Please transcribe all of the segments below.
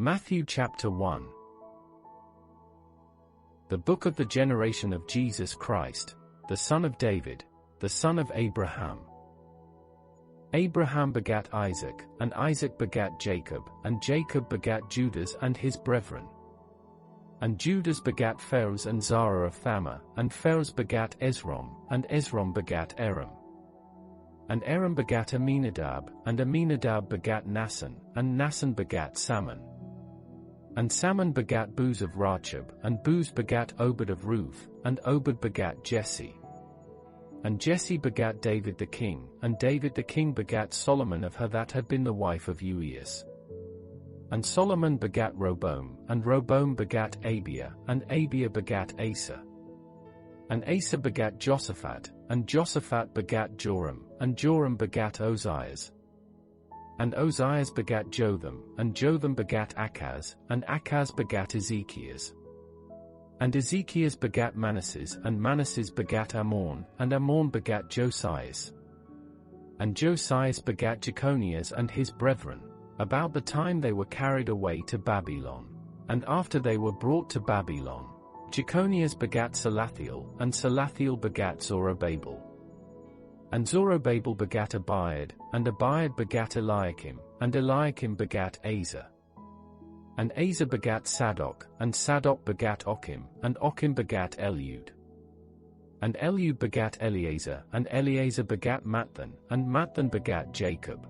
Matthew chapter 1. The book of the generation of Jesus Christ, the son of David, the son of Abraham. Abraham begat Isaac, and Isaac begat Jacob, and Jacob begat Judas and his brethren. And Judas begat Phares and Zara of Thamar, and Phares begat Esrom, and Esrom begat Aram. And Aram begat Aminadab, and Aminadab begat Naasson, and Naasson begat Salmon. And Salmon begat Booz of Rachab, and Booz begat Obed of Ruth, and Obed begat Jesse. And Jesse begat David the king, and David the king begat Solomon of her that had been the wife of Urias. And Solomon begat Rehoboam, and Rehoboam begat Abiah, and Abiah begat Asa. And Asa begat Josaphat, and Josaphat begat Joram, and Joram begat Ozias. And Ozias begat Jotham, and Jotham begat Achaz, and Achaz begat Ezekias. And Ezekias begat Manasses, and Manasses begat Amon, and Amon begat Josias. And Josias begat Jeconias and his brethren, about the time they were carried away to Babylon. And after they were brought to Babylon, Jeconias begat Salathiel, and Salathiel begat Zorobabel. And Zorobabel begat Abiad, and Abiad begat Eliakim, and Eliakim begat Asa. And Asa begat Sadok, and Sadok begat Ochim, and Ochim begat Eliud. And Eliud begat Eleazar, and Eleazar begat Matthan, and Matthan begat Jacob.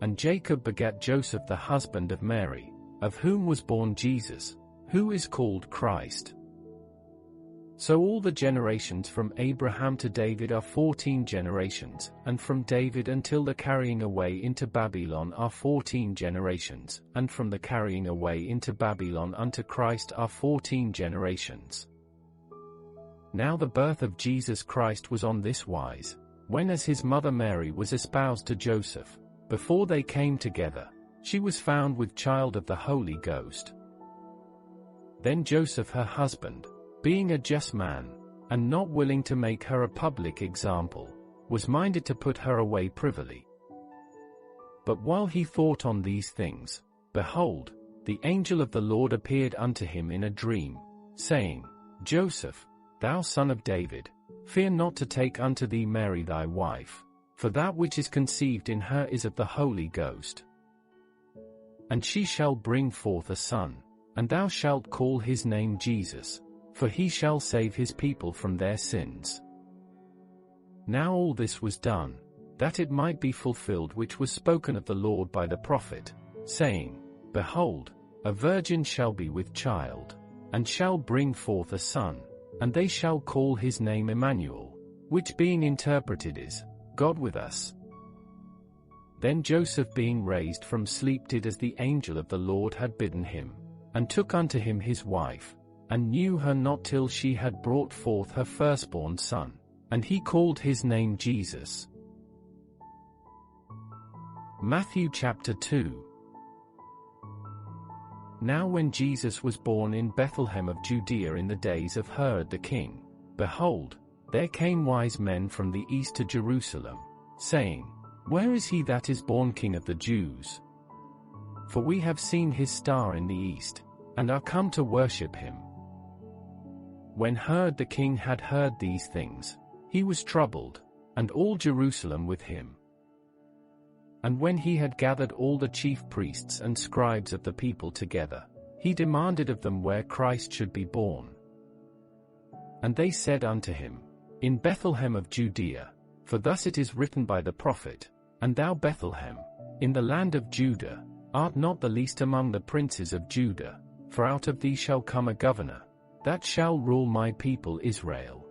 And Jacob begat Joseph the husband of Mary, of whom was born Jesus, who is called Christ. So all the generations from Abraham to David are 14 generations, and from David until the carrying away into Babylon are 14 generations, and from the carrying away into Babylon unto Christ are 14 generations. Now the birth of Jesus Christ was on this wise, when as his mother Mary was espoused to Joseph, before they came together, she was found with child of the Holy Ghost. Then Joseph her husband, being a just man, and not willing to make her a public example, was minded to put her away privily. But while he thought on these things, behold, the angel of the Lord appeared unto him in a dream, saying, Joseph, thou son of David, fear not to take unto thee Mary thy wife, for that which is conceived in her is of the Holy Ghost. And she shall bring forth a son, and thou shalt call his name Jesus, for he shall save his people from their sins. Now all this was done, that it might be fulfilled which was spoken of the Lord by the prophet, saying, Behold, a virgin shall be with child, and shall bring forth a son, and they shall call his name Emmanuel, which being interpreted is, God with us. Then Joseph being raised from sleep did as the angel of the Lord had bidden him, and took unto him his wife, and knew her not till she had brought forth her firstborn son, and he called his name Jesus. Matthew chapter 2. Now when Jesus was born in Bethlehem of Judea in the days of Herod the king, behold, there came wise men from the east to Jerusalem, saying, Where is he that is born King of the Jews? For we have seen his star in the east, and are come to worship him. When Herod the king had heard these things, he was troubled, and all Jerusalem with him. And when he had gathered all the chief priests and scribes of the people together, he demanded of them where Christ should be born. And they said unto him, In Bethlehem of Judea, for thus it is written by the prophet, And thou Bethlehem, in the land of Judah, art not the least among the princes of Judah, for out of thee shall come a governor, that shall rule my people Israel.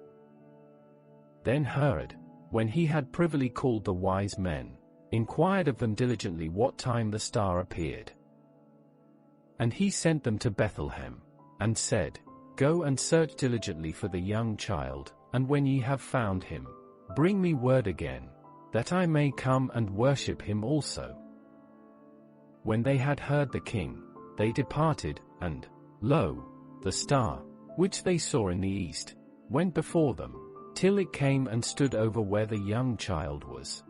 Then Herod, when he had privily called the wise men, inquired of them diligently what time the star appeared. And he sent them to Bethlehem, and said, Go and search diligently for the young child, and when ye have found him, bring me word again, that I may come and worship him also. When they had heard the king, they departed, and, lo, the star, which they saw in the east, went before them, till it came and stood over where the young child was.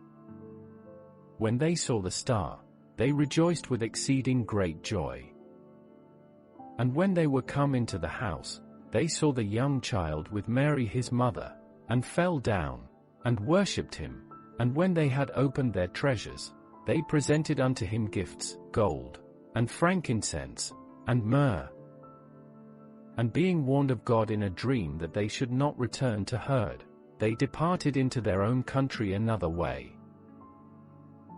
When they saw the star, they rejoiced with exceeding great joy. And when they were come into the house, they saw the young child with Mary his mother, and fell down, and worshipped him. And when they had opened their treasures, they presented unto him gifts, gold, and frankincense, and myrrh. And being warned of God in a dream that they should not return to Herod, they departed into their own country another way.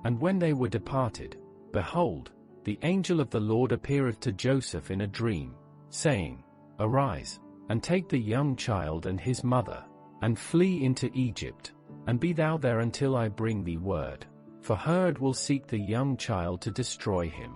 And when they were departed, behold, the angel of the Lord appeareth to Joseph in a dream, saying, Arise, and take the young child and his mother, and flee into Egypt, and be thou there until I bring thee word, for Herod will seek the young child to destroy him.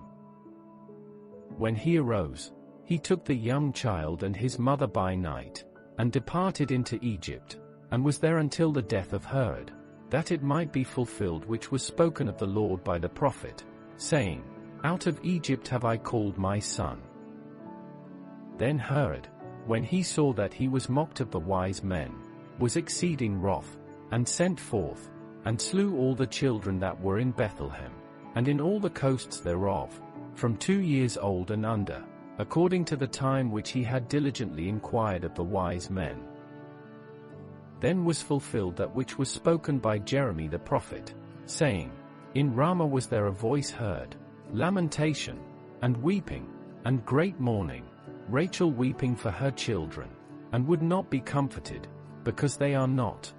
When he arose, he took the young child and his mother by night, and departed into Egypt, and was there until the death of Herod, that it might be fulfilled which was spoken of the Lord by the prophet, saying, Out of Egypt have I called my son. Then Herod, when he saw that he was mocked of the wise men, was exceeding wroth, and sent forth, and slew all the children that were in Bethlehem, and in all the coasts thereof, from 2 years old and under, according to the time which he had diligently inquired of the wise men. Then was fulfilled that which was spoken by Jeremy the prophet, saying, In Ramah was there a voice heard, lamentation, and weeping, and great mourning, Rachel weeping for her children, and would not be comforted, because they are not.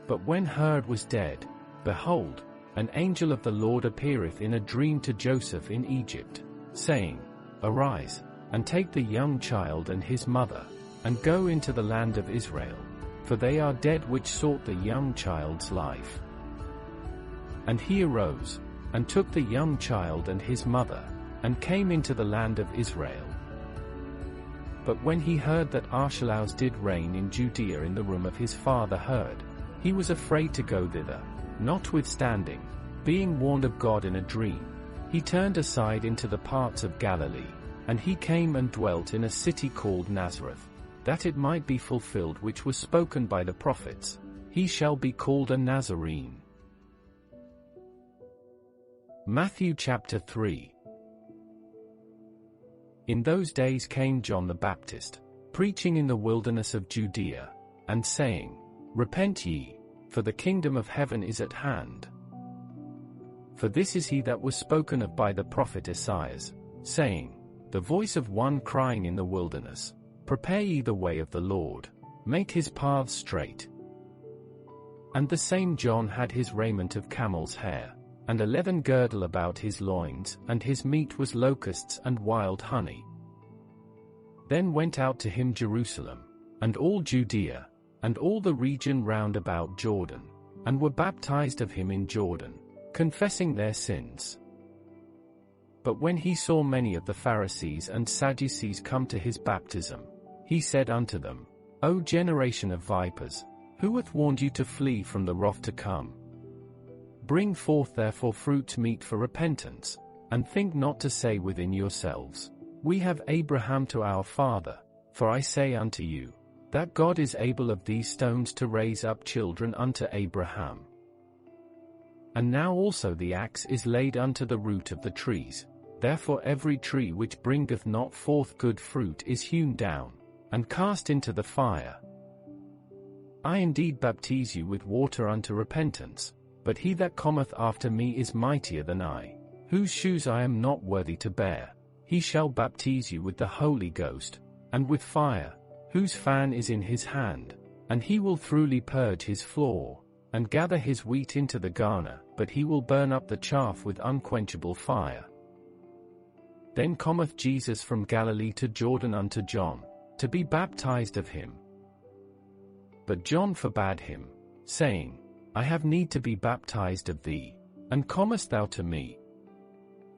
But when Herod was dead, behold, an angel of the Lord appeareth in a dream to Joseph in Egypt, saying, Arise, and take the young child and his mother, and go into the land of Israel, for they are dead which sought the young child's life. And he arose, and took the young child and his mother, and came into the land of Israel. But when he heard that Archelaus did reign in Judea in the room of his father Herod, he was afraid to go thither. Notwithstanding, being warned of God in a dream, he turned aside into the parts of Galilee, and he came and dwelt in a city called Nazareth, that it might be fulfilled which was spoken by the prophets, He shall be called a Nazarene. Matthew chapter 3. In those days came John the Baptist, preaching in the wilderness of Judea, and saying, Repent ye, for the kingdom of heaven is at hand. For this is he that was spoken of by the prophet Esaias, saying, The voice of one crying in the wilderness, Prepare ye the way of the Lord, make his paths straight. And the same John had his raiment of camel's hair, and a leathern girdle about his loins, and his meat was locusts and wild honey. Then went out to him Jerusalem, and all Judea, and all the region round about Jordan, and were baptized of him in Jordan, confessing their sins. But when he saw many of the Pharisees and Sadducees come to his baptism, he said unto them, O generation of vipers, who hath warned you to flee from the wrath to come? Bring forth therefore fruit meet for repentance, and think not to say within yourselves, We have Abraham to our father, for I say unto you, that God is able of these stones to raise up children unto Abraham. And now also the axe is laid unto the root of the trees, therefore every tree which bringeth not forth good fruit is hewn down, and cast into the fire. I indeed baptize you with water unto repentance, but he that cometh after me is mightier than I, whose shoes I am not worthy to bear. He shall baptize you with the Holy Ghost, and with fire, whose fan is in his hand, and he will thoroughly purge his floor, and gather his wheat into the garner, but he will burn up the chaff with unquenchable fire. Then cometh Jesus from Galilee to Jordan unto John, to be baptized of him. But John forbade him, saying, I have need to be baptized of thee, and comest thou to me?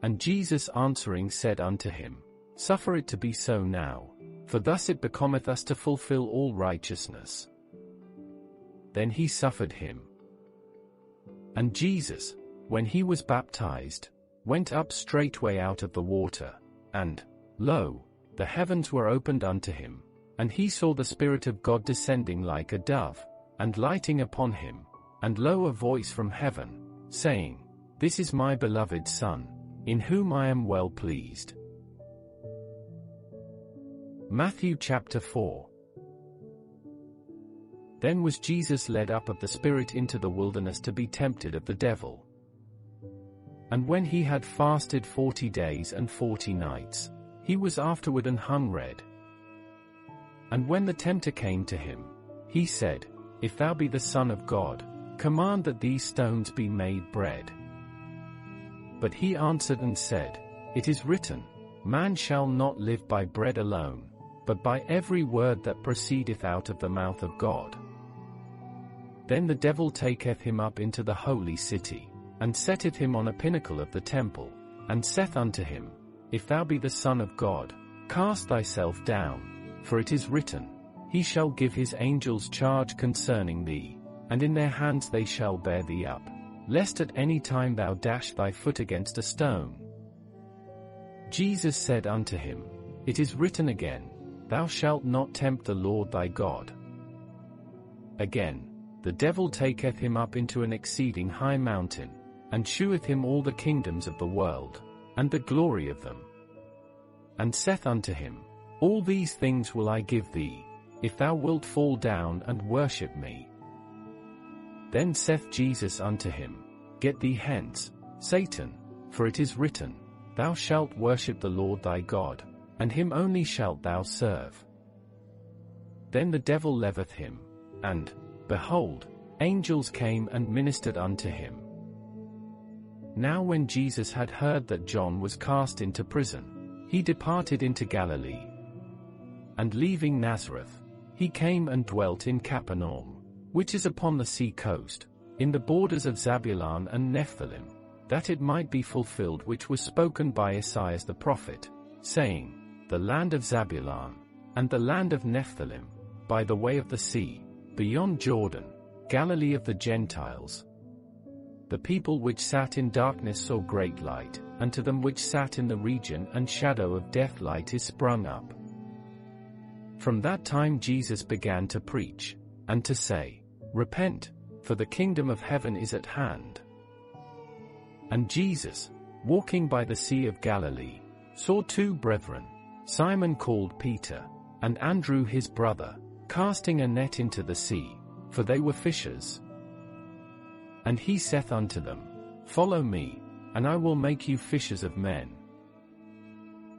And Jesus answering said unto him, Suffer it to be so now, for thus it becometh us to fulfill all righteousness. Then he suffered him. And Jesus, when he was baptized, went up straightway out of the water, and, lo, the heavens were opened unto him, and he saw the Spirit of God descending like a dove, and lighting upon him, and lo, a voice from heaven, saying, This is my beloved Son, in whom I am well pleased. Matthew chapter 4. Then was Jesus led up of the Spirit into the wilderness to be tempted of the devil. And when he had fasted 40 days and 40 nights, he was afterward and hungered. And when the tempter came to him, he said, If thou be the Son of God, command that these stones be made bread. But he answered and said, It is written, Man shall not live by bread alone, but by every word that proceedeth out of the mouth of God. Then the devil taketh him up into the holy city, and setteth him on a pinnacle of the temple, and saith unto him, If thou be the Son of God, cast thyself down, for it is written, He shall give his angels charge concerning thee, and in their hands they shall bear thee up, lest at any time thou dash thy foot against a stone. Jesus said unto him, It is written again, Thou shalt not tempt the Lord thy God. Again, the devil taketh him up into an exceeding high mountain, and sheweth him all the kingdoms of the world, and the glory of them. And saith unto him, All these things will I give thee, if thou wilt fall down and worship me. Then saith Jesus unto him, Get thee hence, Satan, for it is written, Thou shalt worship the Lord thy God, and him only shalt thou serve. Then the devil leveth him, and, behold, angels came and ministered unto him. Now when Jesus had heard that John was cast into prison, he departed into Galilee. And leaving Nazareth, he came and dwelt in Capernaum, which is upon the sea coast, in the borders of Zabulon and Nephthalim, that it might be fulfilled which was spoken by Esaias the prophet, saying, The land of Zabulon, and the land of Nephthalim, by the way of the sea, beyond Jordan, Galilee of the Gentiles. The people which sat in darkness saw great light, and to them which sat in the region and shadow of death light is sprung up. From that time Jesus began to preach, and to say, Repent, for the kingdom of heaven is at hand. And Jesus, walking by the sea of Galilee, saw two brethren, Simon called Peter, and Andrew his brother, casting a net into the sea, for they were fishers. And he saith unto them, Follow me, and I will make you fishers of men.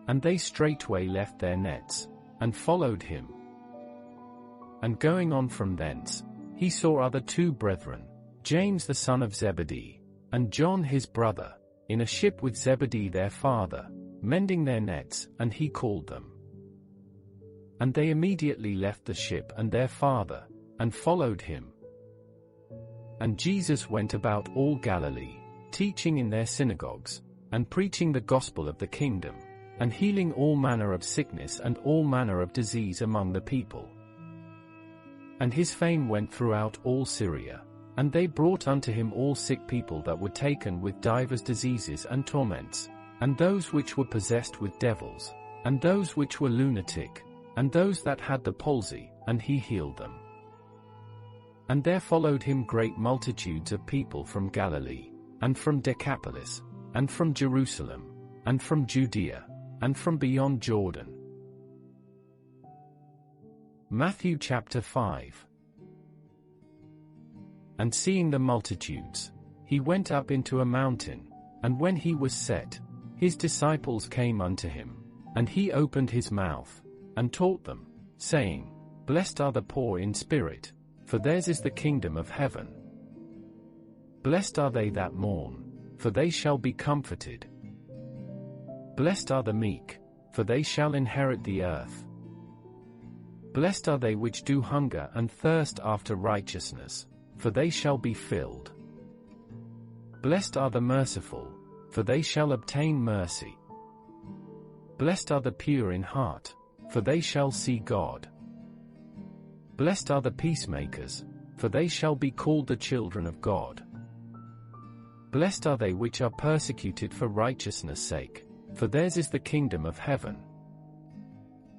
And they straightway left their nets, and followed him. And going on from thence, he saw other two brethren, James the son of Zebedee, and John his brother, in a ship with Zebedee their father, mending their nets, and he called them. And they immediately left the ship and their father, and followed him. And Jesus went about all Galilee, teaching in their synagogues, and preaching the gospel of the kingdom, and healing all manner of sickness and all manner of disease among the people. And his fame went throughout all Syria, and they brought unto him all sick people that were taken with divers diseases and torments, and those which were possessed with devils, and those which were lunatic, and those that had the palsy, and he healed them. And there followed him great multitudes of people from Galilee, and from Decapolis, and from Jerusalem, and from Judea, and from beyond Jordan. Matthew chapter 5. And seeing the multitudes, he went up into a mountain, and when he was set, his disciples came unto him, and he opened his mouth, and taught them, saying, Blessed are the poor in spirit, for theirs is the kingdom of heaven. Blessed are they that mourn, for they shall be comforted. Blessed are the meek, for they shall inherit the earth. Blessed are they which do hunger and thirst after righteousness, for they shall be filled. Blessed are the merciful, for they shall obtain mercy. Blessed are the pure in heart, for they shall see God. Blessed are the peacemakers, for they shall be called the children of God. Blessed are they which are persecuted for righteousness' sake, for theirs is the kingdom of heaven.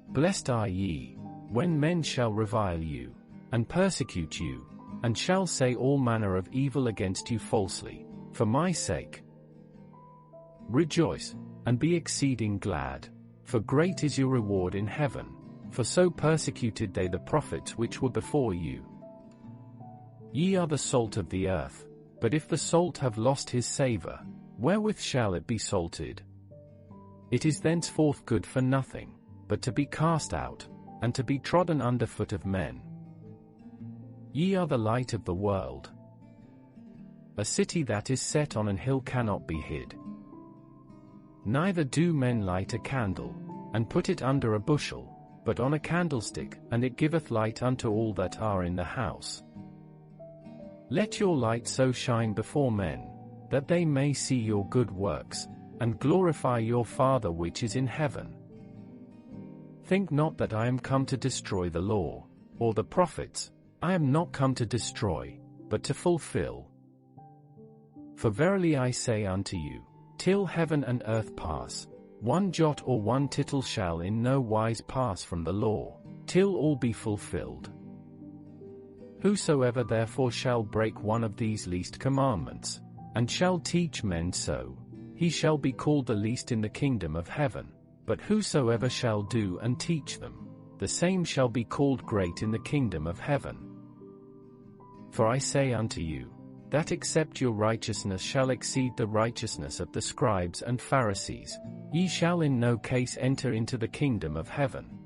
Blessed are ye, when men shall revile you, and persecute you, and shall say all manner of evil against you falsely, for my sake. Rejoice, and be exceeding glad, for great is your reward in heaven, for so persecuted they the prophets which were before you. Ye are the salt of the earth, but if the salt have lost his savour, wherewith shall it be salted? It is thenceforth good for nothing, but to be cast out, and to be trodden under foot of men. Ye are the light of the world. A city that is set on an hill cannot be hid. Neither do men light a candle, and put it under a bushel, but on a candlestick, and it giveth light unto all that are in the house. Let your light so shine before men, that they may see your good works, and glorify your Father which is in heaven. Think not that I am come to destroy the law, or the prophets. I am not come to destroy, but to fulfill. For verily I say unto you, till heaven and earth pass, one jot or one tittle shall in no wise pass from the law, till all be fulfilled. Whosoever therefore shall break one of these least commandments, and shall teach men so, he shall be called the least in the kingdom of heaven, but whosoever shall do and teach them, the same shall be called great in the kingdom of heaven. For I say unto you, that except your righteousness shall exceed the righteousness of the scribes and Pharisees, ye shall in no case enter into the kingdom of heaven.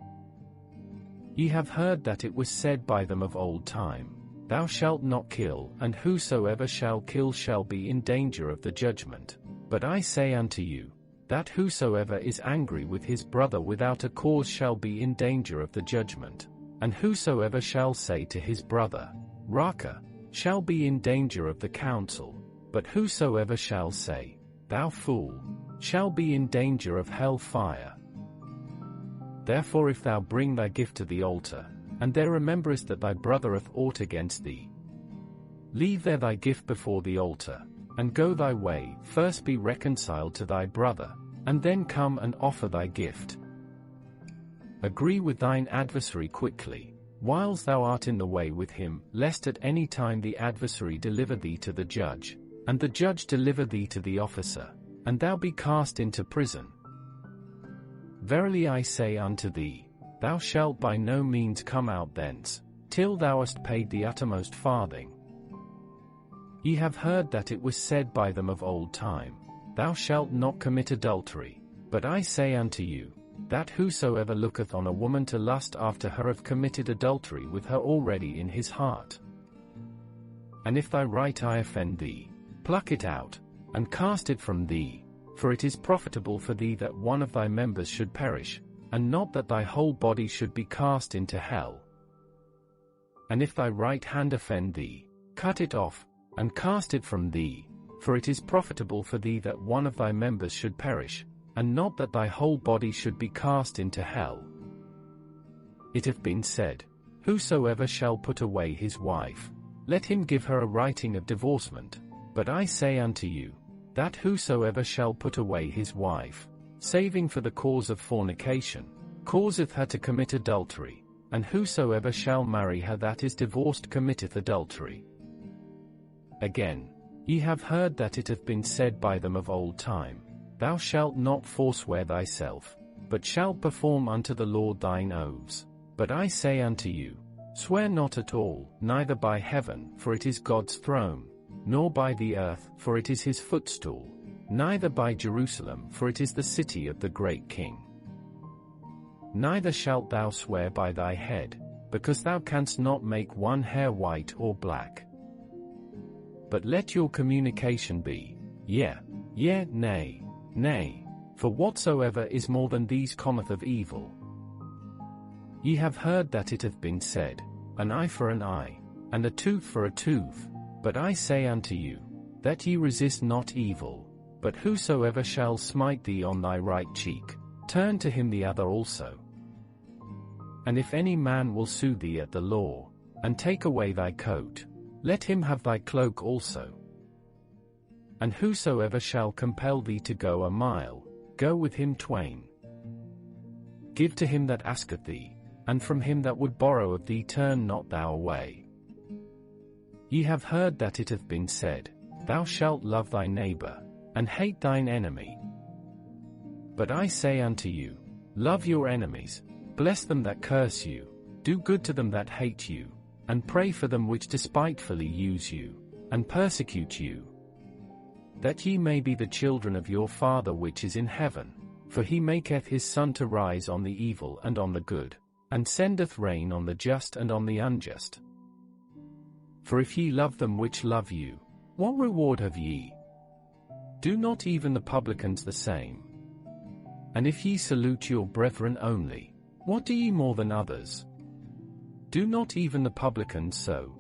Ye have heard that it was said by them of old time, Thou shalt not kill, and whosoever shall kill shall be in danger of the judgment. But I say unto you, that whosoever is angry with his brother without a cause shall be in danger of the judgment, and whosoever shall say to his brother, Raca, shall be in danger of the council, but whosoever shall say, Thou fool, shall be in danger of hell fire. Therefore if thou bring thy gift to the altar, and there rememberest that thy brother hath aught against thee, leave there thy gift before the altar, and go thy way, first be reconciled to thy brother, and then come and offer thy gift. Agree with thine adversary quickly, whiles thou art in the way with him, lest at any time the adversary deliver thee to the judge, and the judge deliver thee to the officer, and thou be cast into prison. Verily I say unto thee, thou shalt by no means come out thence, till thou hast paid the uttermost farthing. Ye have heard that it was said by them of old time, Thou shalt not commit adultery. But I say unto you, that whosoever looketh on a woman to lust after her hath committed adultery with her already in his heart. And if thy right eye offend thee, pluck it out, and cast it from thee, for it is profitable for thee that one of thy members should perish, and not that thy whole body should be cast into hell. And if thy right hand offend thee, cut it off, and cast it from thee, for it is profitable for thee that one of thy members should perish, and not that thy whole body should be cast into hell. It hath been said, Whosoever shall put away his wife, let him give her a writing of divorcement. But I say unto you, that whosoever shall put away his wife, saving for the cause of fornication, causeth her to commit adultery, and whosoever shall marry her that is divorced committeth adultery. Again, ye have heard that it hath been said by them of old time, Thou shalt not forswear thyself, but shalt perform unto the Lord thine oaths. But I say unto you, swear not at all, neither by heaven, for it is God's throne, nor by the earth, for it is his footstool, neither by Jerusalem, for it is the city of the great King. Neither shalt thou swear by thy head, because thou canst not make one hair white or black. But let your communication be, Yea, yea, nay, nay, for whatsoever is more than these cometh of evil. Ye have heard that it hath been said, An eye for an eye, and a tooth for a tooth. But I say unto you, that ye resist not evil, but whosoever shall smite thee on thy right cheek, turn to him the other also. And if any man will sue thee at the law, and take away thy coat, let him have thy cloak also. And whosoever shall compel thee to go a mile, go with him twain. Give to him that asketh thee, and from him that would borrow of thee turn not thou away. Ye have heard that it hath been said, Thou shalt love thy neighbor, and hate thine enemy. But I say unto you, love your enemies, Bless them that curse you, do good to them that hate you, and pray for them which despitefully use you, and persecute you, that ye may be the children of your Father which is in heaven. For he maketh his sun to rise on the evil and on the good, and sendeth rain on the just and on the unjust. For if ye love them which love you, what reward have ye? Do not even the publicans the same? And if ye salute your brethren only, what do ye more than others? Do not even the publicans so?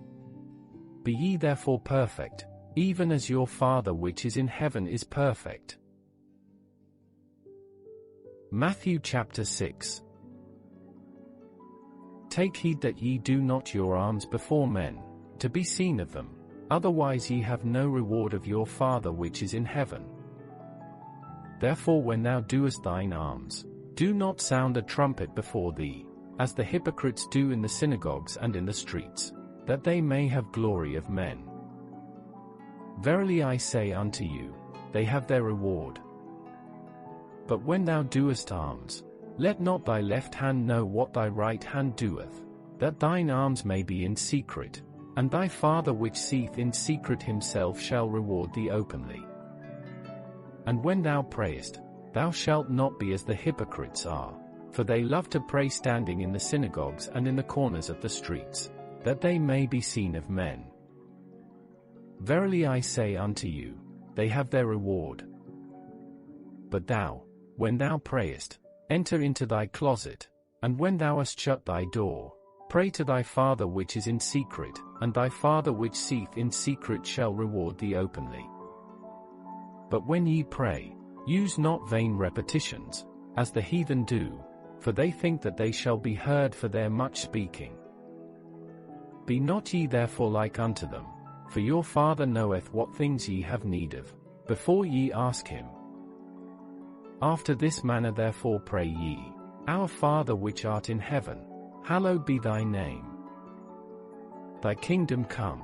Be ye therefore perfect, even as your Father which is in heaven is perfect. Matthew chapter 6. Take heed that ye do not your alms before men, to be seen of them, otherwise ye have no reward of your Father which is in heaven. Therefore when thou doest thine alms, do not sound a trumpet before thee, as the hypocrites do in the synagogues and in the streets, that they may have glory of men. Verily I say unto you, they have their reward. But when thou doest alms, let not thy left hand know what thy right hand doeth, that thine alms may be in secret, and thy Father which seeth in secret himself shall reward thee openly. And when thou prayest, thou shalt not be as the hypocrites are, for they love to pray standing in the synagogues and in the corners of the streets, that they may be seen of men. Verily I say unto you, they have their reward. But thou, when thou prayest, enter into thy closet, and when thou hast shut thy door, pray to thy Father which is in secret, and thy Father which seeth in secret shall reward thee openly. But when ye pray, use not vain repetitions, as the heathen do, for they think that they shall be heard for their much speaking. Be not ye therefore like unto them, for your Father knoweth what things ye have need of, before ye ask him. After this manner therefore pray ye, Our Father which art in heaven, hallowed be thy name. Thy kingdom come.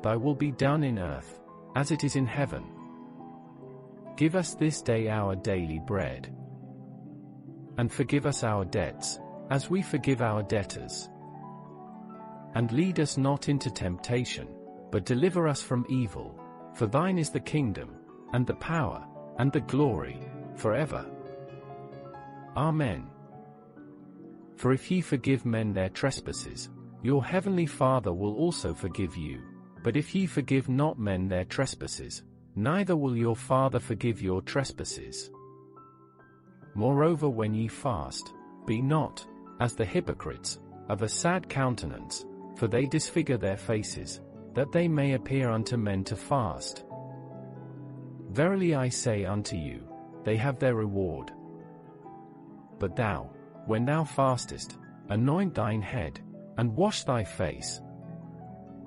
Thy will be done in earth, as it is in heaven. Give us this day our daily bread. And forgive us our debts, as we forgive our debtors. And lead us not into temptation, but deliver us from evil. For thine is the kingdom, and the power, and the glory, forever. Amen. For if ye forgive men their trespasses, your heavenly Father will also forgive you. But if ye forgive not men their trespasses, neither will your Father forgive your trespasses. Moreover when ye fast, be not, as the hypocrites, of a sad countenance, for they disfigure their faces, that they may appear unto men to fast. Verily I say unto you, they have their reward. But thou, when thou fastest, anoint thine head, and wash thy face,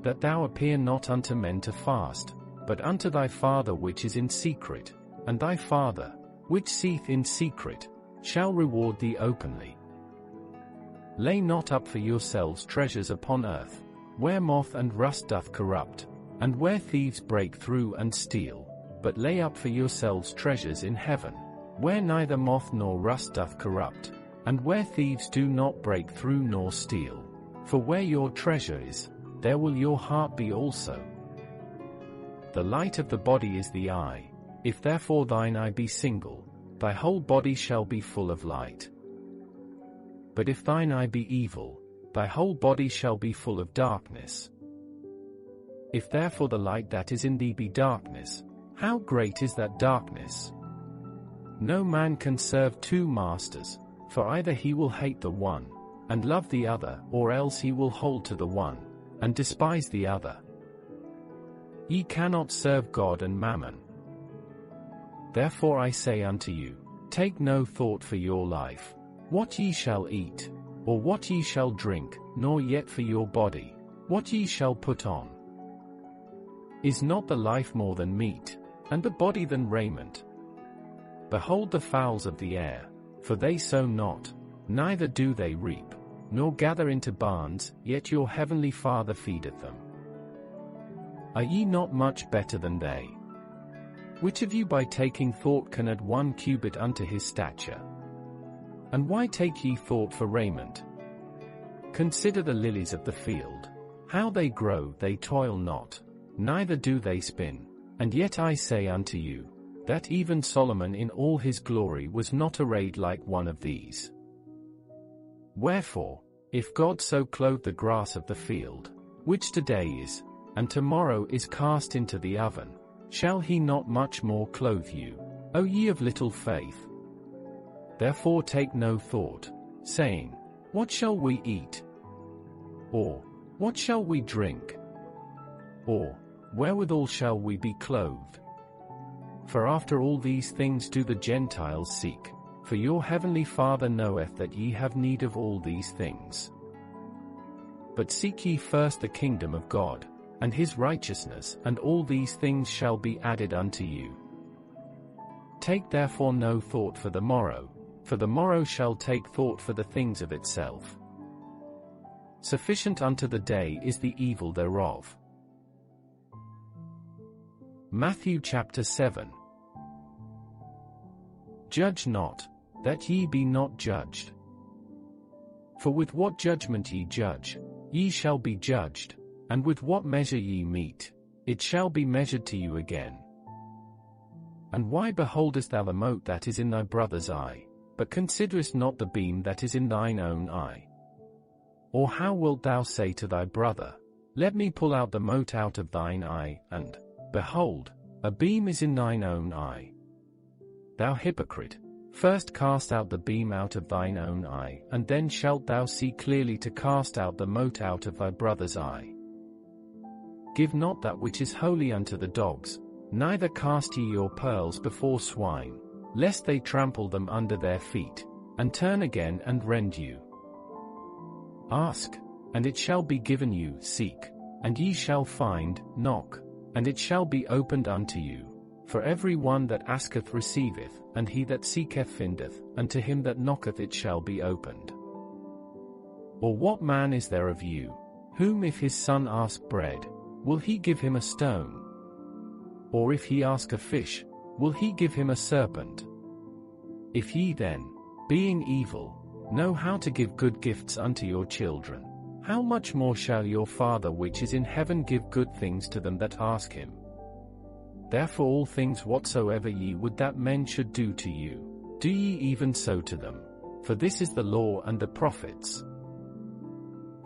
that thou appear not unto men to fast, but unto thy Father which is in secret, and thy Father, which seeth in secret, shall reward thee openly. Lay not up for yourselves treasures upon earth, where moth and rust doth corrupt, and where thieves break through and steal. But lay up for yourselves treasures in heaven, where neither moth nor rust doth corrupt, and where thieves do not break through nor steal. For where your treasure is, there will your heart be also. The light of the body is the eye. If therefore thine eye be single, thy whole body shall be full of light. But if thine eye be evil, thy whole body shall be full of darkness. If therefore the light that is in thee be darkness, how great is that darkness? No man can serve two masters, for either he will hate the one, and love the other, or else he will hold to the one, and despise the other. Ye cannot serve God and mammon. Therefore I say unto you, take no thought for your life, what ye shall eat, or what ye shall drink, nor yet for your body, what ye shall put on. Is not the life more than meat, and the body than raiment? Behold the fowls of the air, for they sow not, neither do they reap, nor gather into barns, yet your heavenly Father feedeth them. Are ye not much better than they? Which of you by taking thought can add 1 cubit unto his stature? And why take ye thought for raiment? Consider the lilies of the field, how they grow, they toil not, neither do they spin. And yet I say unto you, that even Solomon in all his glory was not arrayed like one of these. Wherefore, if God so clothe the grass of the field, which today is, and tomorrow is cast into the oven, shall he not much more clothe you, O ye of little faith? Therefore take no thought, saying, What shall we eat? Or, what shall we drink? Or, wherewithal shall we be clothed? For after all these things do the Gentiles seek, for your heavenly Father knoweth that ye have need of all these things. But seek ye first the kingdom of God, and his righteousness, and all these things shall be added unto you. Take therefore no thought for the morrow shall take thought for the things of itself. Sufficient unto the day is the evil thereof. Matthew chapter 7. Judge not, that ye be not judged. For with what judgment ye judge, ye shall be judged, and with what measure ye mete, it shall be measured to you again. And why beholdest thou the mote that is in thy brother's eye, but considerest not the beam that is in thine own eye? Or how wilt thou say to thy brother, Let me pull out the mote out of thine eye, and, behold, a beam is in thine own eye? Thou hypocrite, first cast out the beam out of thine own eye, and then shalt thou see clearly to cast out the mote out of thy brother's eye. Give not that which is holy unto the dogs, neither cast ye your pearls before swine, lest they trample them under their feet, and turn again and rend you. Ask, and it shall be given you, seek, and ye shall find, knock, and it shall be opened unto you. For every one that asketh receiveth, and he that seeketh findeth, and to him that knocketh it shall be opened. Or what man is there of you, whom if his son ask bread, will he give him a stone? Or if he ask a fish, will he give him a serpent? If ye then, being evil, know how to give good gifts unto your children, how much more shall your Father which is in heaven give good things to them that ask him? Therefore all things whatsoever ye would that men should do to you, do ye even so to them. For this is the law and the prophets.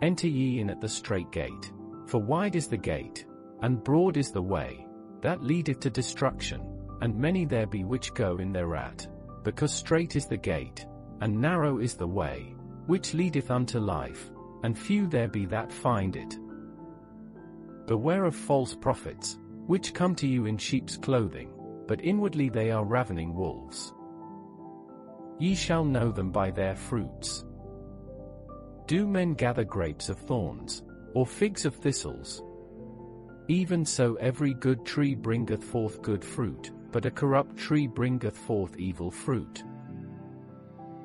Enter ye in at the strait gate, for wide is the gate, and broad is the way, that leadeth to destruction, and many there be which go in thereat, because strait is the gate, and narrow is the way, which leadeth unto life, and few there be that find it. Beware of false prophets, which come to you in sheep's clothing, but inwardly they are ravening wolves. Ye shall know them by their fruits. Do men gather grapes of thorns, or figs of thistles? Even so every good tree bringeth forth good fruit, but a corrupt tree bringeth forth evil fruit.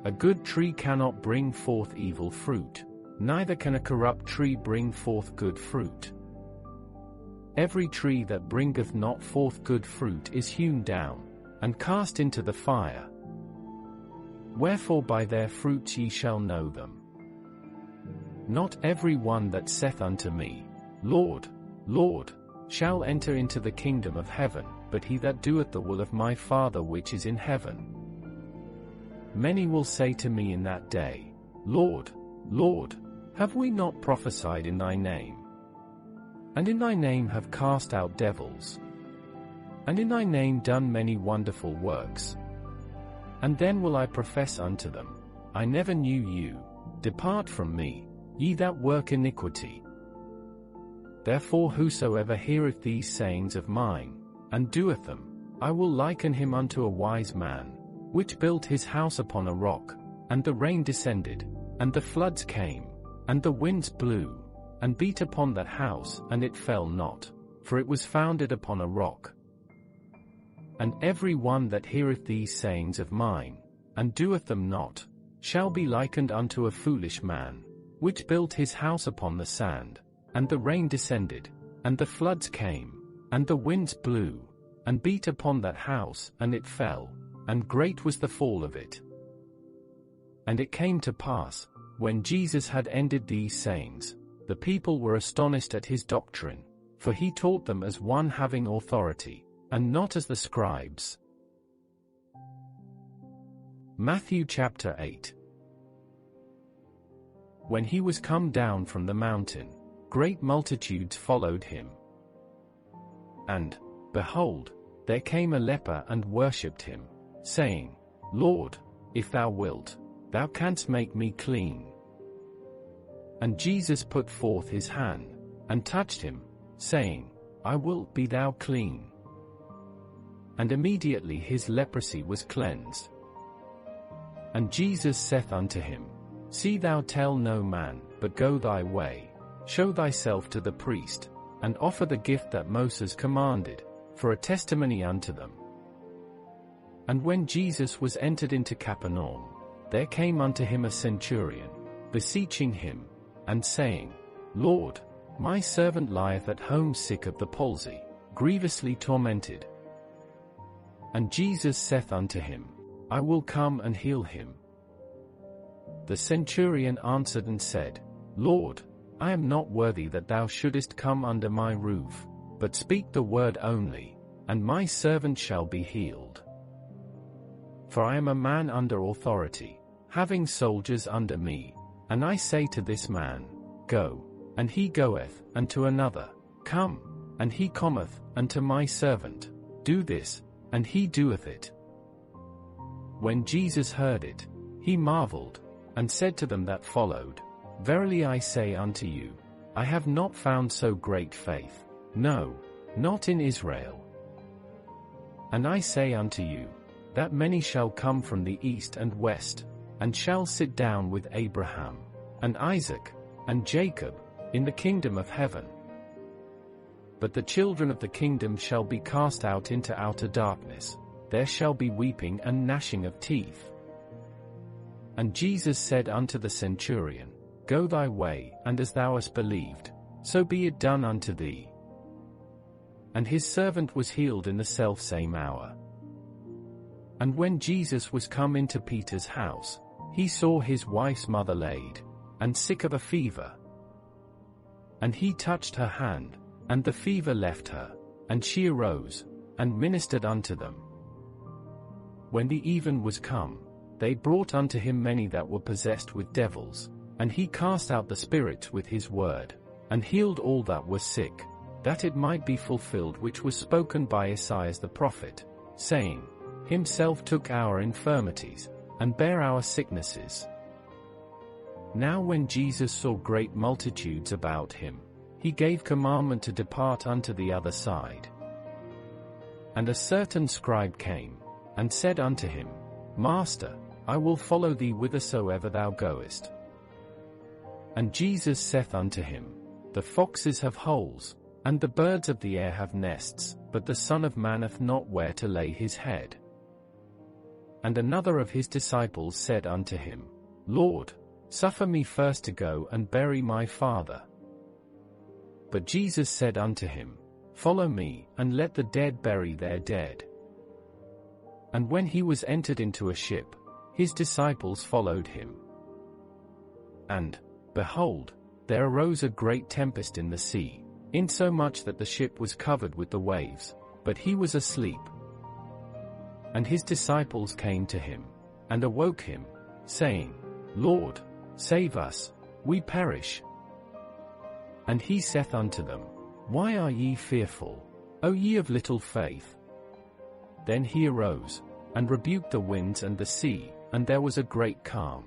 A good tree cannot bring forth evil fruit, neither can a corrupt tree bring forth good fruit. Every tree that bringeth not forth good fruit is hewn down, and cast into the fire. Wherefore by their fruits ye shall know them. Not every one that saith unto me, Lord, Lord, shall enter into the kingdom of heaven, but he that doeth the will of my Father which is in heaven. Many will say to me in that day, Lord, Lord, have we not prophesied in thy name? And in thy name have cast out devils? And in thy name done many wonderful works? And then will I profess unto them, I never knew you, depart from me, ye that work iniquity. Therefore whosoever heareth these sayings of mine, and doeth them, I will liken him unto a wise man, which built his house upon a rock, and the rain descended, and the floods came, and the winds blew, and beat upon that house, and it fell not, for it was founded upon a rock. And every one that heareth these sayings of mine, and doeth them not, shall be likened unto a foolish man, which built his house upon the sand, and the rain descended, and the floods came, and the winds blew, and beat upon that house, and it fell, and great was the fall of it. And it came to pass, when Jesus had ended these sayings, the people were astonished at his doctrine, for he taught them as one having authority, and not as the scribes. Matthew chapter 8. When he was come down from the mountain, great multitudes followed him. And, behold, there came a leper and worshipped him, saying, Lord, if thou wilt, thou canst make me clean. And Jesus put forth his hand, and touched him, saying, I will, be thou clean. And immediately his leprosy was cleansed. And Jesus saith unto him, See thou tell no man, but go thy way, show thyself to the priest, and offer the gift that Moses commanded, for a testimony unto them. And when Jesus was entered into Capernaum, there came unto him a centurion, beseeching him, and saying, Lord, my servant lieth at home sick of the palsy, grievously tormented. And Jesus saith unto him, I will come and heal him. The centurion answered and said, Lord, I am not worthy that thou shouldest come under my roof, but speak the word only, and my servant shall be healed. For I am a man under authority, having soldiers under me, and I say to this man, Go, and he goeth, and to another, Come, and he cometh, and to my servant, Do this, and he doeth it. When Jesus heard it, he marveled, and said to them that followed, Verily I say unto you, I have not found so great faith, no, not in Israel. And I say unto you, that many shall come from the east and west, and shall sit down with Abraham, and Isaac, and Jacob, in the kingdom of heaven. But the children of the kingdom shall be cast out into outer darkness, there shall be weeping and gnashing of teeth. And Jesus said unto the centurion, Go thy way, and as thou hast believed, so be it done unto thee. And his servant was healed in the selfsame hour. And when Jesus was come into Peter's house, he saw his wife's mother laid, and sick of a fever. And he touched her hand, and the fever left her, and she arose, and ministered unto them. When the even was come, they brought unto him many that were possessed with devils, and he cast out the spirits with his word, and healed all that were sick, that it might be fulfilled which was spoken by Esaias the prophet, saying, Himself took our infirmities, and bare our sicknesses. Now when Jesus saw great multitudes about him, he gave commandment to depart unto the other side. And a certain scribe came, and said unto him, Master, I will follow thee whithersoever thou goest. And Jesus saith unto him, The foxes have holes, and the birds of the air have nests, but the Son of Man hath not where to lay his head. And another of his disciples said unto him, Lord, suffer me first to go and bury my father. But Jesus said unto him, Follow me, and let the dead bury their dead. And when he was entered into a ship, his disciples followed him. And, behold, there arose a great tempest in the sea, insomuch that the ship was covered with the waves, but he was asleep. And his disciples came to him, and awoke him, saying, Lord, save us, we perish. And he saith unto them, Why are ye fearful, O ye of little faith? Then he arose, and rebuked the winds and the sea, and there was a great calm.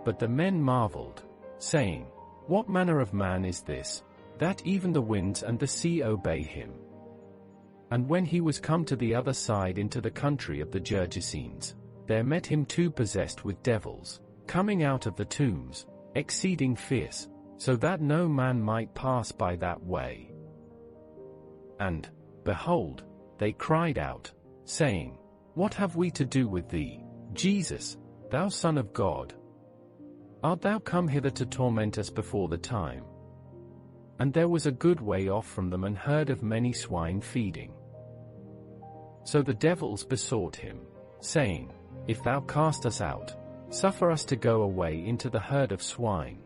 But the men marveled, saying, What manner of man is this, that even the winds and the sea obey him? And when he was come to the other side into the country of the Gergesenes, there met him two possessed with devils, coming out of the tombs, exceeding fierce, so that no man might pass by that way. And, behold, they cried out, saying, What have we to do with thee, Jesus, thou Son of God? Art thou come hither to torment us before the time? And there was a good way off from them an herd of many swine feeding. So the devils besought him, saying, If thou cast us out, Suffer us to go away into the herd of swine.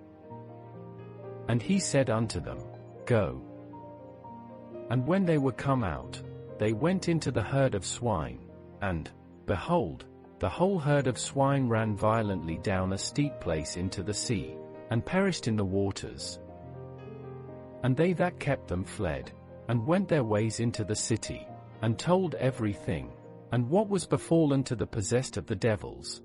And he said unto them, Go. And when they were come out, they went into the herd of swine, and, behold, the whole herd of swine ran violently down a steep place into the sea, and perished in the waters. And they that kept them fled, and went their ways into the city, and told everything, and what was befallen to the possessed of the devils.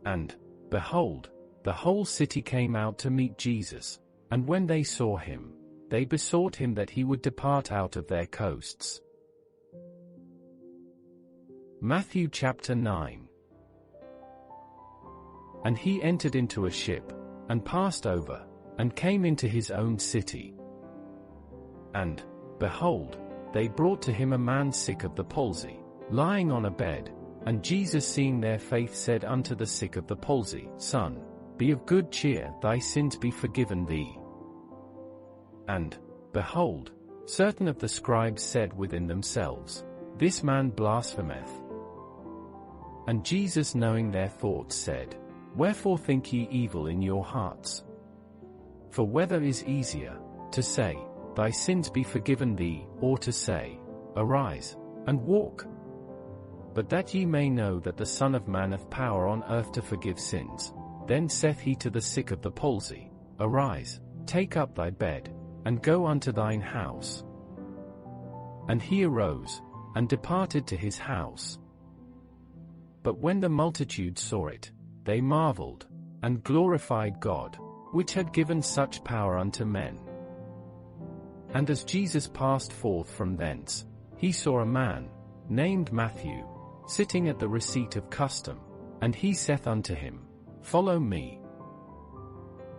And, behold, the whole city came out to meet Jesus, and when they saw him, they besought him that he would depart out of their coasts. Matthew chapter 9. And he entered into a ship, and passed over, and came into his own city. And, behold, they brought to him a man sick of the palsy, lying on a bed, and Jesus seeing their faith said unto the sick of the palsy, Son, be of good cheer, thy sins be forgiven thee. And, behold, certain of the scribes said within themselves, This man blasphemeth. And Jesus knowing their thoughts said, Wherefore think ye evil in your hearts? For whether is easier, to say, Thy sins be forgiven thee, or to say, Arise, and walk? But that ye may know that the Son of Man hath power on earth to forgive sins, then saith he to the sick of the palsy, Arise, take up thy bed, and go unto thine house. And he arose, and departed to his house. But when the multitude saw it, they marveled, and glorified God, which had given such power unto men. And as Jesus passed forth from thence, he saw a man, named Matthew, sitting at the receipt of custom, and he saith unto him, Follow me.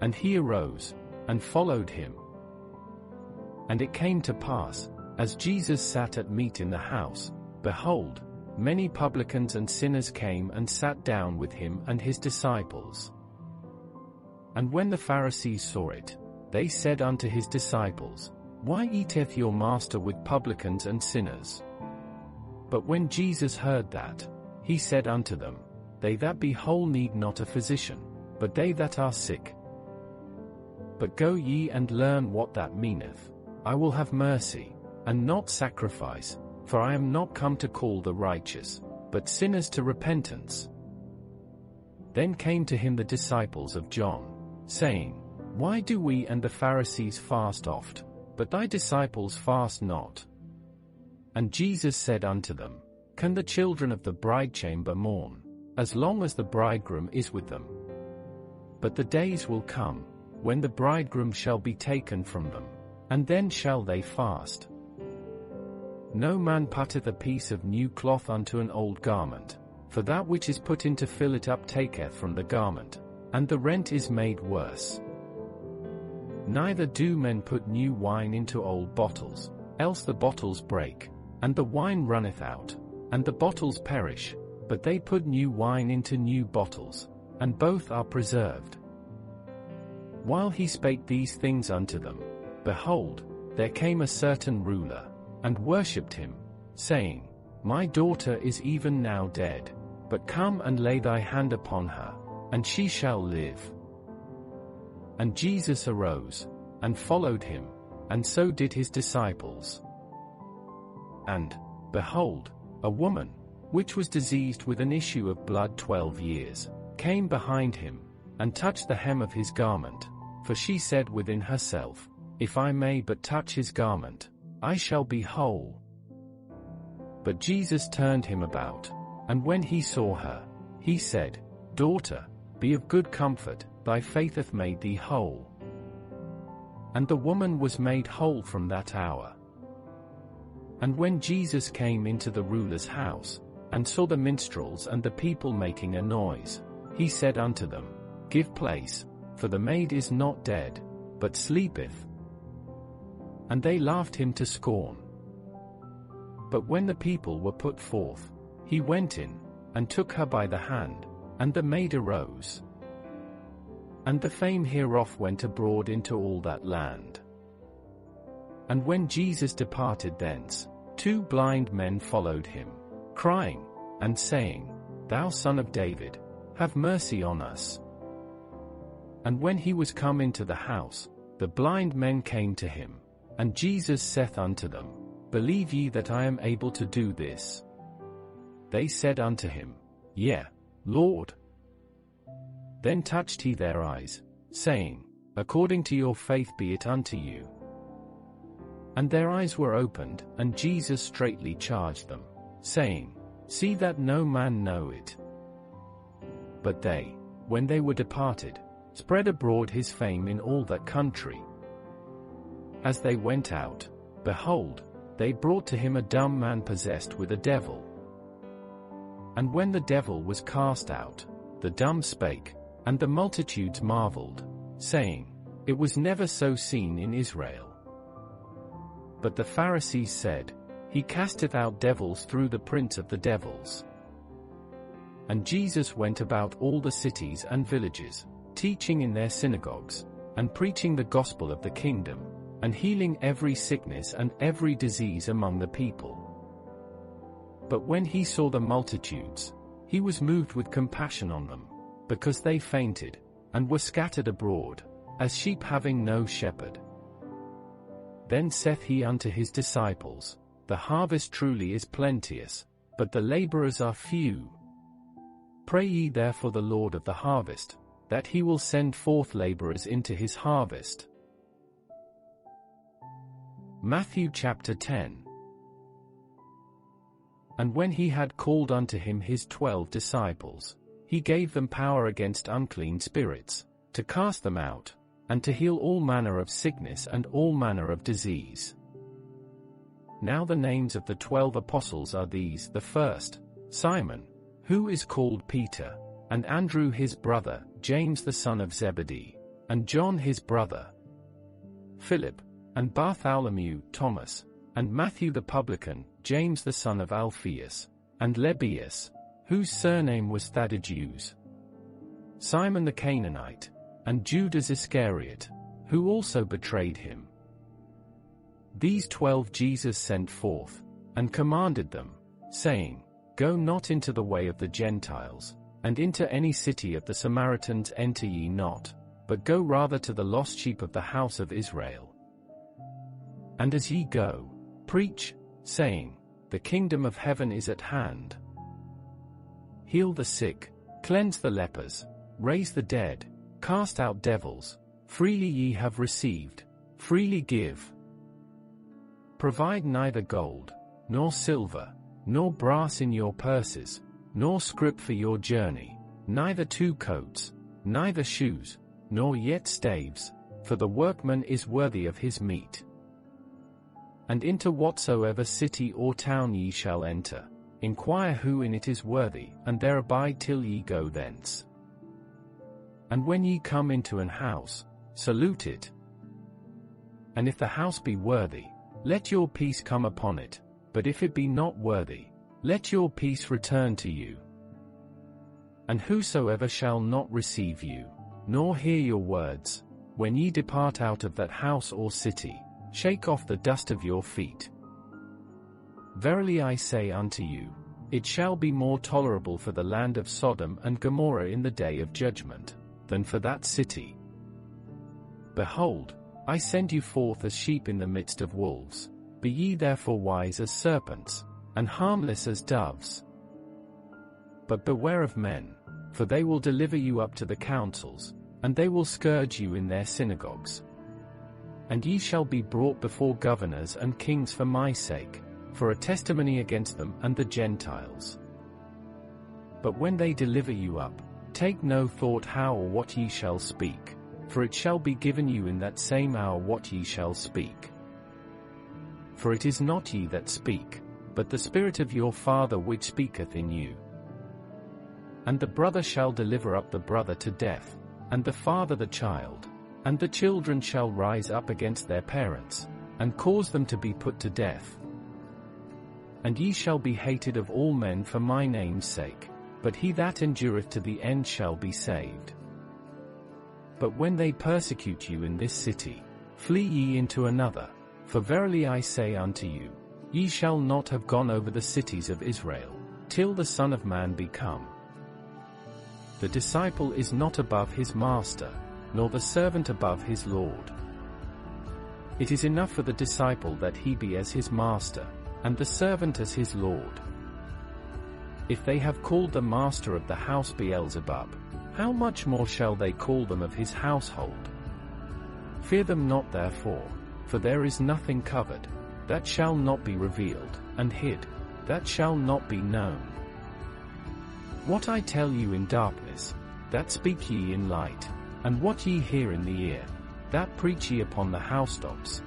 And he arose, and followed him. And it came to pass, as Jesus sat at meat in the house, behold, many publicans and sinners came and sat down with him and his disciples. And when the Pharisees saw it, they said unto his disciples, Why eateth your master with publicans and sinners? But when Jesus heard that, he said unto them, They that be whole need not a physician, but they that are sick. But go ye and learn what that meaneth, I will have mercy, and not sacrifice, for I am not come to call the righteous, but sinners to repentance. Then came to him the disciples of John, saying, Why do we and the Pharisees fast oft, but thy disciples fast not? And Jesus said unto them, Can the children of the bridechamber mourn, as long as the bridegroom is with them? But the days will come, when the bridegroom shall be taken from them, and then shall they fast. No man putteth a piece of new cloth unto an old garment, for that which is put in to fill it up taketh from the garment, and the rent is made worse. Neither do men put new wine into old bottles, else the bottles break, and the wine runneth out, and the bottles perish, but they put new wine into new bottles, and both are preserved. While he spake these things unto them, behold, there came a certain ruler, and worshipped him, saying, My daughter is even now dead, but come and lay thy hand upon her, and she shall live. And Jesus arose, and followed him, and so did his disciples. And, behold, a woman, which was diseased with an issue of blood 12 years, came behind him, and touched the hem of his garment, for she said within herself, If I may but touch his garment, I shall be whole. But Jesus turned him about, and when he saw her, he said, Daughter, be of good comfort, thy faith hath made thee whole. And the woman was made whole from that hour. And when Jesus came into the ruler's house, and saw the minstrels and the people making a noise, he said unto them, Give place, for the maid is not dead, but sleepeth. And they laughed him to scorn. But when the people were put forth, he went in, and took her by the hand, and the maid arose. And the fame hereof went abroad into all that land. And when Jesus departed thence, 2 blind men followed him, crying, and saying, Thou Son of David, have mercy on us." And when he was come into the house, the blind men came to him. And Jesus saith unto them, Believe ye that I am able to do this? They said unto him, Yea, Lord. Then touched he their eyes, saying, According to your faith be it unto you. And their eyes were opened, and Jesus straitly charged them, saying, See that no man know it. But they, when they were departed, spread abroad his fame in all that country. As they went out, behold, they brought to him a dumb man possessed with a devil. And when the devil was cast out, the dumb spake, and the multitudes marveled, saying, It was never so seen in Israel. But the Pharisees said, He casteth out devils through the prince of the devils. And Jesus went about all the cities and villages, teaching in their synagogues, and preaching the gospel of the kingdom, and healing every sickness and every disease among the people. But when he saw the multitudes, he was moved with compassion on them, because they fainted, and were scattered abroad, as sheep having no shepherd. Then saith he unto his disciples, The harvest truly is plenteous, but the laborers are few. Pray ye therefore the Lord of the harvest, that he will send forth laborers into his harvest. Matthew chapter 10. And when he had called unto him his 12 disciples, he gave them power against unclean spirits, to cast them out, and to heal all manner of sickness and all manner of disease. Now the names of the 12 apostles are these: the first, Simon, who is called Peter, and Andrew his brother, James the son of Zebedee, and John his brother, Philip, and Bartholomew, Thomas, and Matthew the publican, James the son of Alphaeus, and Lebbaeus, whose surname was Thaddeus, Simon the Canaanite, and Judas Iscariot, who also betrayed him. These 12 Jesus sent forth, and commanded them, saying, Go not into the way of the Gentiles, and into any city of the Samaritans enter ye not, but go rather to the lost sheep of the house of Israel. And as ye go, preach, saying, The kingdom of heaven is at hand. Heal the sick, cleanse the lepers, raise the dead, cast out devils. Freely ye have received, freely give. Provide neither gold, nor silver, nor brass in your purses, nor scrip for your journey, neither 2 coats, neither shoes, nor yet staves, for the workman is worthy of his meat. And into whatsoever city or town ye shall enter, inquire who in it is worthy, and there abide till ye go thence. And when ye come into an house, salute it. And if the house be worthy, let your peace come upon it, but if it be not worthy, let your peace return to you. And whosoever shall not receive you, nor hear your words, when ye depart out of that house or city, shake off the dust of your feet. Verily I say unto you, it shall be more tolerable for the land of Sodom and Gomorrah in the day of judgment, than for that city. Behold, I send you forth as sheep in the midst of wolves. Be ye therefore wise as serpents, and harmless as doves. But beware of men, for they will deliver you up to the councils, and they will scourge you in their synagogues. And ye shall be brought before governors and kings for my sake, for a testimony against them and the Gentiles. But when they deliver you up, take no thought how or what ye shall speak, for it shall be given you in that same hour what ye shall speak. For it is not ye that speak, but the Spirit of your Father which speaketh in you. And the brother shall deliver up the brother to death, and the father the child, and the children shall rise up against their parents, and cause them to be put to death. And ye shall be hated of all men for my name's sake, but he that endureth to the end shall be saved. But when they persecute you in this city, flee ye into another, for verily I say unto you, ye shall not have gone over the cities of Israel, till the Son of Man be come. The disciple is not above his master, nor the servant above his Lord. It is enough for the disciple that he be as his master, and the servant as his Lord. If they have called the master of the house Beelzebub, how much more shall they call them of his household? Fear them not therefore, for there is nothing covered, that shall not be revealed, and hid, that shall not be known. What I tell you in darkness, that speak ye in light, and what ye hear in the ear, that preach ye upon the housetops.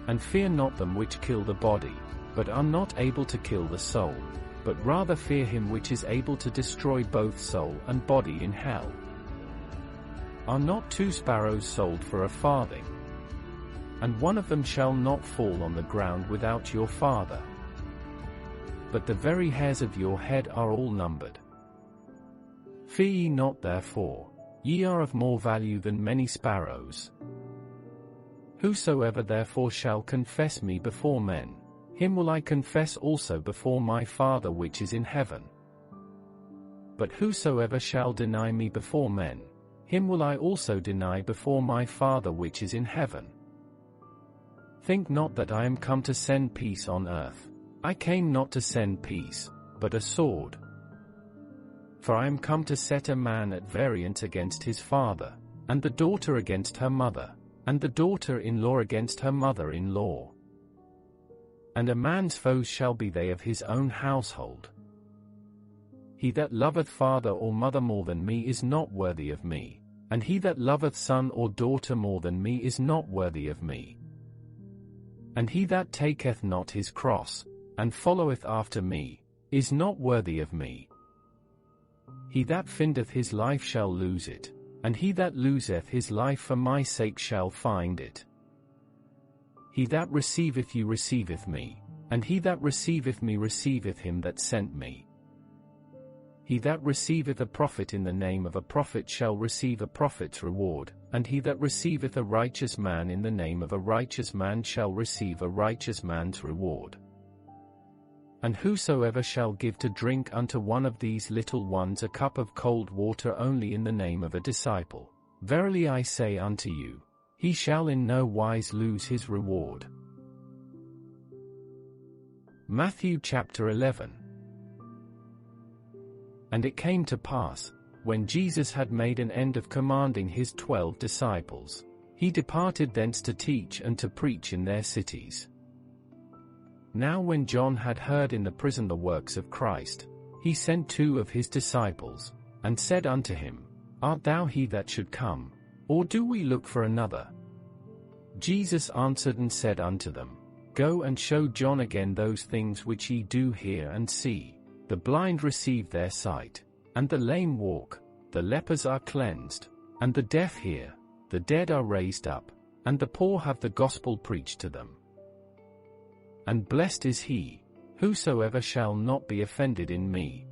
And fear not them which kill the body, but are not able to kill the soul, but rather fear him which is able to destroy both soul and body in hell. Are not 2 sparrows sold for a farthing? And one of them shall not fall on the ground without your Father. But the very hairs of your head are all numbered. Fear ye not therefore, ye are of more value than many sparrows. Whosoever therefore shall confess me before men, him will I confess also before my Father which is in heaven. But whosoever shall deny me before men, him will I also deny before my Father which is in heaven. Think not that I am come to send peace on earth. I came not to send peace, but a sword. For I am come to set a man at variance against his father, and the daughter against her mother, and the daughter-in-law against her mother-in-law. And a man's foes shall be they of his own household. He that loveth father or mother more than me is not worthy of me, and he that loveth son or daughter more than me is not worthy of me. And he that taketh not his cross, and followeth after me, is not worthy of me. He that findeth his life shall lose it, and he that loseth his life for my sake shall find it. He that receiveth you receiveth me, and he that receiveth me receiveth him that sent me. He that receiveth a prophet in the name of a prophet shall receive a prophet's reward, and he that receiveth a righteous man in the name of a righteous man shall receive a righteous man's reward. And whosoever shall give to drink unto one of these little ones a cup of cold water only in the name of a disciple, verily I say unto you, he shall in no wise lose his reward. Matthew chapter 11. And it came to pass, when Jesus had made an end of commanding his 12 disciples, he departed thence to teach and to preach in their cities. Now when John had heard in the prison the works of Christ, he sent 2 of his disciples, and said unto him, Art thou he that should come, or do we look for another? Jesus answered and said unto them, Go and show John again those things which ye do hear and see. The blind receive their sight, and the lame walk, the lepers are cleansed, and the deaf hear, the dead are raised up, and the poor have the gospel preached to them. And blessed is he, whosoever shall not be offended in me.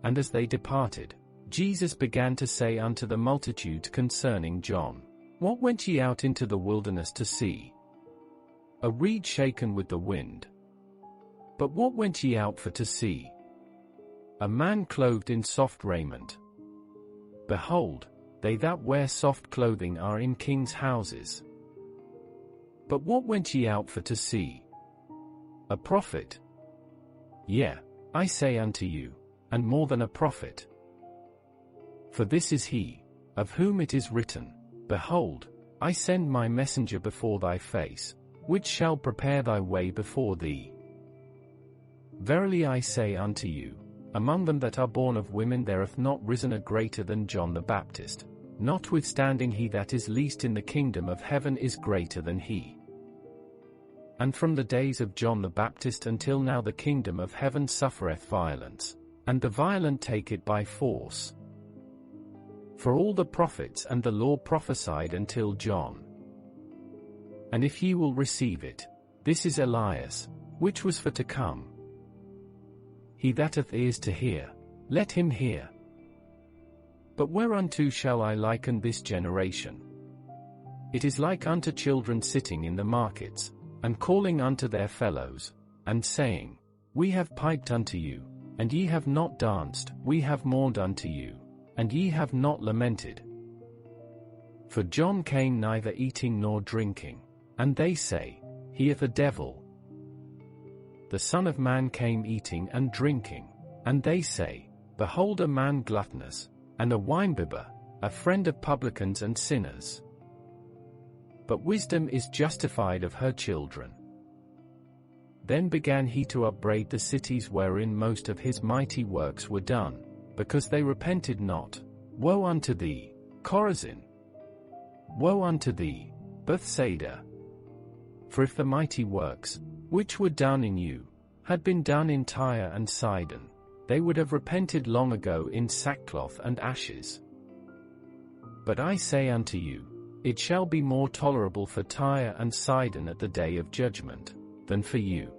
And as they departed, Jesus began to say unto the multitude concerning John, What went ye out into the wilderness to see? A reed shaken with the wind. But what went ye out for to see? A man clothed in soft raiment. Behold, they that wear soft clothing are in kings' houses. But what went ye out for to see? A prophet? Yea, I say unto you, and more than a prophet. For this is he, of whom it is written, Behold, I send my messenger before thy face, which shall prepare thy way before thee. Verily I say unto you, among them that are born of women there hath not risen a greater than John the Baptist, notwithstanding he that is least in the kingdom of heaven is greater than he. And from the days of John the Baptist until now the kingdom of heaven suffereth violence, and the violent take it by force. For all the prophets and the law prophesied until John. And if ye will receive it, this is Elias, which was for to come. He that hath ears to hear, let him hear. But whereunto shall I liken this generation? It is like unto children sitting in the markets, and calling unto their fellows, and saying, We have piped unto you, and ye have not danced, we have mourned unto you, and ye have not lamented. For John came neither eating nor drinking, and they say, He hath a devil. The Son of Man came eating and drinking, and they say, Behold a man gluttonous, and a winebibber, a friend of publicans and sinners. But wisdom is justified of her children. Then began he to upbraid the cities wherein most of his mighty works were done, because they repented not. Woe unto thee, Chorazin! Woe unto thee, Bethsaida! For if the mighty works, which were done in you, had been done in Tyre and Sidon, they would have repented long ago in sackcloth and ashes. But I say unto you, it shall be more tolerable for Tyre and Sidon at the day of judgment, than for you.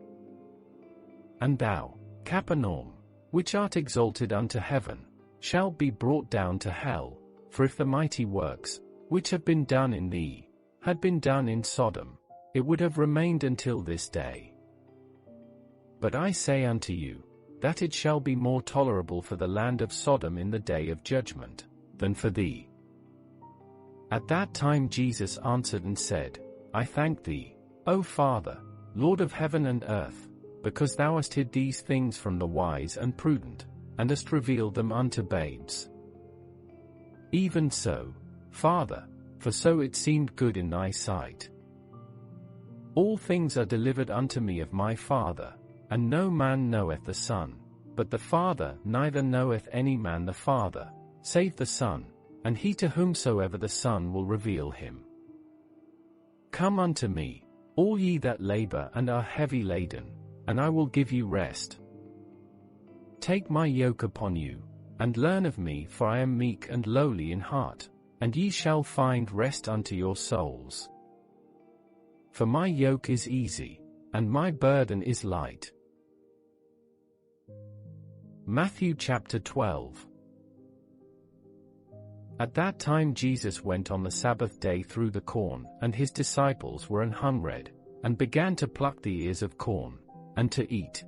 And thou, Capernaum, which art exalted unto heaven, shalt be brought down to hell, for if the mighty works, which have been done in thee, had been done in Sodom, it would have remained until this day. But I say unto you, that it shall be more tolerable for the land of Sodom in the day of judgment, than for thee. At that time Jesus answered and said, I thank thee, O Father, Lord of heaven and earth, because thou hast hid these things from the wise and prudent, and hast revealed them unto babes. Even so, Father, for so it seemed good in thy sight. All things are delivered unto me of my Father, and no man knoweth the Son, but the Father, neither knoweth any man the Father, save the Son, and he to whomsoever the Son will reveal him. Come unto me, all ye that labor and are heavy laden, and I will give you rest. Take my yoke upon you, and learn of me, for I am meek and lowly in heart, and ye shall find rest unto your souls. For my yoke is easy, and my burden is light. Matthew chapter 12. At that time Jesus went on the Sabbath day through the corn, and his disciples were an hungred, and began to pluck the ears of corn, and to eat.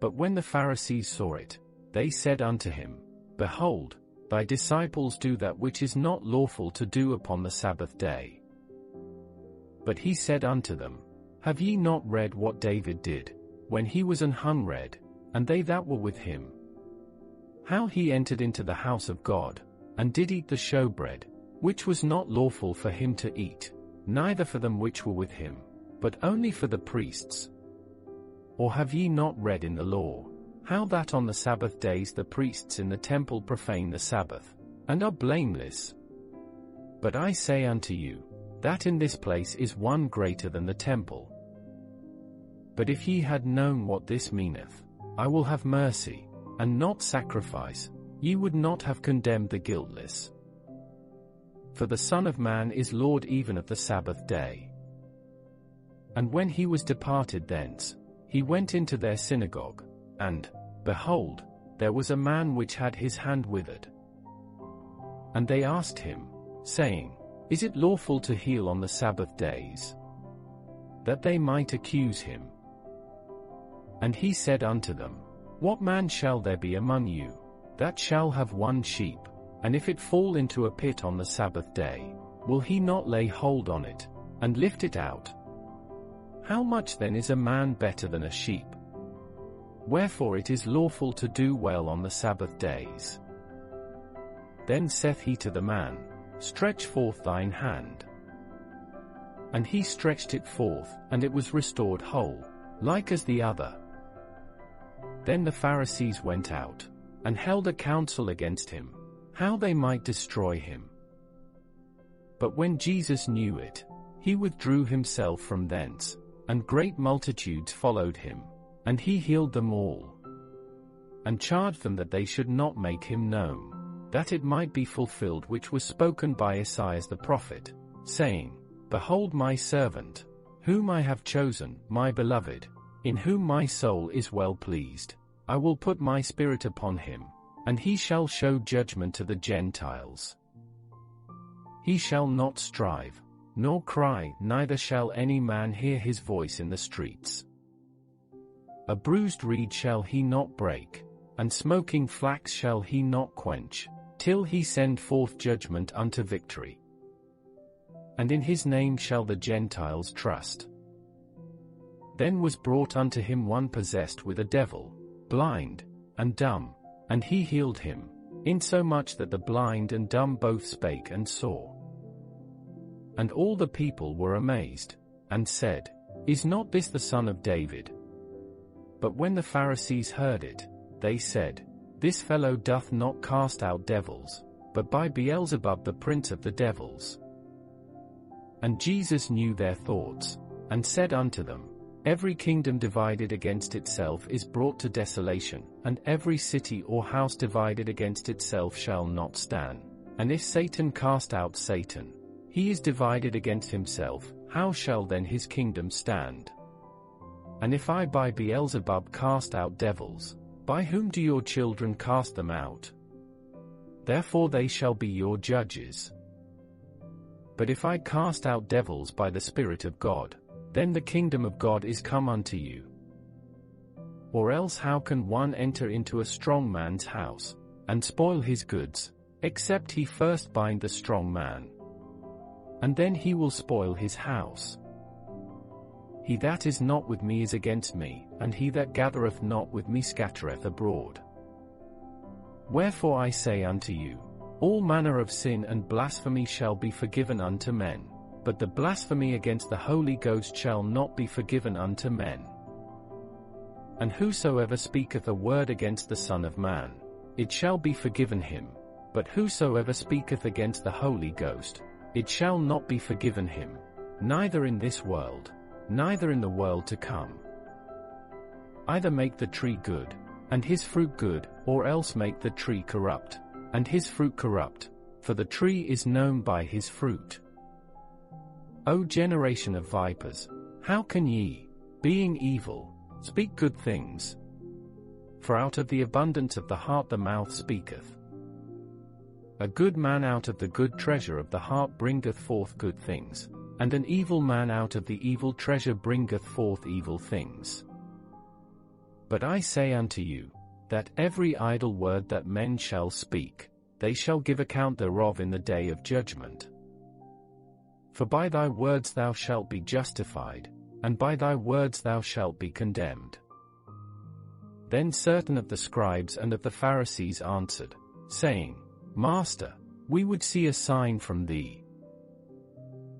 But when the Pharisees saw it, they said unto him, Behold, thy disciples do that which is not lawful to do upon the Sabbath day. But he said unto them, Have ye not read what David did, when he was an hungred, and they that were with him? How he entered into the house of God, and did eat the showbread, which was not lawful for him to eat, neither for them which were with him, but only for the priests. Or have ye not read in the law, how that on the Sabbath days the priests in the temple profane the Sabbath, and are blameless? But I say unto you, that in this place is one greater than the temple. But if ye had known what this meaneth, I will have mercy, and not sacrifice, ye would not have condemned the guiltless. For the Son of Man is Lord even of the Sabbath day. And when he was departed thence, he went into their synagogue, and, behold, there was a man which had his hand withered. And they asked him, saying, Is it lawful to heal on the Sabbath days? That they might accuse him. And he said unto them, What man shall there be among you, that shall have one sheep, and if it fall into a pit on the Sabbath day, will he not lay hold on it, and lift it out? How much then is a man better than a sheep? Wherefore it is lawful to do well on the Sabbath days. Then saith he to the man, Stretch forth thine hand. And he stretched it forth, and it was restored whole, like as the other. Then the Pharisees went out, and held a council against him, how they might destroy him. But when Jesus knew it, he withdrew himself from thence, and great multitudes followed him, and he healed them all, and charged them that they should not make him known, that it might be fulfilled which was spoken by Esaias the prophet, saying, Behold my servant, whom I have chosen, my beloved, in whom my soul is well pleased. I will put my spirit upon him, and he shall show judgment to the Gentiles. He shall not strive, nor cry, neither shall any man hear his voice in the streets. A bruised reed shall he not break, and smoking flax shall he not quench, till he send forth judgment unto victory. And in his name shall the Gentiles trust. Then was brought unto him one possessed with a devil, blind, and dumb, and he healed him, insomuch that the blind and dumb both spake and saw. And all the people were amazed, and said, Is not this the son of David? But when the Pharisees heard it, they said, This fellow doth not cast out devils, but by Beelzebub the prince of the devils. And Jesus knew their thoughts, and said unto them, Every kingdom divided against itself is brought to desolation, and every city or house divided against itself shall not stand. And if Satan cast out Satan, he is divided against himself, how shall then his kingdom stand? And if I by Beelzebub cast out devils, by whom do your children cast them out? Therefore they shall be your judges. But if I cast out devils by the Spirit of God, then the kingdom of God is come unto you. Or else how can one enter into a strong man's house, and spoil his goods, except he first bind the strong man? And then he will spoil his house. He that is not with me is against me, and he that gathereth not with me scattereth abroad. Wherefore I say unto you, all manner of sin and blasphemy shall be forgiven unto men, but the blasphemy against the Holy Ghost shall not be forgiven unto men. And whosoever speaketh a word against the Son of Man, it shall be forgiven him, but whosoever speaketh against the Holy Ghost, it shall not be forgiven him, neither in this world, neither in the world to come. Either make the tree good, and his fruit good, or else make the tree corrupt, and his fruit corrupt, for the tree is known by his fruit. O generation of vipers, how can ye, being evil, speak good things? For out of the abundance of the heart the mouth speaketh. A good man out of the good treasure of the heart bringeth forth good things, and an evil man out of the evil treasure bringeth forth evil things. But I say unto you, that every idle word that men shall speak, they shall give account thereof in the day of judgment. For by thy words thou shalt be justified, and by thy words thou shalt be condemned. Then certain of the scribes and of the Pharisees answered, saying, Master, we would see a sign from thee.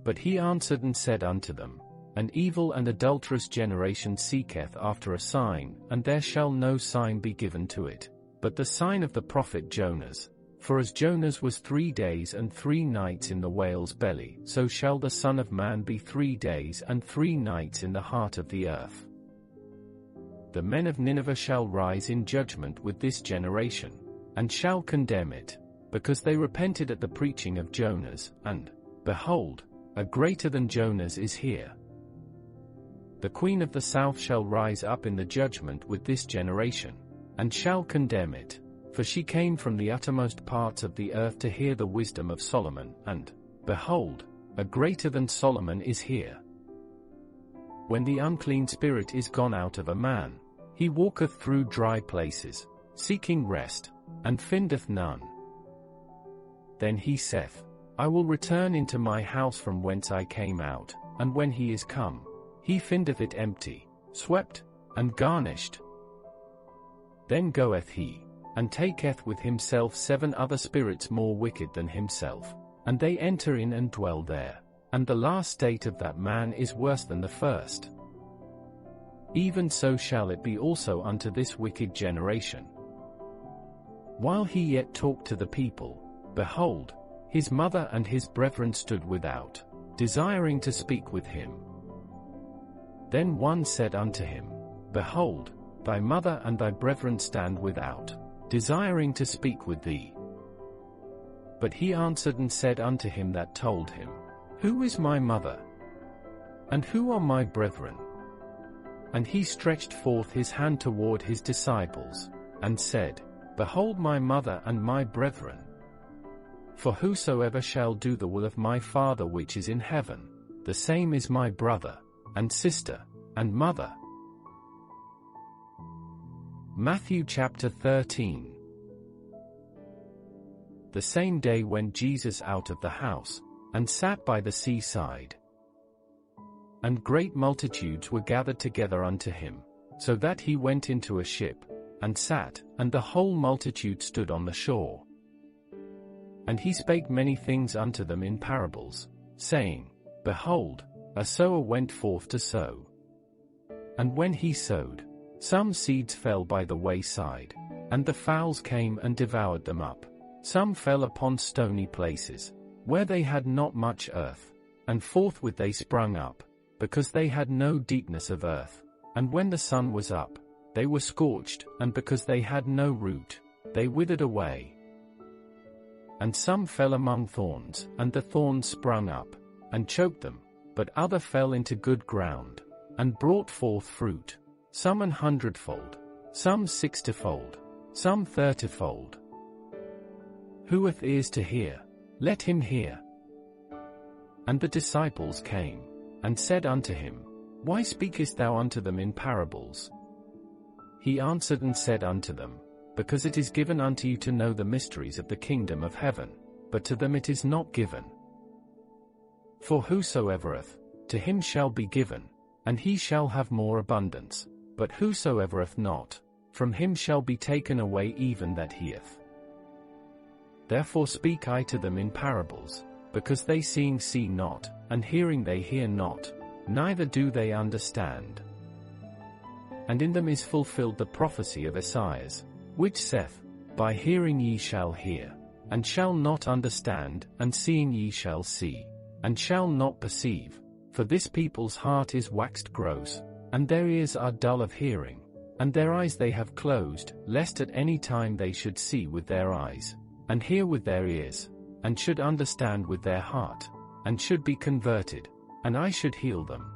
But he answered and said unto them, An evil and adulterous generation seeketh after a sign, and there shall no sign be given to it, but the sign of the prophet Jonas. For as Jonas was 3 days and 3 nights in the whale's belly, so shall the Son of Man be 3 days and 3 nights in the heart of the earth. The men of Nineveh shall rise in judgment with this generation, and shall condemn it, because they repented at the preaching of Jonas, and, behold, a greater than Jonas is here. The queen of the south shall rise up in the judgment with this generation, and shall condemn it, for she came from the uttermost parts of the earth to hear the wisdom of Solomon, and, behold, a greater than Solomon is here. When the unclean spirit is gone out of a man, he walketh through dry places, seeking rest, and findeth none. Then he saith, I will return into my house from whence I came out, and when he is come, he findeth it empty, swept, and garnished. Then goeth he, and taketh with himself 7 other spirits more wicked than himself, and they enter in and dwell there, and the last state of that man is worse than the first. Even so shall it be also unto this wicked generation. While he yet talked to the people, behold, his mother and his brethren stood without, desiring to speak with him. Then one said unto him, Behold, thy mother and thy brethren stand without, desiring to speak with thee. But he answered and said unto him that told him, Who is my mother? And who are my brethren? And he stretched forth his hand toward his disciples, and said, Behold my mother and my brethren. For whosoever shall do the will of my Father which is in heaven, the same is my brother, and sister, and mother. Matthew chapter 13. The same day went Jesus out of the house, and sat by the seaside. And great multitudes were gathered together unto him, so that he went into a ship, and sat, and the whole multitude stood on the shore. And he spake many things unto them in parables, saying, Behold, a sower went forth to sow. And when he sowed, some seeds fell by the wayside, and the fowls came and devoured them up. Some fell upon stony places, where they had not much earth, and forthwith they sprung up, because they had no deepness of earth. And when the sun was up, they were scorched, and because they had no root, they withered away. And some fell among thorns, and the thorns sprung up, and choked them, but other fell into good ground, and brought forth fruit, some 100-fold, some 60-fold, some 30-fold. Who hath ears to hear, let him hear. And the disciples came, and said unto him, Why speakest thou unto them in parables? He answered and said unto them, Because it is given unto you to know the mysteries of the kingdom of heaven, but to them it is not given. For whosoever hath, to him shall be given, and he shall have more abundance, but whosoever hath not, from him shall be taken away even that he hath. Therefore speak I to them in parables, because they seeing see not, and hearing they hear not, neither do they understand. And in them is fulfilled the prophecy of Esaias, which saith, By hearing ye shall hear, and shall not understand, and seeing ye shall see, and shall not perceive, for this people's heart is waxed gross, and their ears are dull of hearing, and their eyes they have closed, lest at any time they should see with their eyes, and hear with their ears, and should understand with their heart, and should be converted, and I should heal them.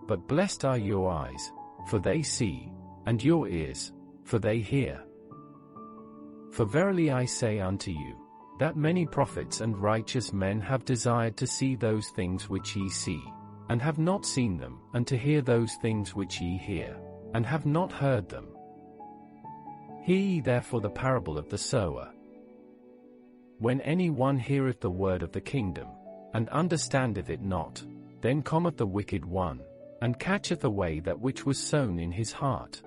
But blessed are your eyes, for they see, and your ears, for they hear. For verily I say unto you, that many prophets and righteous men have desired to see those things which ye see, and have not seen them, and to hear those things which ye hear, and have not heard them. Hear ye therefore the parable of the sower. When any one heareth the word of the kingdom, and understandeth it not, then cometh the wicked one, and catcheth away that which was sown in his heart.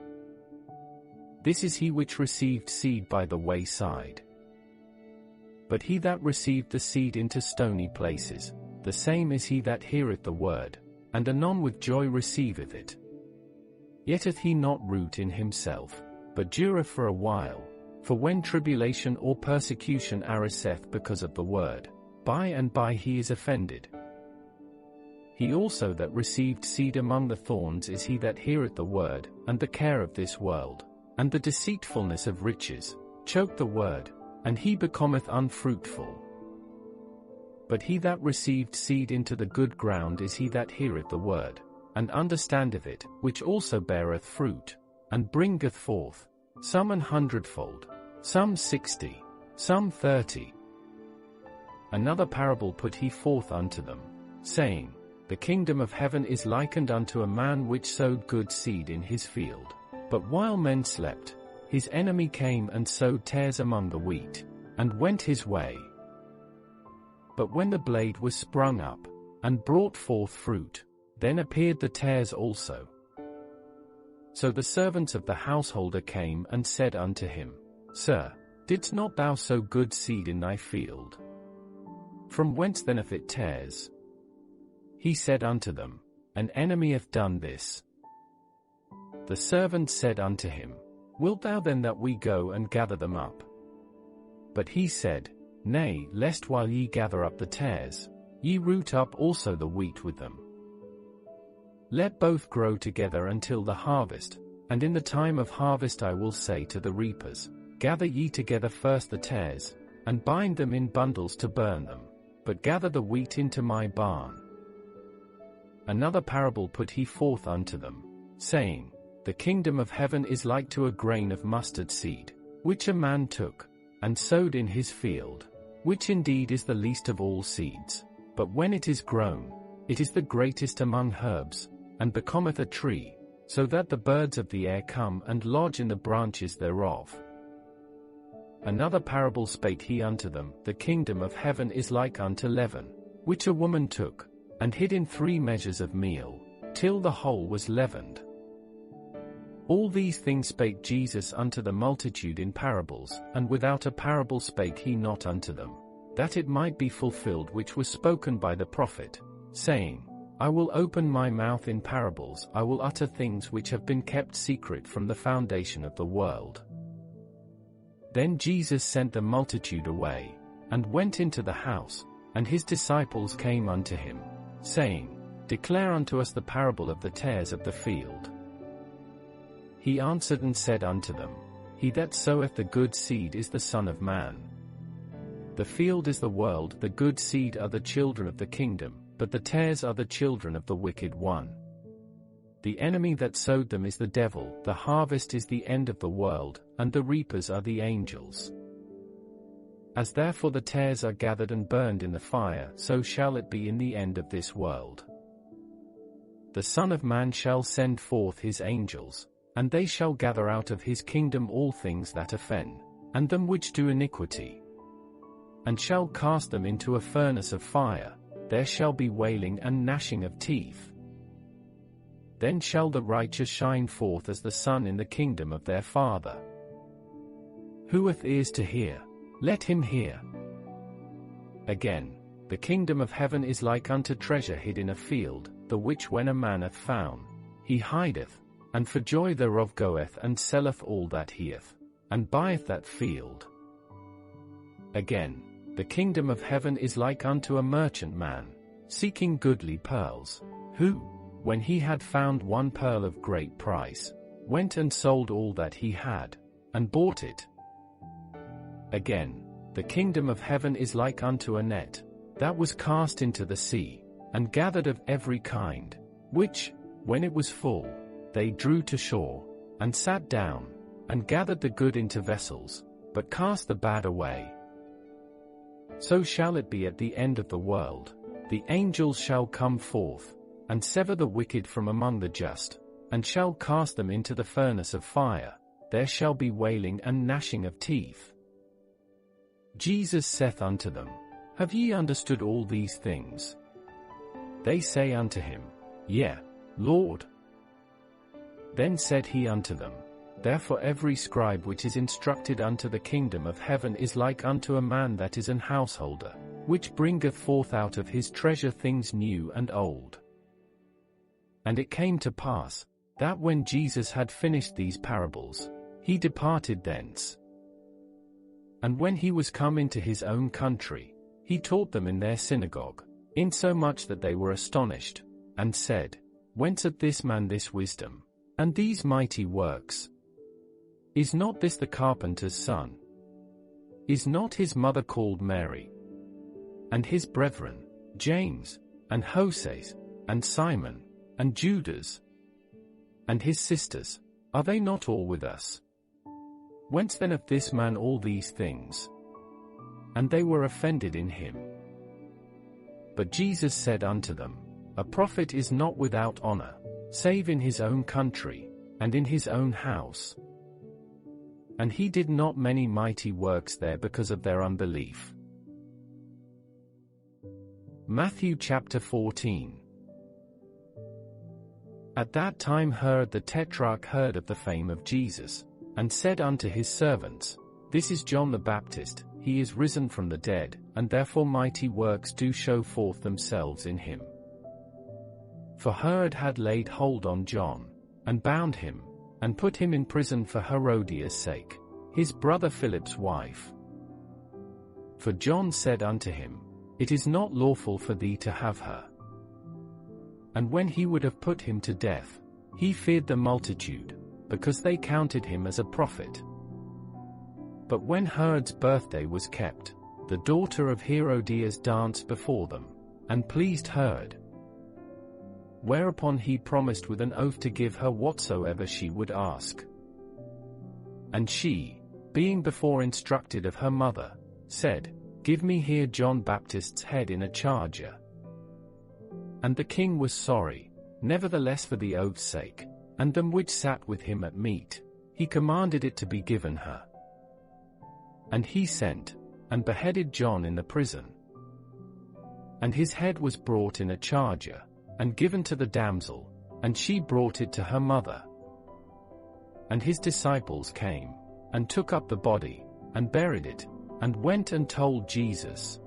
This is he which received seed by the wayside. But he that received the seed into stony places, the same is he that heareth the word, and anon with joy receiveth it. Yet hath he not root in himself, but dureth for a while. For when tribulation or persecution ariseth because of the word, by and by he is offended. He also that received seed among the thorns is he that heareth the word, and the care of this world, and the deceitfulness of riches, choke the word, and he becometh unfruitful. But he that received seed into the good ground is he that heareth the word, and understandeth it, which also beareth fruit, and bringeth forth, some 100-fold, some 60, some 30. Another parable put he forth unto them, saying, The kingdom of heaven is likened unto a man which sowed good seed in his field. But while men slept, his enemy came and sowed tares among the wheat, and went his way. But when the blade was sprung up, and brought forth fruit, then appeared the tares also. So the servants of the householder came and said unto him, Sir, didst not thou sow good seed in thy field? From whence then hath it tares? He said unto them, An enemy hath done this. The servants said unto him, Wilt thou then that we go and gather them up? But he said, Nay, lest while ye gather up the tares, ye root up also the wheat with them. Let both grow together until the harvest, and in the time of harvest I will say to the reapers, Gather ye together first the tares, and bind them in bundles to burn them, but gather the wheat into my barn. Another parable put he forth unto them, saying, The kingdom of heaven is like to a grain of mustard seed, which a man took, and sowed in his field, which indeed is the least of all seeds, but when it is grown, it is the greatest among herbs, and becometh a tree, so that the birds of the air come and lodge in the branches thereof. Another parable spake he unto them, The kingdom of heaven is like unto leaven, which a woman took, and hid in 3 measures of meal, till the whole was leavened. All these things spake Jesus unto the multitude in parables, and without a parable spake he not unto them, that it might be fulfilled which was spoken by the prophet, saying, I will open my mouth in parables, I will utter things which have been kept secret from the foundation of the world. Then Jesus sent the multitude away, and went into the house, and his disciples came unto him, saying, Declare unto us the parable of the tares of the field. He answered and said unto them, He that soweth the good seed is the Son of Man. The field is the world, the good seed are the children of the kingdom, but the tares are the children of the wicked one. The enemy that sowed them is the devil, the harvest is the end of the world, and the reapers are the angels. As therefore the tares are gathered and burned in the fire, so shall it be in the end of this world. The Son of Man shall send forth his angels, and they shall gather out of his kingdom all things that offend, and them which do iniquity, and shall cast them into a furnace of fire, there shall be wailing and gnashing of teeth. Then shall the righteous shine forth as the sun in the kingdom of their Father. Who hath ears to hear, let him hear. Again, the kingdom of heaven is like unto treasure hid in a field, the which when a man hath found, he hideth, and for joy thereof goeth and selleth all that he hath, and buyeth that field. Again, the kingdom of heaven is like unto a merchant man, seeking goodly pearls, who, when he had found one pearl of great price, went and sold all that he had, and bought it. Again, the kingdom of heaven is like unto a net, that was cast into the sea, and gathered of every kind, which, when it was full, they drew to shore, and sat down, and gathered the good into vessels, but cast the bad away. So shall it be at the end of the world. The angels shall come forth, and sever the wicked from among the just, and shall cast them into the furnace of fire, there shall be wailing and gnashing of teeth. Jesus saith unto them, Have ye understood all these things? They say unto him, Yea, Lord. Then said he unto them, Therefore every scribe which is instructed unto the kingdom of heaven is like unto a man that is an householder, which bringeth forth out of his treasure things new and old. And it came to pass, that when Jesus had finished these parables, he departed thence. And when he was come into his own country, he taught them in their synagogue, insomuch that they were astonished, and said, Whence hath this man this wisdom, and these mighty works? Is not this the carpenter's son? Is not his mother called Mary? And his brethren, James, and Joses, and Simon, and Judas, and his sisters, are they not all with us? Whence then hath this man all these things? And they were offended in him. But Jesus said unto them, A prophet is not without honor, save in his own country, and in his own house. And he did not many mighty works there because of their unbelief. Matthew chapter 14. At that time Herod the Tetrarch heard of the fame of Jesus, and said unto his servants, This is John the Baptist, he is risen from the dead, and therefore mighty works do show forth themselves in him. For Herod had laid hold on John, and bound him, and put him in prison for Herodias' sake, his brother Philip's wife. For John said unto him, It is not lawful for thee to have her. And when he would have put him to death, he feared the multitude, because they counted him as a prophet. But when Herod's birthday was kept, the daughter of Herodias danced before them, and pleased Herod. Whereupon he promised with an oath to give her whatsoever she would ask. And she, being before instructed of her mother, said, Give me here John Baptist's head in a charger. And the king was sorry, nevertheless for the oath's sake, and them which sat with him at meat, he commanded it to be given her. And he sent, and beheaded John in the prison. And his head was brought in a charger, and given to the damsel, and she brought it to her mother. And his disciples came, and took up the body, and buried it, and went and told Jesus.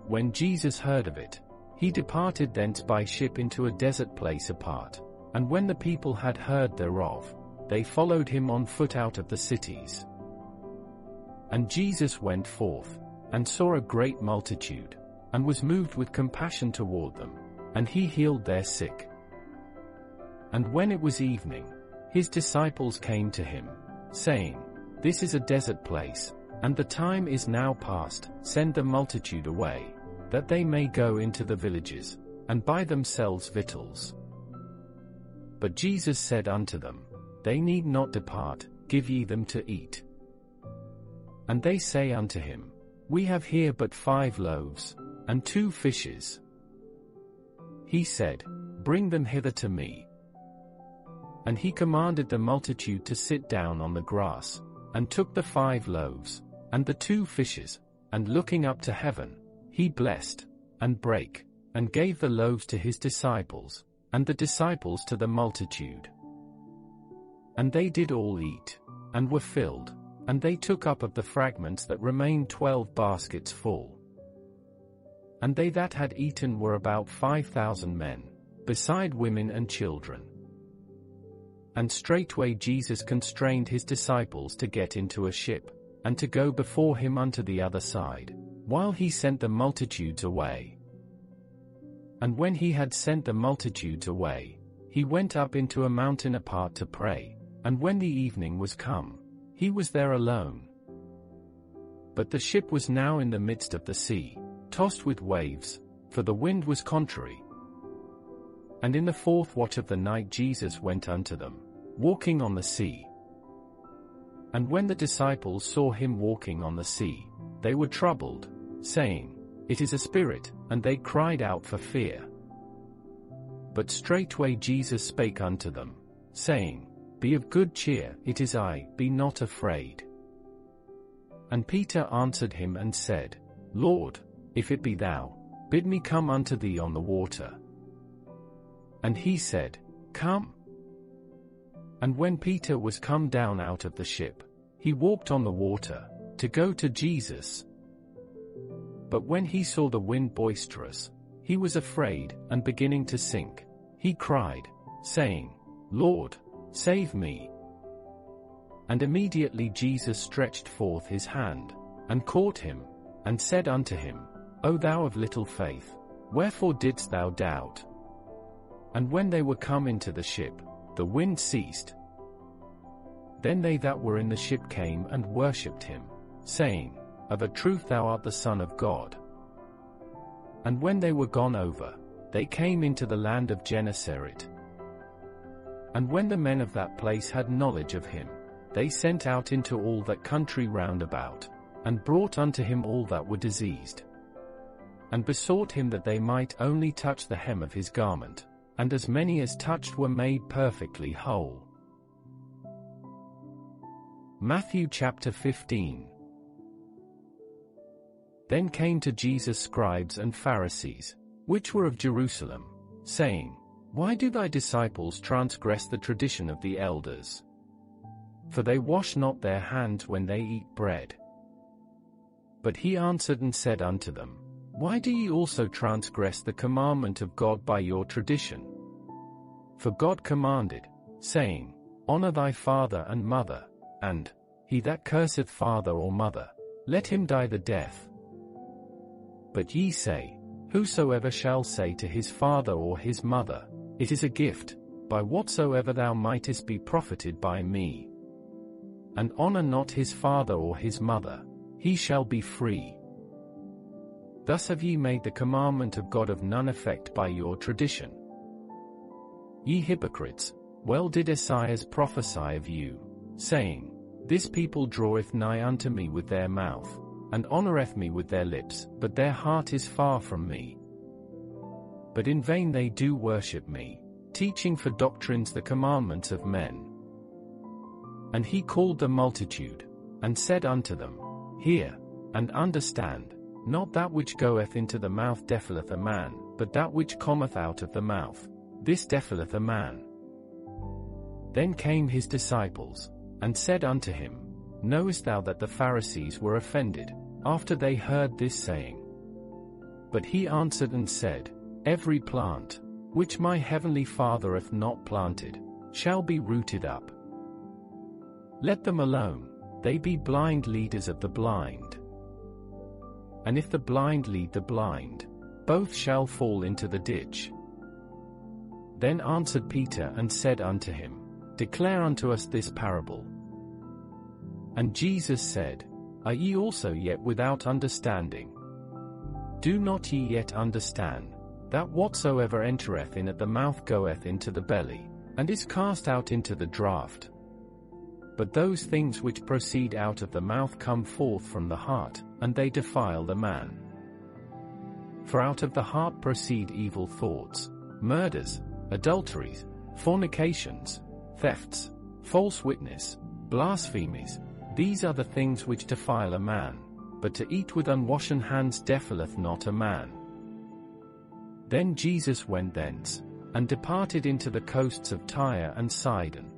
When Jesus heard of it, he departed thence by ship into a desert place apart, and when the people had heard thereof, they followed him on foot out of the cities. And Jesus went forth, and saw a great multitude, and was moved with compassion toward them, and he healed their sick. And when it was evening, his disciples came to him, saying, This is a desert place, and the time is now past, send the multitude away, that they may go into the villages, and buy themselves victuals. But Jesus said unto them, They need not depart, give ye them to eat. And they say unto him, We have here but 5 loaves, and 2 fishes. He said, Bring them hither to me. And he commanded the multitude to sit down on the grass, and took the 5 loaves, and the 2 fishes, and looking up to heaven, he blessed, and brake, and gave the loaves to his disciples, and the disciples to the multitude. And they did all eat, and were filled, and they took up of the fragments that remained 12 baskets full. And they that had eaten were about 5,000 men, beside women and children. And straightway Jesus constrained his disciples to get into a ship, and to go before him unto the other side, while he sent the multitudes away. And when he had sent the multitudes away, he went up into a mountain apart to pray, and when the evening was come, he was there alone. But the ship was now in the midst of the sea, tossed with waves, for the wind was contrary. And in the 4th watch of the night Jesus went unto them, walking on the sea. And when the disciples saw him walking on the sea, they were troubled, saying, It is a spirit, and they cried out for fear. But straightway Jesus spake unto them, saying, Be of good cheer, it is I, be not afraid. And Peter answered him and said, Lord, if it be thou, bid me come unto thee on the water. And he said, Come. And when Peter was come down out of the ship, he walked on the water, to go to Jesus. But when he saw the wind boisterous, he was afraid, and beginning to sink, he cried, saying, Lord, save me. And immediately Jesus stretched forth his hand, and caught him, and said unto him, O thou of little faith, wherefore didst thou doubt? And when they were come into the ship, the wind ceased. Then they that were in the ship came and worshipped him, saying, Of a truth thou art the Son of God. And when they were gone over, they came into the land of Gennesaret. And when the men of that place had knowledge of him, they sent out into all that country round about, and brought unto him all that were diseased, and besought him that they might only touch the hem of his garment, and as many as touched were made perfectly whole. Matthew chapter 15. Then came to Jesus scribes and Pharisees, which were of Jerusalem, saying, Why do thy disciples transgress the tradition of the elders? For they wash not their hands when they eat bread. But he answered and said unto them, Why do ye also transgress the commandment of God by your tradition? For God commanded, saying, Honor thy father and mother, and, he that curseth father or mother, let him die the death. But ye say, Whosoever shall say to his father or his mother, It is a gift, by whatsoever thou mightest be profited by me, and honor not his father or his mother, he shall be free. Thus have ye made the commandment of God of none effect by your tradition. Ye hypocrites, well did Esaias prophesy of you, saying, This people draweth nigh unto me with their mouth, and honoreth me with their lips, but their heart is far from me. But in vain they do worship me, teaching for doctrines the commandments of men. And he called the multitude, and said unto them, Hear, and understand, not that which goeth into the mouth defileth a man, but that which cometh out of the mouth, this defileth a man. Then came his disciples, and said unto him, Knowest thou that the Pharisees were offended, after they heard this saying? But he answered and said, Every plant, which my heavenly Father hath not planted, shall be rooted up. Let them alone, they be blind leaders of the blind. And if the blind lead the blind, both shall fall into the ditch. Then answered Peter and said unto him, Declare unto us this parable. And Jesus said, Are ye also yet without understanding? Do not ye yet understand, that whatsoever entereth in at the mouth goeth into the belly, and is cast out into the draught? But those things which proceed out of the mouth come forth from the heart, and they defile the man. For out of the heart proceed evil thoughts, murders, adulteries, fornications, thefts, false witness, blasphemies. These are the things which defile a man, but to eat with unwashen hands defileth not a man. Then Jesus went thence, and departed into the coasts of Tyre and Sidon.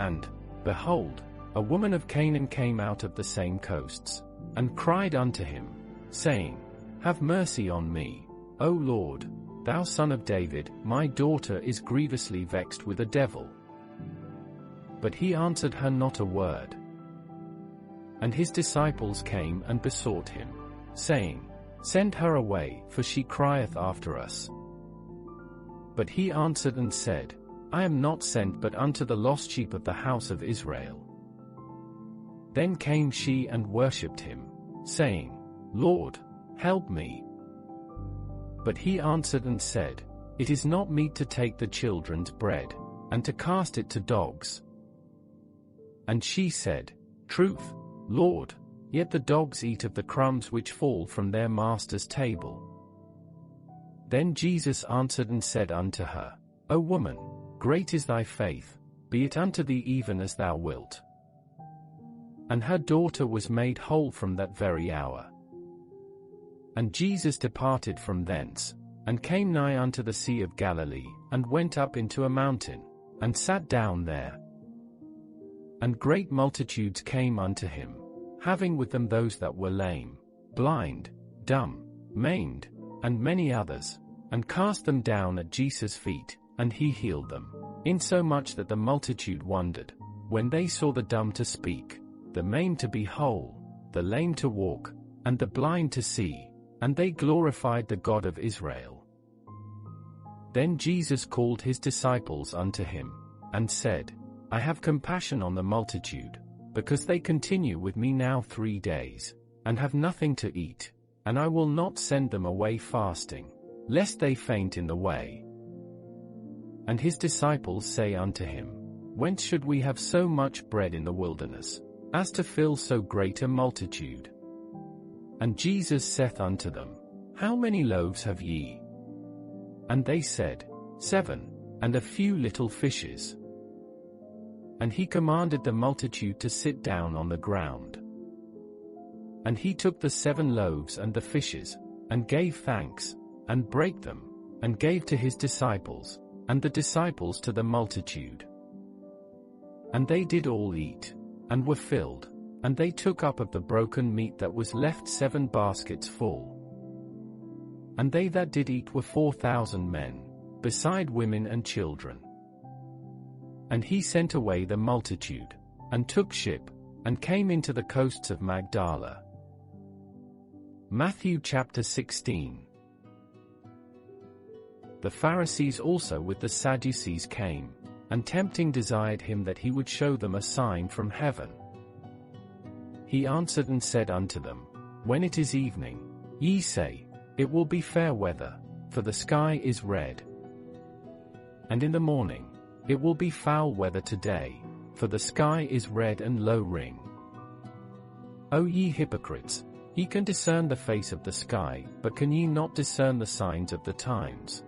And, behold, a woman of Canaan came out of the same coasts, and cried unto him, saying, Have mercy on me, O Lord, thou Son of David, my daughter is grievously vexed with a devil. But he answered her not a word. And his disciples came and besought him, saying, Send her away, for she crieth after us. But he answered and said, I am not sent but unto the lost sheep of the house of Israel. Then came she and worshipped him, saying, Lord, help me. But he answered and said, It is not meet to take the children's bread, and to cast it to dogs. And she said, Truth, Lord, yet the dogs eat of the crumbs which fall from their master's table. Then Jesus answered and said unto her, O woman, great is thy faith, be it unto thee even as thou wilt. And her daughter was made whole from that very hour. And Jesus departed from thence, and came nigh unto the sea of Galilee, and went up into a mountain, and sat down there. And great multitudes came unto him, having with them those that were lame, blind, dumb, maimed, and many others, and cast them down at Jesus' feet, and he healed them, insomuch that the multitude wondered, when they saw the dumb to speak, the maimed to be whole, the lame to walk, and the blind to see, and they glorified the God of Israel. Then Jesus called his disciples unto him, and said, I have compassion on the multitude, because they continue with me now 3 days, and have nothing to eat, and I will not send them away fasting, lest they faint in the way. And his disciples say unto him, Whence should we have so much bread in the wilderness, as to fill so great a multitude? And Jesus saith unto them, How many loaves have ye? And they said, 7, and a few little fishes. And he commanded the multitude to sit down on the ground. And he took the 7 loaves and the fishes, and gave thanks, and brake them, and gave to his disciples, and the disciples to the multitude. And they did all eat, and were filled, and they took up of the broken meat that was left 7 baskets full. And they that did eat were 4,000 men, beside women and children. And he sent away the multitude, and took ship, and came into the coasts of Magdala. Matthew chapter 16. The Pharisees also with the Sadducees came, and tempting desired him that he would show them a sign from heaven. He answered and said unto them, When it is evening, ye say, It will be fair weather, for the sky is red. And in the morning, It will be foul weather today, for the sky is red and lowering. O ye hypocrites, ye can discern the face of the sky, but can ye not discern the signs of the times?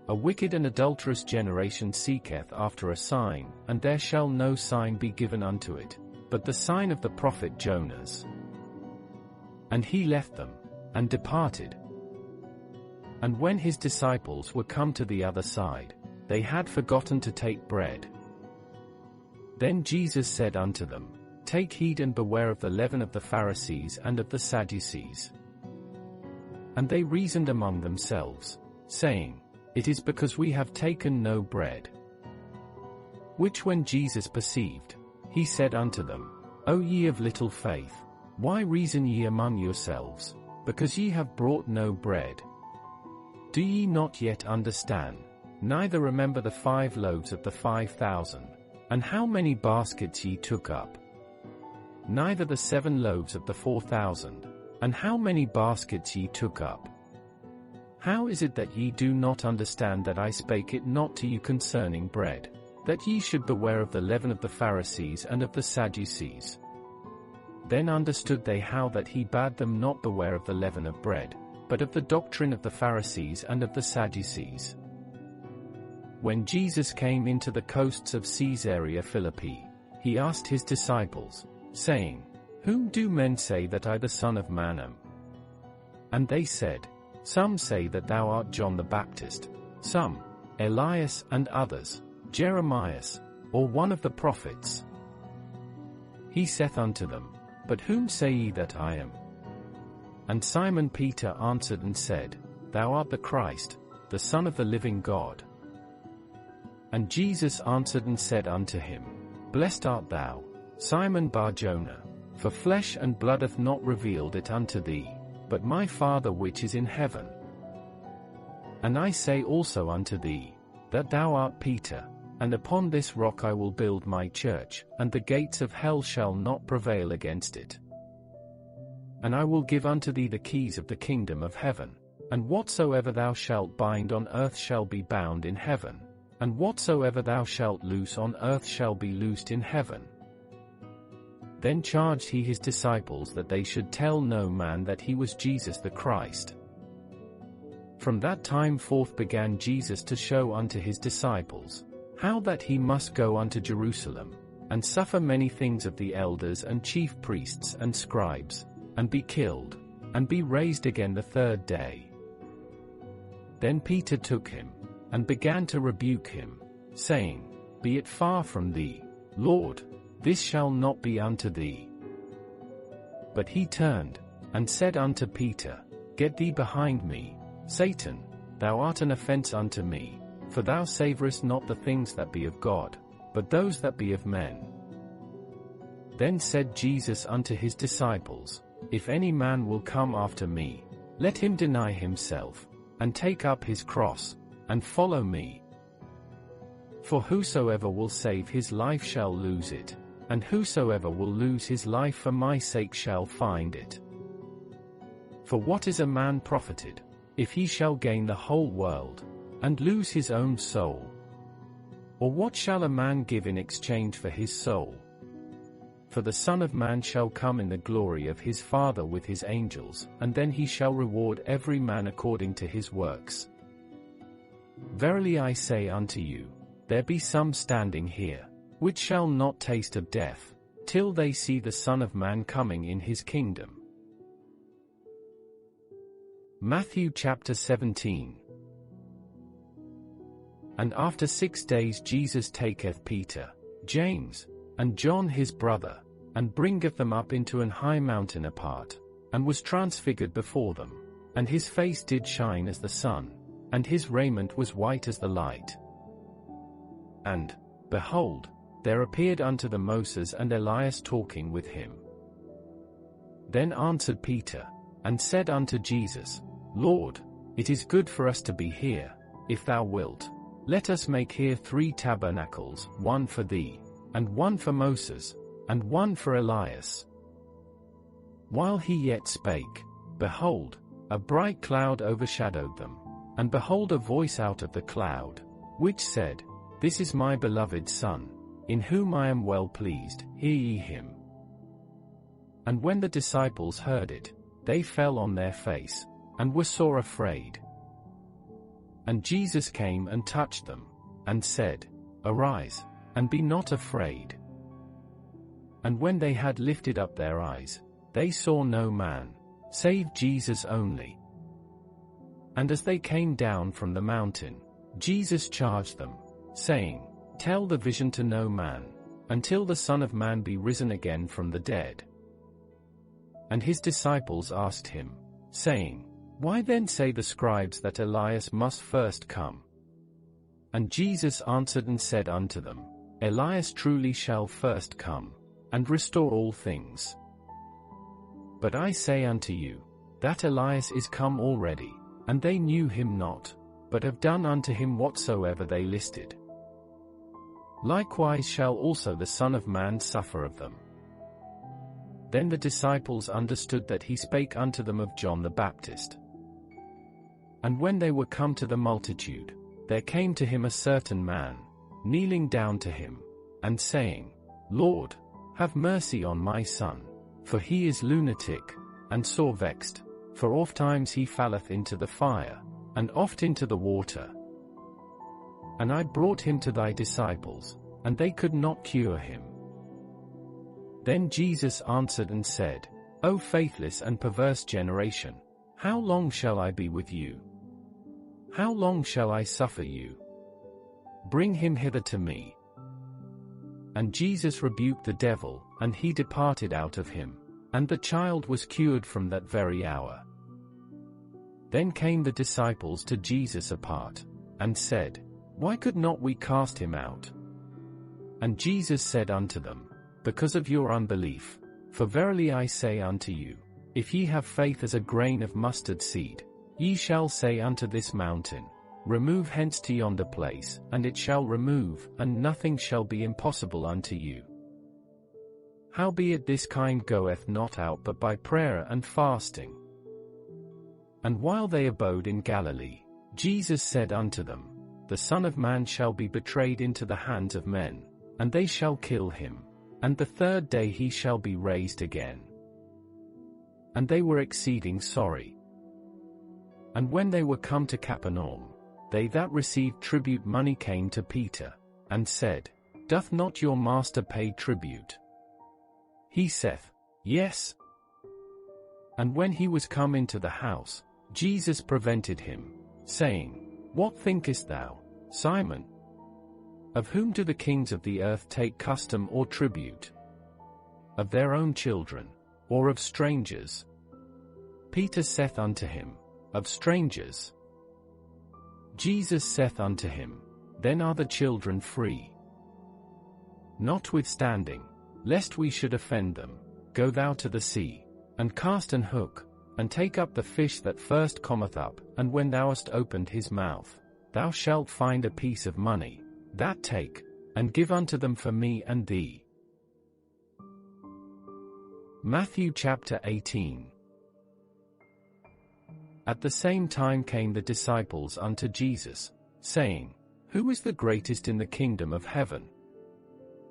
A wicked and adulterous generation seeketh after a sign, and there shall no sign be given unto it, but the sign of the prophet Jonas. And he left them, and departed. And when his disciples were come to the other side, they had forgotten to take bread. Then Jesus said unto them, Take heed and beware of the leaven of the Pharisees and of the Sadducees. And they reasoned among themselves, saying, It is because we have taken no bread. Which when Jesus perceived, he said unto them, O ye of little faith, why reason ye among yourselves, because ye have brought no bread? Do ye not yet understand, neither remember the 5 loaves of the 5,000, and how many baskets ye took up? Neither the 7 loaves of the 4,000, and how many baskets ye took up? How is it that ye do not understand that I spake it not to you concerning bread, that ye should beware of the leaven of the Pharisees and of the Sadducees? Then understood they how that he bade them not beware of the leaven of bread, but of the doctrine of the Pharisees and of the Sadducees. When Jesus came into the coasts of Caesarea Philippi, he asked his disciples, saying, Whom do men say that I the Son of Man am? And they said, Some say that thou art John the Baptist, some, Elias, and others, Jeremias, or one of the prophets. He saith unto them, But whom say ye that I am? And Simon Peter answered and said, Thou art the Christ, the Son of the living God. And Jesus answered and said unto him, Blessed art thou, Simon Bar-Jonah, for flesh and blood hath not revealed it unto thee, but my Father which is in heaven. And I say also unto thee, that thou art Peter, and upon this rock I will build my church, and the gates of hell shall not prevail against it. And I will give unto thee the keys of the kingdom of heaven, and whatsoever thou shalt bind on earth shall be bound in heaven, and whatsoever thou shalt loose on earth shall be loosed in heaven. Then charged he his disciples that they should tell no man that he was Jesus the Christ. From that time forth began Jesus to show unto his disciples, how that he must go unto Jerusalem, and suffer many things of the elders and chief priests and scribes, and be killed, and be raised again the 3rd day. Then Peter took him, and began to rebuke him, saying, Be it far from thee, Lord, this shall not be unto thee. But he turned, and said unto Peter, Get thee behind me, Satan, thou art an offense unto me, for thou savorest not the things that be of God, but those that be of men. Then said Jesus unto his disciples, If any man will come after me, let him deny himself, and take up his cross, and follow me. For whosoever will save his life shall lose it, and whosoever will lose his life for my sake shall find it. For what is a man profited, if he shall gain the whole world, and lose his own soul? Or what shall a man give in exchange for his soul? For the Son of Man shall come in the glory of his Father with his angels, and then he shall reward every man according to his works. Verily I say unto you, there be some standing here, which shall not taste of death, till they see the Son of Man coming in his kingdom. Matthew chapter 17. And after 6 days Jesus taketh Peter, James, and John his brother, and bringeth them up into an high mountain apart, and was transfigured before them, and his face did shine as the sun, and his raiment was white as the light. And, behold, there appeared unto them Moses and Elias talking with him. Then answered Peter, and said unto Jesus, Lord, it is good for us to be here. If thou wilt, let us make here 3 tabernacles, one for thee, and one for Moses, and one for Elias. While he yet spake, behold, a bright cloud overshadowed them, and behold a voice out of the cloud, which said, This is my beloved Son, in whom I am well pleased, hear ye him. And when the disciples heard it, they fell on their face, and were sore afraid. And Jesus came and touched them, and said, Arise, and be not afraid. And when they had lifted up their eyes, they saw no man, save Jesus only. And as they came down from the mountain, Jesus charged them, saying, Tell the vision to no man, until the Son of Man be risen again from the dead. And his disciples asked him, saying, Why then say the scribes that Elias must first come? And Jesus answered and said unto them, Elias truly shall first come, and restore all things. But I say unto you, that Elias is come already, and they knew him not, but have done unto him whatsoever they listed. Likewise shall also the Son of Man suffer of them. Then the disciples understood that he spake unto them of John the Baptist. And when they were come to the multitude, there came to him a certain man, kneeling down to him, and saying, Lord, have mercy on my son, for he is lunatic, and sore vexed, for ofttimes he falleth into the fire, and oft into the water. And I brought him to thy disciples, and they could not cure him. Then Jesus answered and said, O faithless and perverse generation, how long shall I be with you? How long shall I suffer you? Bring him hither to me. And Jesus rebuked the devil, and he departed out of him, and the child was cured from that very hour. Then came the disciples to Jesus apart, and said, Why could not we cast him out? And Jesus said unto them, Because of your unbelief. For verily I say unto you, if ye have faith as a grain of mustard seed, ye shall say unto this mountain, Remove hence to yonder place, and it shall remove, and nothing shall be impossible unto you. Howbeit this kind goeth not out but by prayer and fasting. And while they abode in Galilee, Jesus said unto them, The Son of Man shall be betrayed into the hands of men, and they shall kill him, and the third day he shall be raised again. And they were exceeding sorry. And when they were come to Capernaum, they that received tribute money came to Peter, and said, Doth not your master pay tribute? He saith, Yes. And when he was come into the house, Jesus prevented him, saying, What thinkest thou, Simon? Of whom do the kings of the earth take custom or tribute? Of their own children, or of strangers? Peter saith unto him, Of strangers. Jesus saith unto him, Then are the children free. Notwithstanding, lest we should offend them, go thou to the sea, and cast an hook, and take up the fish that first cometh up, and when thou hast opened his mouth, thou shalt find a piece of money. That take, and give unto them for me and thee. Matthew chapter 18. At the same time came the disciples unto Jesus, saying, Who is the greatest in the kingdom of heaven?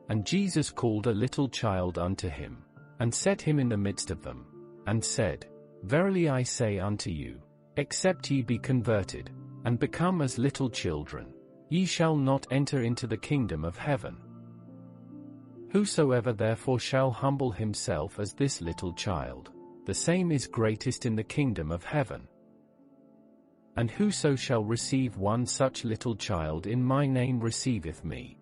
And Jesus called a little child unto him, and set him in the midst of them, and said, Verily I say unto you, except ye be converted, and become as little children, ye shall not enter into the kingdom of heaven. Whosoever therefore shall humble himself as this little child, the same is greatest in the kingdom of heaven. And whoso shall receive one such little child in my name receiveth me.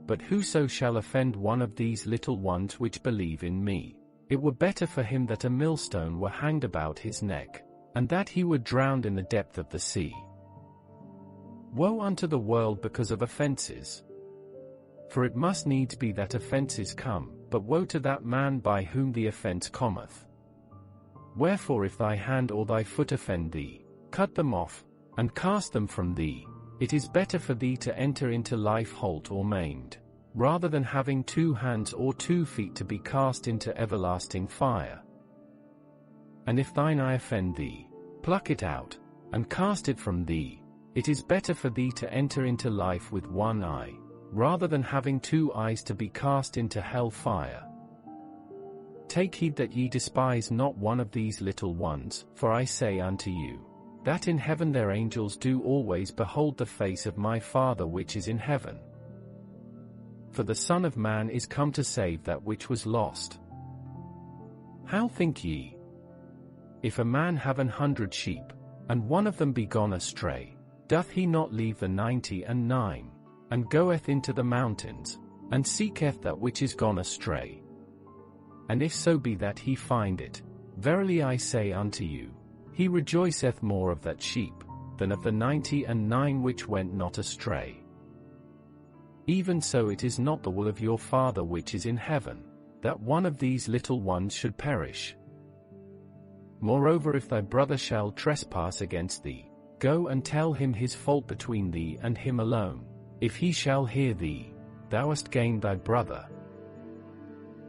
But whoso shall offend one of these little ones which believe in me, it were better for him that a millstone were hanged about his neck, and that he were drowned in the depth of the sea. Woe unto the world because of offenses! For it must needs be that offenses come, but woe to that man by whom the offense cometh. Wherefore if thy hand or thy foot offend thee, cut them off, and cast them from thee. It is better for thee to enter into life halt or maimed, rather than having 2 hands or 2 feet to be cast into everlasting fire. And if thine eye offend thee, pluck it out, and cast it from thee. It is better for thee to enter into life with 1 eye, rather than having 2 eyes to be cast into hell fire. Take heed that ye despise not one of these little ones, for I say unto you, that in heaven their angels do always behold the face of my Father which is in heaven. For the Son of Man is come to save that which was lost. How think ye? If a man have 100 sheep, and one of them be gone astray, doth he not leave the 99, and goeth into the mountains, and seeketh that which is gone astray? And if so be that he find it, verily I say unto you, he rejoiceth more of that sheep, than of the 99 which went not astray. Even so it is not the will of your Father which is in heaven, that one of these little ones should perish. Moreover, if thy brother shall trespass against thee, go and tell him his fault between thee and him alone. If he shall hear thee, thou hast gained thy brother.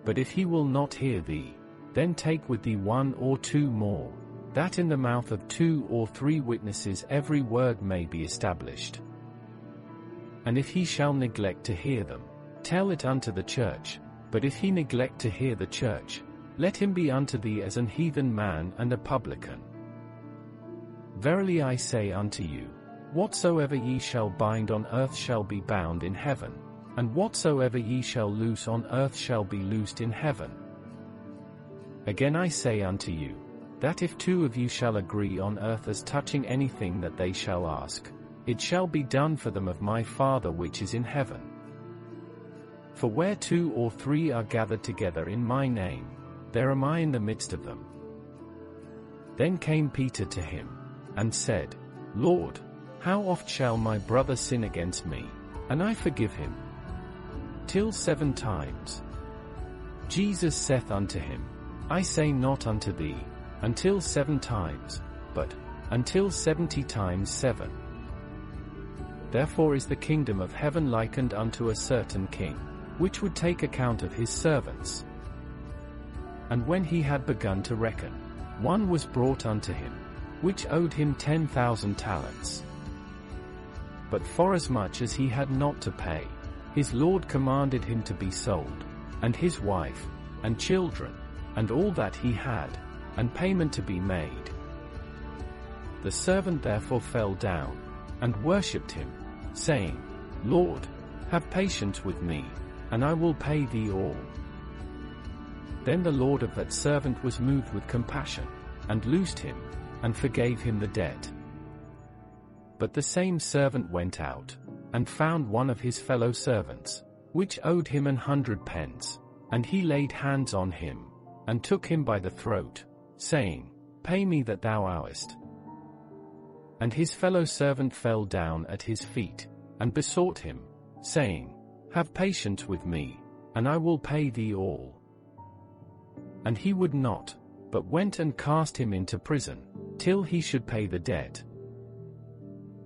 But if he will not hear thee, then take with thee 1 or 2 more, that in the mouth of 2 or 3 witnesses every word may be established. And if he shall neglect to hear them, tell it unto the church. But if he neglect to hear the church, let him be unto thee as an heathen man and a publican. Verily I say unto you, whatsoever ye shall bind on earth shall be bound in heaven, and whatsoever ye shall loose on earth shall be loosed in heaven. Again I say unto you, that if 2 of you shall agree on earth as touching anything that they shall ask, it shall be done for them of my Father which is in heaven. For where 2 or 3 are gathered together in my name, there am I in the midst of them. Then came Peter to him, and said, Lord, how oft shall my brother sin against me, and I forgive him? Till 7 times. Jesus saith unto him, I say not unto thee, until 7 times, but, until 70 times 7. Therefore is the kingdom of heaven likened unto a certain king, which would take account of his servants. And when he had begun to reckon, one was brought unto him, which owed him 10,000 talents. But forasmuch as he had not to pay, his lord commanded him to be sold, and his wife, and children, and all that he had, and payment to be made. The servant therefore fell down, and worshipped him, saying, Lord, have patience with me, and I will pay thee all. Then the lord of that servant was moved with compassion, and loosed him, and forgave him the debt. But the same servant went out, and found one of his fellow servants, which owed him 100 pence, and he laid hands on him, and took him by the throat, saying, Pay me that thou owest. And his fellow servant fell down at his feet, and besought him, saying, Have patience with me, and I will pay thee all. And he would not, but went and cast him into prison, till he should pay the debt.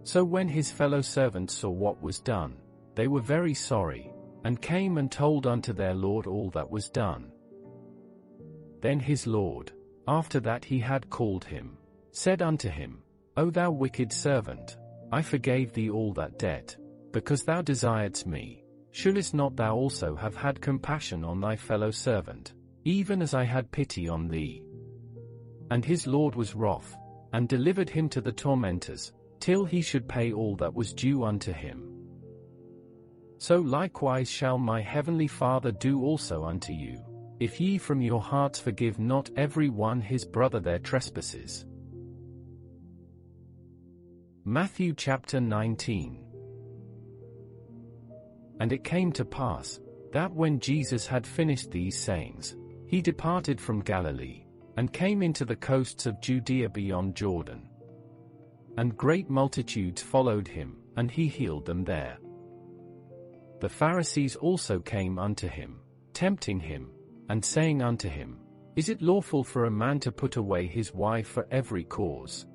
So when his fellow servants saw what was done, they were very sorry, and came and told unto their lord all that was done. Then his lord, after that he had called him, said unto him, O thou wicked servant, I forgave thee all that debt, because thou desiredst me. Shouldest not thou also have had compassion on thy fellow servant, even as I had pity on thee? And his lord was wroth, and delivered him to the tormentors, till he should pay all that was due unto him. So likewise shall my heavenly Father do also unto you, if ye from your hearts forgive not every one his brother their trespasses. Matthew chapter 19. And it came to pass, that when Jesus had finished these sayings, he departed from Galilee, and came into the coasts of Judea beyond Jordan. And great multitudes followed him, and he healed them there. The Pharisees also came unto him, tempting him, and saying unto him, Is it lawful for a man to put away his wife for every cause?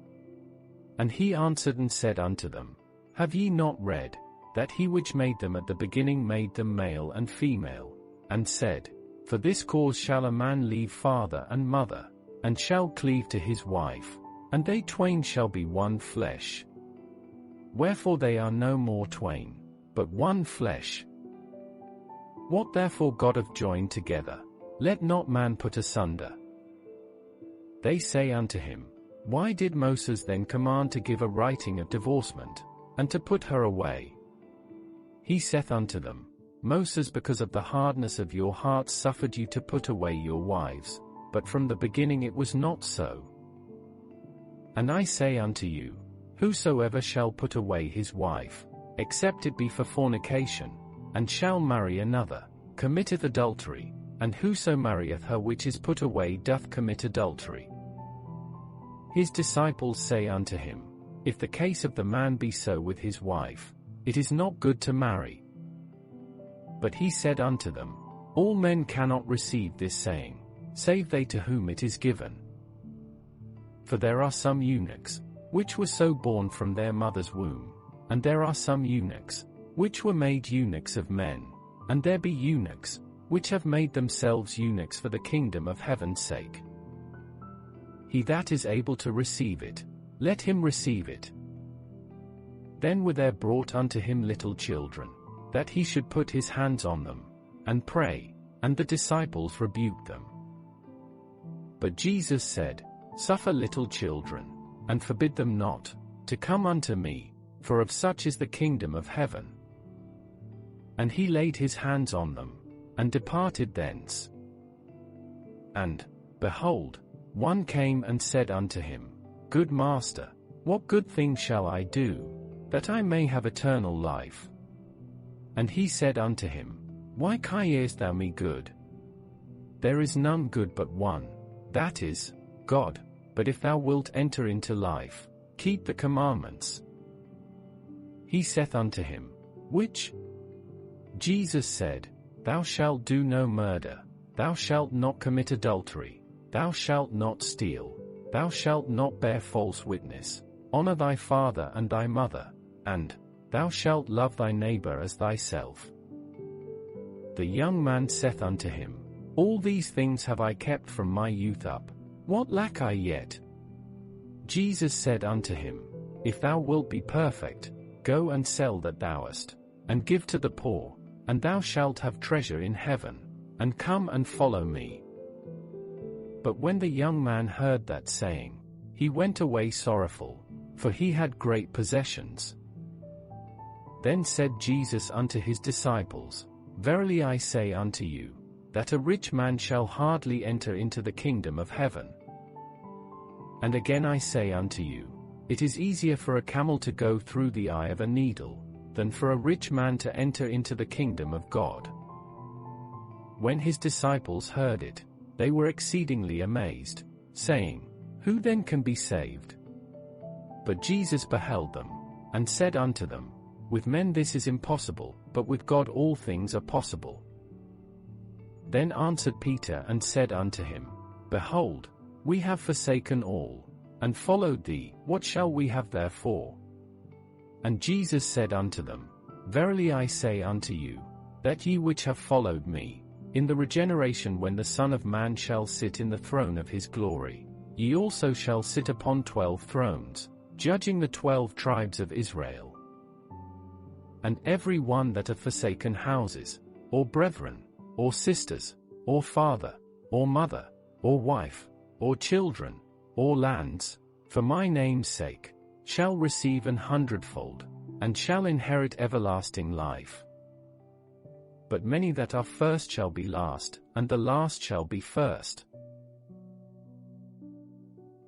And he answered and said unto them, Have ye not read, that he which made them at the beginning made them male and female, and said, For this cause shall a man leave father and mother, and shall cleave to his wife, and they twain shall be one flesh. Wherefore they are no more twain, but one flesh. What therefore God hath joined together, let not man put asunder. They say unto him, Why did Moses then command to give a writing of divorcement, and to put her away? He saith unto them, Moses because of the hardness of your hearts suffered you to put away your wives, but from the beginning it was not so. And I say unto you, whosoever shall put away his wife, except it be for fornication, and shall marry another, committeth adultery, and whoso marrieth her which is put away doth commit adultery. His disciples say unto him, If the case of the man be so with his wife, it is not good to marry. But he said unto them, All men cannot receive this saying, save they to whom it is given. For there are some eunuchs, which were so born from their mother's womb, and there are some eunuchs, which were made eunuchs of men, and there be eunuchs, which have made themselves eunuchs for the kingdom of heaven's sake. He that is able to receive it, let him receive it. Then were there brought unto him little children, that he should put his hands on them, and pray, and the disciples rebuked them. But Jesus said, Suffer little children, and forbid them not, to come unto me, for of such is the kingdom of heaven. And he laid his hands on them, and departed thence. And, behold, one came and said unto him, Good Master, what good thing shall I do, that I may have eternal life? And he said unto him, Why criest thou me good? There is none good but one, that is, God. But if thou wilt enter into life, keep the commandments. He saith unto him, Which? Jesus said, Thou shalt do no murder, thou shalt not commit adultery, thou shalt not steal, thou shalt not bear false witness, honor thy father and thy mother, and, thou shalt love thy neighbor as thyself. The young man saith unto him, All these things have I kept from my youth up. What lack I yet? Jesus said unto him, If thou wilt be perfect, go and sell that thou hast, and give to the poor, and thou shalt have treasure in heaven, and come and follow me. But when the young man heard that saying, he went away sorrowful, for he had great possessions. Then said Jesus unto his disciples, Verily I say unto you, that a rich man shall hardly enter into the kingdom of heaven. And again I say unto you, it is easier for a camel to go through the eye of a needle, than for a rich man to enter into the kingdom of God. When his disciples heard it, they were exceedingly amazed, saying, Who then can be saved? But Jesus beheld them, and said unto them, With men this is impossible, but with God all things are possible. Then answered Peter and said unto him, Behold, we have forsaken all, and followed thee, what shall we have therefore? And Jesus said unto them, Verily I say unto you, that ye which have followed me, in the regeneration when the Son of Man shall sit in the throne of his glory, ye also shall sit upon 12 thrones, judging the 12 tribes of Israel. And every one that hath forsaken houses, or brethren, or sisters, or father, or mother, or wife, or children, or lands, for my name's sake, shall receive 100-fold, and shall inherit everlasting life. But many that are first shall be last, and the last shall be first.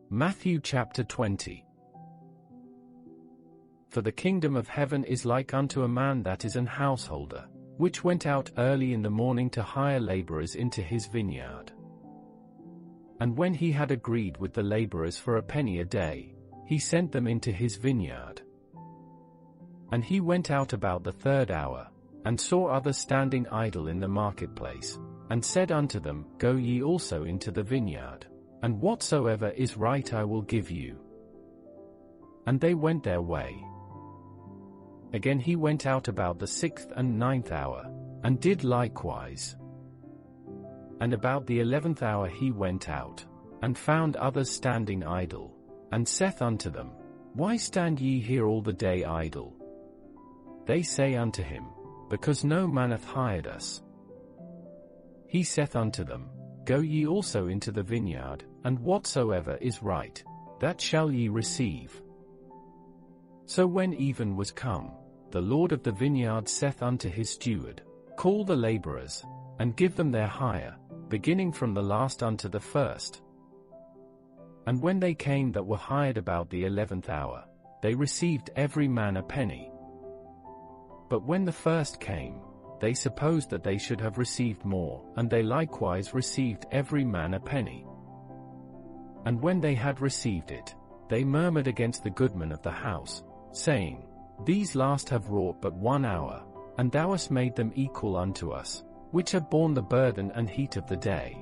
Matthew chapter 20. For the kingdom of heaven is like unto a man that is an householder, which went out early in the morning to hire laborers into his vineyard. And when he had agreed with the laborers for a penny a day, he sent them into his vineyard. And he went out about the 3rd hour, and saw others standing idle in the marketplace, and said unto them, Go ye also into the vineyard, and whatsoever is right I will give you. And they went their way. Again he went out about the 6th and 9th hour, and did likewise. And about the 11th hour he went out, and found others standing idle, and saith unto them, Why stand ye here all the day idle? They say unto him, Because no man hath hired us. He saith unto them, Go ye also into the vineyard, and whatsoever is right, that shall ye receive. So when even was come, the Lord of the vineyard saith unto his steward, Call the laborers, and give them their hire, beginning from the last unto the first. And when they came that were hired about the 11th hour, they received every man a penny. But when the first came, they supposed that they should have received more, and they likewise received every man a penny. And when they had received it, they murmured against the goodman of the house, saying, These last have wrought but 1 hour, and thou hast made them equal unto us, which have borne the burden and heat of the day.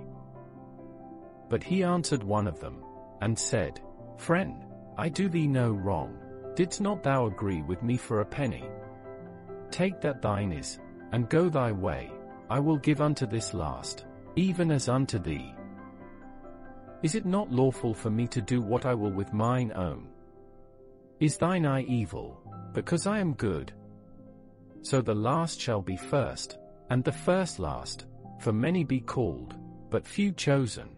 But he answered one of them, and said, Friend, I do thee no wrong. Didst not thou agree with me for a penny? Take that thine is, and go thy way. I will give unto this last, even as unto thee. Is it not lawful for me to do what I will with mine own? Is thine eye evil, because I am good? So the last shall be first, and the first last, for many be called, but few chosen.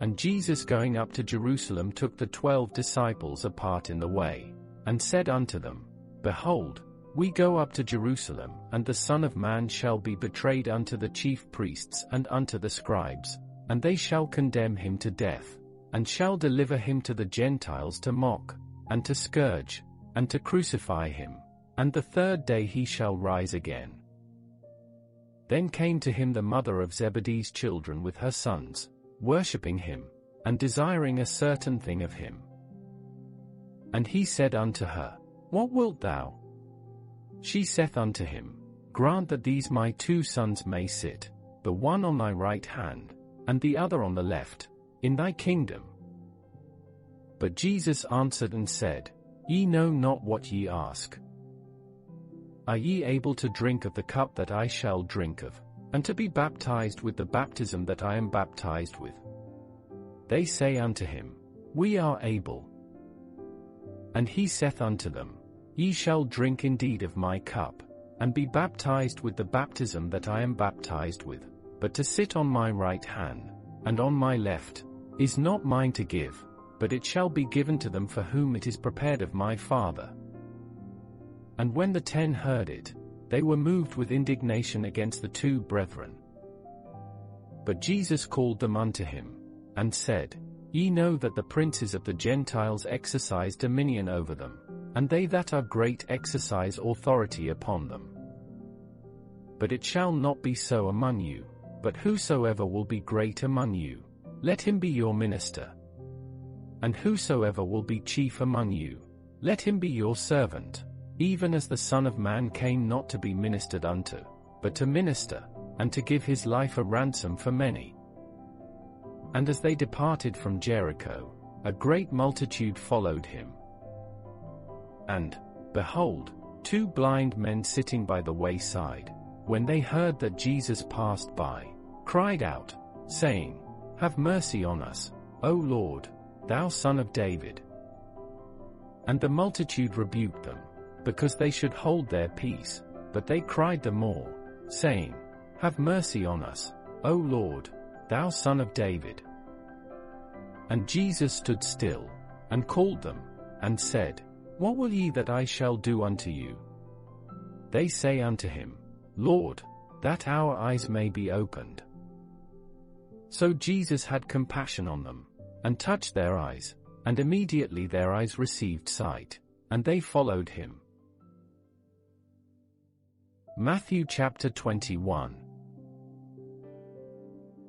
And Jesus going up to Jerusalem took the 12 disciples apart in the way, and said unto them, Behold, we go up to Jerusalem, and the Son of Man shall be betrayed unto the chief priests and unto the scribes, and they shall condemn him to death, and shall deliver him to the Gentiles to mock, and to scourge, and to crucify him, and the third day he shall rise again. Then came to him the mother of Zebedee's children with her sons, worshipping him, and desiring a certain thing of him. And he said unto her, What wilt thou? She saith unto him, Grant that these my 2 sons may sit, the one on thy right hand, and the other on the left, in thy kingdom. But Jesus answered and said, Ye know not what ye ask. Are ye able to drink of the cup that I shall drink of, and to be baptized with the baptism that I am baptized with? They say unto him, We are able. And he saith unto them, Ye shall drink indeed of my cup, and be baptized with the baptism that I am baptized with, but to sit on my right hand, and on my left, is not mine to give, but it shall be given to them for whom it is prepared of my Father. And when the 10 heard it, they were moved with indignation against the 2 brethren. But Jesus called them unto him, and said, Ye know that the princes of the Gentiles exercise dominion over them, and they that are great exercise authority upon them. But it shall not be so among you, but whosoever will be great among you, let him be your minister. And whosoever will be chief among you, let him be your servant, even as the Son of Man came not to be ministered unto, but to minister, and to give his life a ransom for many. And as they departed from Jericho, a great multitude followed him. And, behold, 2 blind men sitting by the wayside, when they heard that Jesus passed by, cried out, saying, Have mercy on us, O Lord, thou Son of David. And the multitude rebuked them, because they should hold their peace, but they cried the more, saying, Have mercy on us, O Lord, thou Son of David. And Jesus stood still, and called them, and said, What will ye that I shall do unto you? They say unto him, Lord, that our eyes may be opened. So Jesus had compassion on them, and touched their eyes, and immediately their eyes received sight, and they followed him. Matthew chapter 21.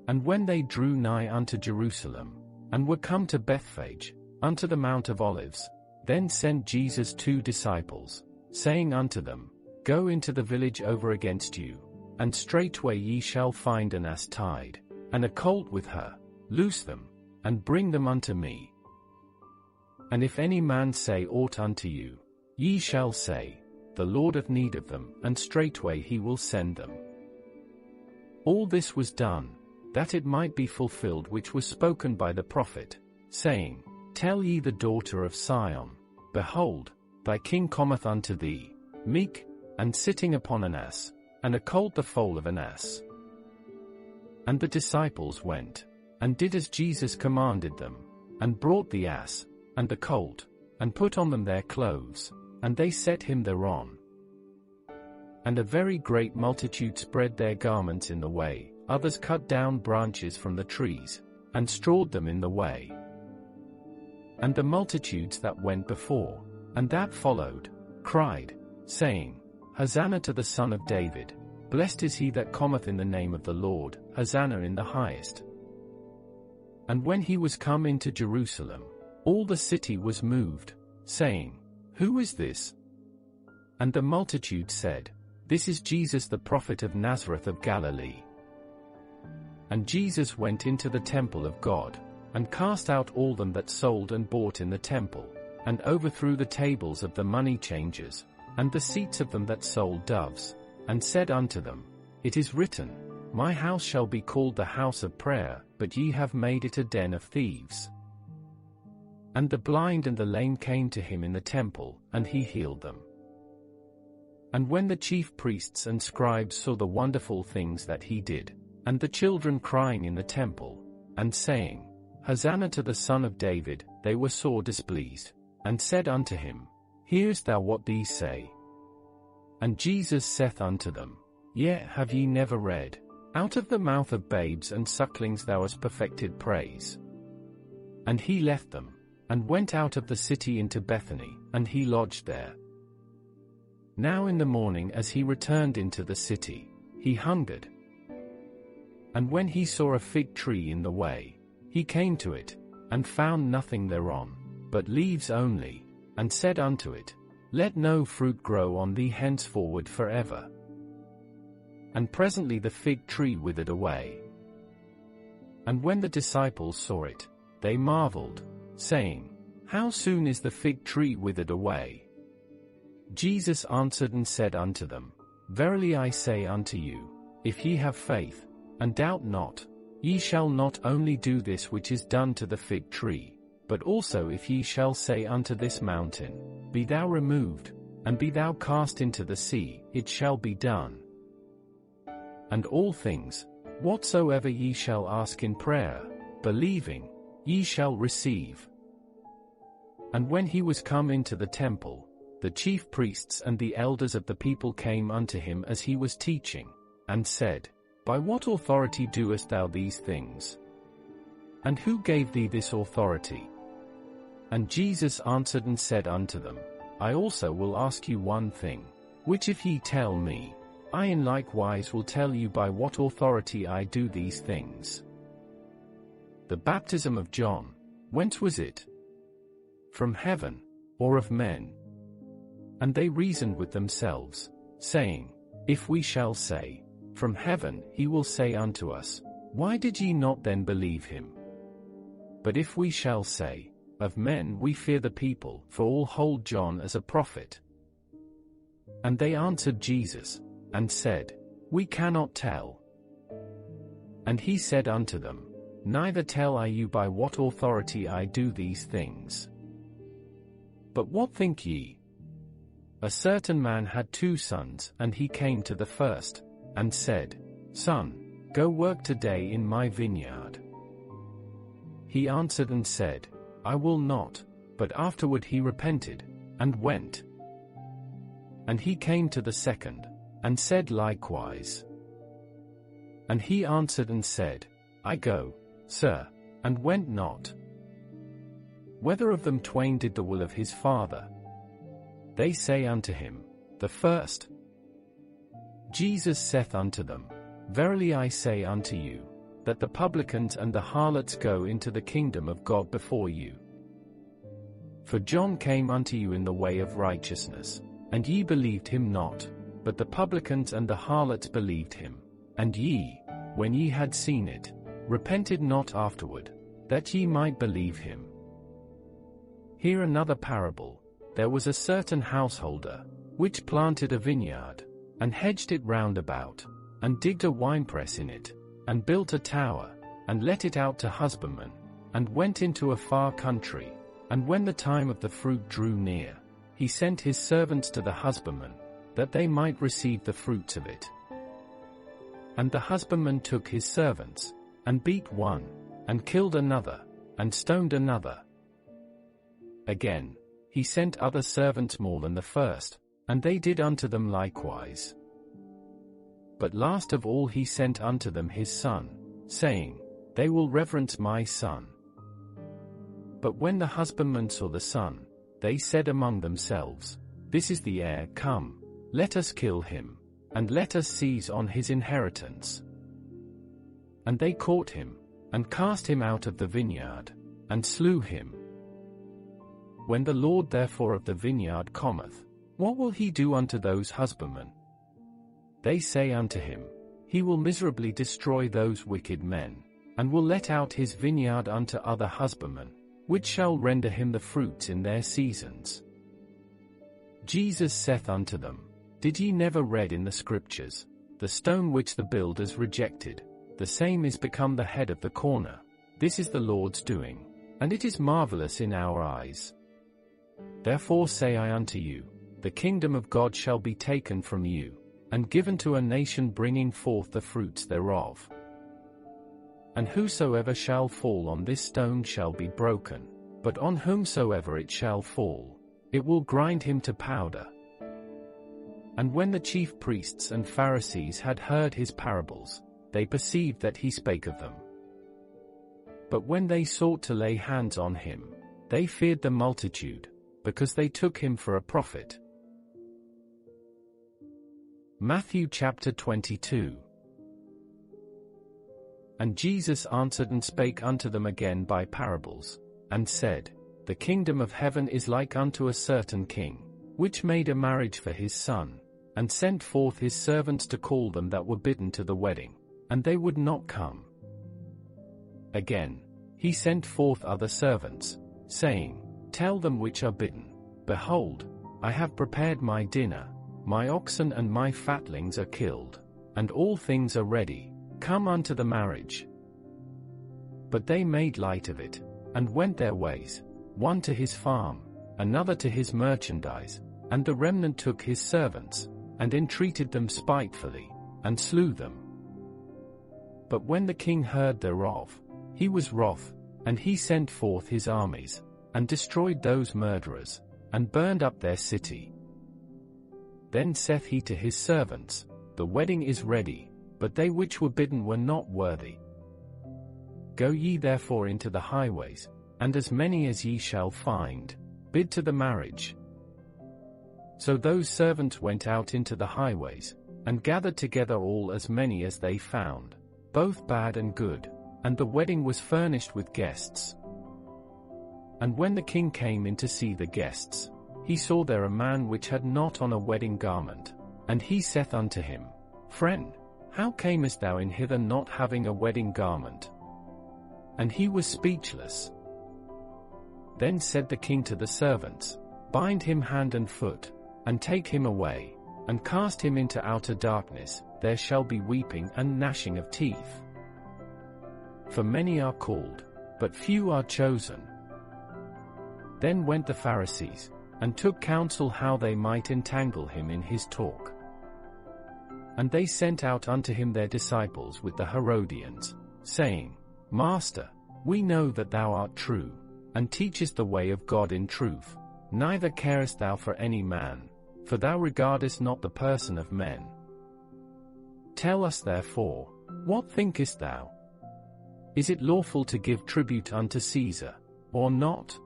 And when they drew nigh unto Jerusalem, and were come to Bethphage, unto the Mount of Olives, then sent Jesus 2 disciples, saying unto them, Go into the village over against you, and straightway ye shall find an ass tied, and a colt with her, loose them, and bring them unto me. And if any man say aught unto you, ye shall say, The Lord hath need of them, and straightway he will send them. All this was done, that it might be fulfilled which was spoken by the prophet, saying, Tell ye the daughter of Sion, Behold, thy king cometh unto thee, meek, and sitting upon an ass, and a colt the foal of an ass. And the disciples went, and did as Jesus commanded them, and brought the ass, and the colt, and put on them their clothes, and they set him thereon. And a very great multitude spread their garments in the way, others cut down branches from the trees, and strawed them in the way. And the multitudes that went before, and that followed, cried, saying, Hosanna to the Son of David, blessed is he that cometh in the name of the Lord, Hosanna in the highest. And when he was come into Jerusalem, all the city was moved, saying, Who is this? And the multitude said, This is Jesus the prophet of Nazareth of Galilee. And Jesus went into the temple of God, and cast out all them that sold and bought in the temple, and overthrew the tables of the money changers, and the seats of them that sold doves, and said unto them, It is written, My house shall be called the house of prayer, but ye have made it a den of thieves. And the blind and the lame came to him in the temple, and he healed them. And when the chief priests and scribes saw the wonderful things that he did, and the children crying in the temple, and saying, Hosanna to the Son of David, they were sore displeased, and said unto him, Hearest thou what these say? And Jesus saith unto them, Yet have ye never read, Out of the mouth of babes and sucklings thou hast perfected praise. And he left them, and went out of the city into Bethany, and he lodged there. Now in the morning as he returned into the city, he hungered. And when he saw a fig tree in the way, he came to it, and found nothing thereon, but leaves only, and said unto it, Let no fruit grow on thee henceforward forever. And presently the fig tree withered away. And when the disciples saw it, they marveled, saying, How soon is the fig tree withered away? Jesus answered and said unto them, Verily I say unto you, if ye have faith, and doubt not, ye shall not only do this which is done to the fig tree, but also if ye shall say unto this mountain, Be thou removed, and be thou cast into the sea, it shall be done. And all things, whatsoever ye shall ask in prayer, believing, ye shall receive. And when he was come into the temple, the chief priests and the elders of the people came unto him as he was teaching, and said, By what authority doest thou these things? And who gave thee this authority? And Jesus answered and said unto them, I also will ask you one thing, which if ye tell me, I in like wise will tell you by what authority I do these things. The baptism of John, whence was it? From heaven, or of men? And they reasoned with themselves, saying, If we shall say, From heaven, he will say unto us, Why did ye not then believe him? But if we shall say, Of men we fear the people, for all hold John as a prophet. And they answered Jesus, and said, We cannot tell. And he said unto them, Neither tell I you by what authority I do these things. But what think ye? A certain man had 2 sons, and he came to the first, and said, Son, go work today in my vineyard. He answered and said, I will not, but afterward he repented, and went. And he came to the second, and said likewise. And he answered and said, I go, sir, and went not. Whether of them twain did the will of his father? They say unto him, The first. Jesus saith unto them, Verily I say unto you, that the publicans and the harlots go into the kingdom of God before you. For John came unto you in the way of righteousness, and ye believed him not, but the publicans and the harlots believed him. And ye, when ye had seen it, repented not afterward, that ye might believe him. Hear another parable. There was a certain householder, which planted a vineyard, and hedged it round about, and digged a winepress in it, and built a tower, and let it out to husbandmen, and went into a far country, and when the time of the fruit drew near, he sent his servants to the husbandmen, that they might receive the fruits of it. And the husbandman took his servants, and beat one, and killed another, and stoned another. Again, he sent other servants more than the first, and they did unto them likewise. But last of all he sent unto them his son, saying, They will reverence my son. But when the husbandmen saw the son, they said among themselves, This is the heir, come, let us kill him, and let us seize on his inheritance. And they caught him, and cast him out of the vineyard, and slew him. When the Lord therefore of the vineyard cometh, what will he do unto those husbandmen? They say unto him, He will miserably destroy those wicked men, and will let out his vineyard unto other husbandmen, which shall render him the fruits in their seasons. Jesus saith unto them, Did ye never read in the Scriptures, The stone which the builders rejected, the same is become the head of the corner? This is the Lord's doing, and it is marvelous in our eyes. Therefore say I unto you, the kingdom of God shall be taken from you, and given to a nation bringing forth the fruits thereof. And whosoever shall fall on this stone shall be broken, but on whomsoever it shall fall, it will grind him to powder. And when the chief priests and Pharisees had heard his parables, they perceived that he spake of them. But when they sought to lay hands on him, they feared the multitude, because they took him for a prophet. Matthew chapter 22. And Jesus answered and spake unto them again by parables, and said, The kingdom of heaven is like unto a certain king, which made a marriage for his son, and sent forth his servants to call them that were bidden to the wedding, and they would not come. Again, he sent forth other servants, saying, Tell them which are bidden, Behold, I have prepared my dinner, my oxen and my fatlings are killed, and all things are ready, come unto the marriage. But they made light of it, and went their ways, one to his farm, another to his merchandise, and the remnant took his servants, and entreated them spitefully, and slew them. But when the king heard thereof, he was wroth, and he sent forth his armies, and destroyed those murderers, and burned up their city. Then saith he to his servants, The wedding is ready, but they which were bidden were not worthy. Go ye therefore into the highways, and as many as ye shall find, bid to the marriage. So those servants went out into the highways, and gathered together all as many as they found, both bad and good, and the wedding was furnished with guests. And when the king came in to see the guests, he saw there a man which had not on a wedding garment, and he saith unto him, Friend, how camest thou in hither not having a wedding garment? And he was speechless. Then said the king to the servants, Bind him hand and foot, and take him away, and cast him into outer darkness, there shall be weeping and gnashing of teeth. For many are called, but few are chosen. Then went the Pharisees, and took counsel how they might entangle him in his talk. And they sent out unto him their disciples with the Herodians, saying, Master, we know that thou art true, and teachest the way of God in truth, neither carest thou for any man, for thou regardest not the person of men. Tell us therefore, what thinkest thou? Is it lawful to give tribute unto Caesar, or not?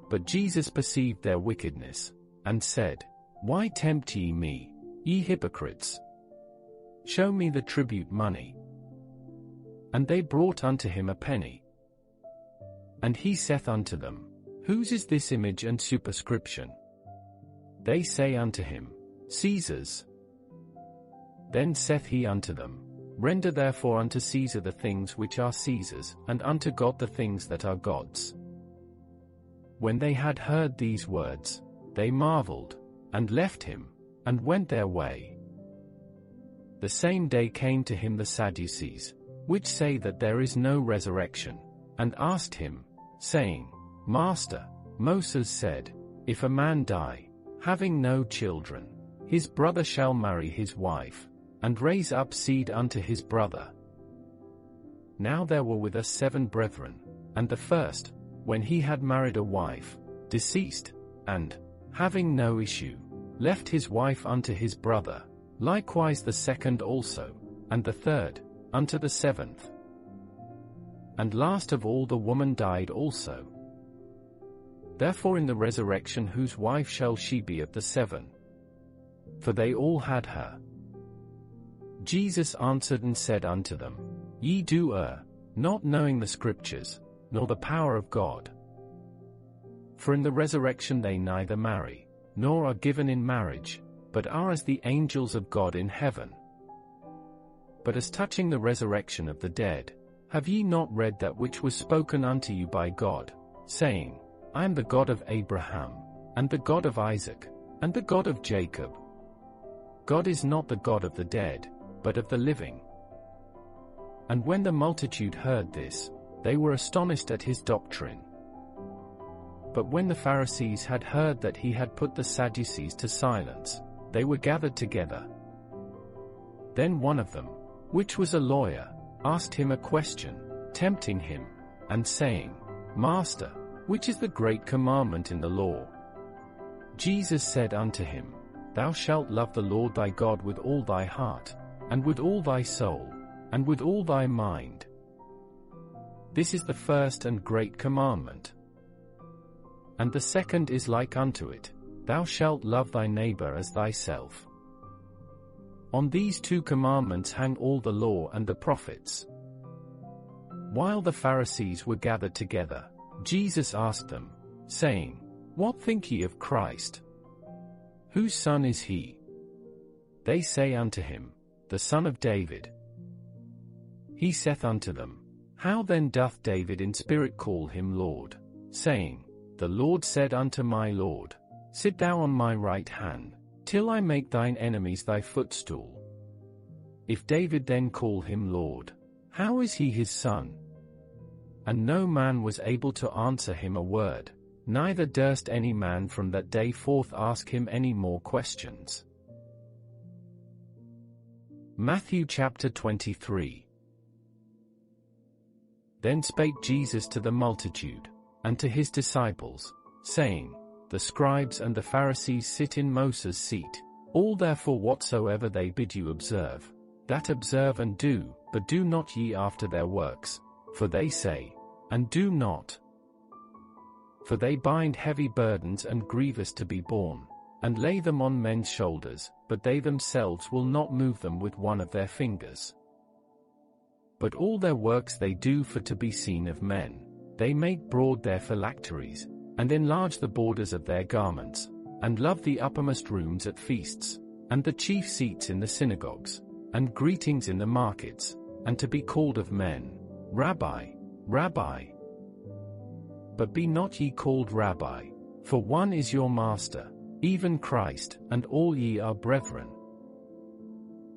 But Jesus perceived their wickedness, and said, Why tempt ye me, ye hypocrites? Show me the tribute money. And they brought unto him a penny. And he saith unto them, Whose is this image and superscription? They say unto him, Caesar's. Then saith he unto them, Render therefore unto Caesar the things which are Caesar's, and unto God the things that are God's. When they had heard these words, they marveled, and left him, and went their way. The same day came to him the Sadducees, which say that there is no resurrection, and asked him, saying, Master, Moses said, If a man die, having no children, his brother shall marry his wife, and raise up seed unto his brother. Now there were with us 7 brethren, and the first, when he had married a wife, deceased, and, having no issue, left his wife unto his brother, likewise the second also, and the third, unto the seventh. And last of all the woman died also. Therefore in the resurrection whose wife shall she be of the seven? For they all had her. Jesus answered and said unto them, Ye do err, not knowing the Scriptures, nor the power of God. For in the resurrection they neither marry, nor are given in marriage, but are as the angels of God in heaven. But as touching the resurrection of the dead, have ye not read that which was spoken unto you by God, saying, I am the God of Abraham, and the God of Isaac, and the God of Jacob? God is not the God of the dead, but of the living. And when the multitude heard this, they were astonished at his doctrine. But when the Pharisees had heard that he had put the Sadducees to silence, they were gathered together. Then one of them, which was a lawyer, asked him a question, tempting him, and saying, Master, which is the great commandment in the law? Jesus said unto him, Thou shalt love the Lord thy God with all thy heart, and with all thy soul, and with all thy mind. This is the first and great commandment. And the second is like unto it, Thou shalt love thy neighbor as thyself. On these two commandments hang all the law and the prophets. While the Pharisees were gathered together, Jesus asked them, saying, What think ye of Christ? Whose son is he? They say unto him, The son of David. He saith unto them, How then doth David in spirit call him Lord, saying, The Lord said unto my Lord, Sit thou on my right hand, till I make thine enemies thy footstool. If David then call him Lord, how is he his son? And no man was able to answer him a word, neither durst any man from that day forth ask him any more questions. Matthew chapter 23. Then spake Jesus to the multitude, and to his disciples, saying, The scribes and the Pharisees sit in Moses' seat. All therefore whatsoever they bid you observe, that observe and do, but do not ye after their works, for they say, and do not. For they bind heavy burdens and grievous to be borne, and lay them on men's shoulders, but they themselves will not move them with one of their fingers. But all their works they do for to be seen of men. They make broad their phylacteries, and enlarge the borders of their garments, and love the uppermost rooms at feasts, and the chief seats in the synagogues, and greetings in the markets, and to be called of men, Rabbi, Rabbi. But be not ye called Rabbi, for one is your Master, even Christ, and all ye are brethren.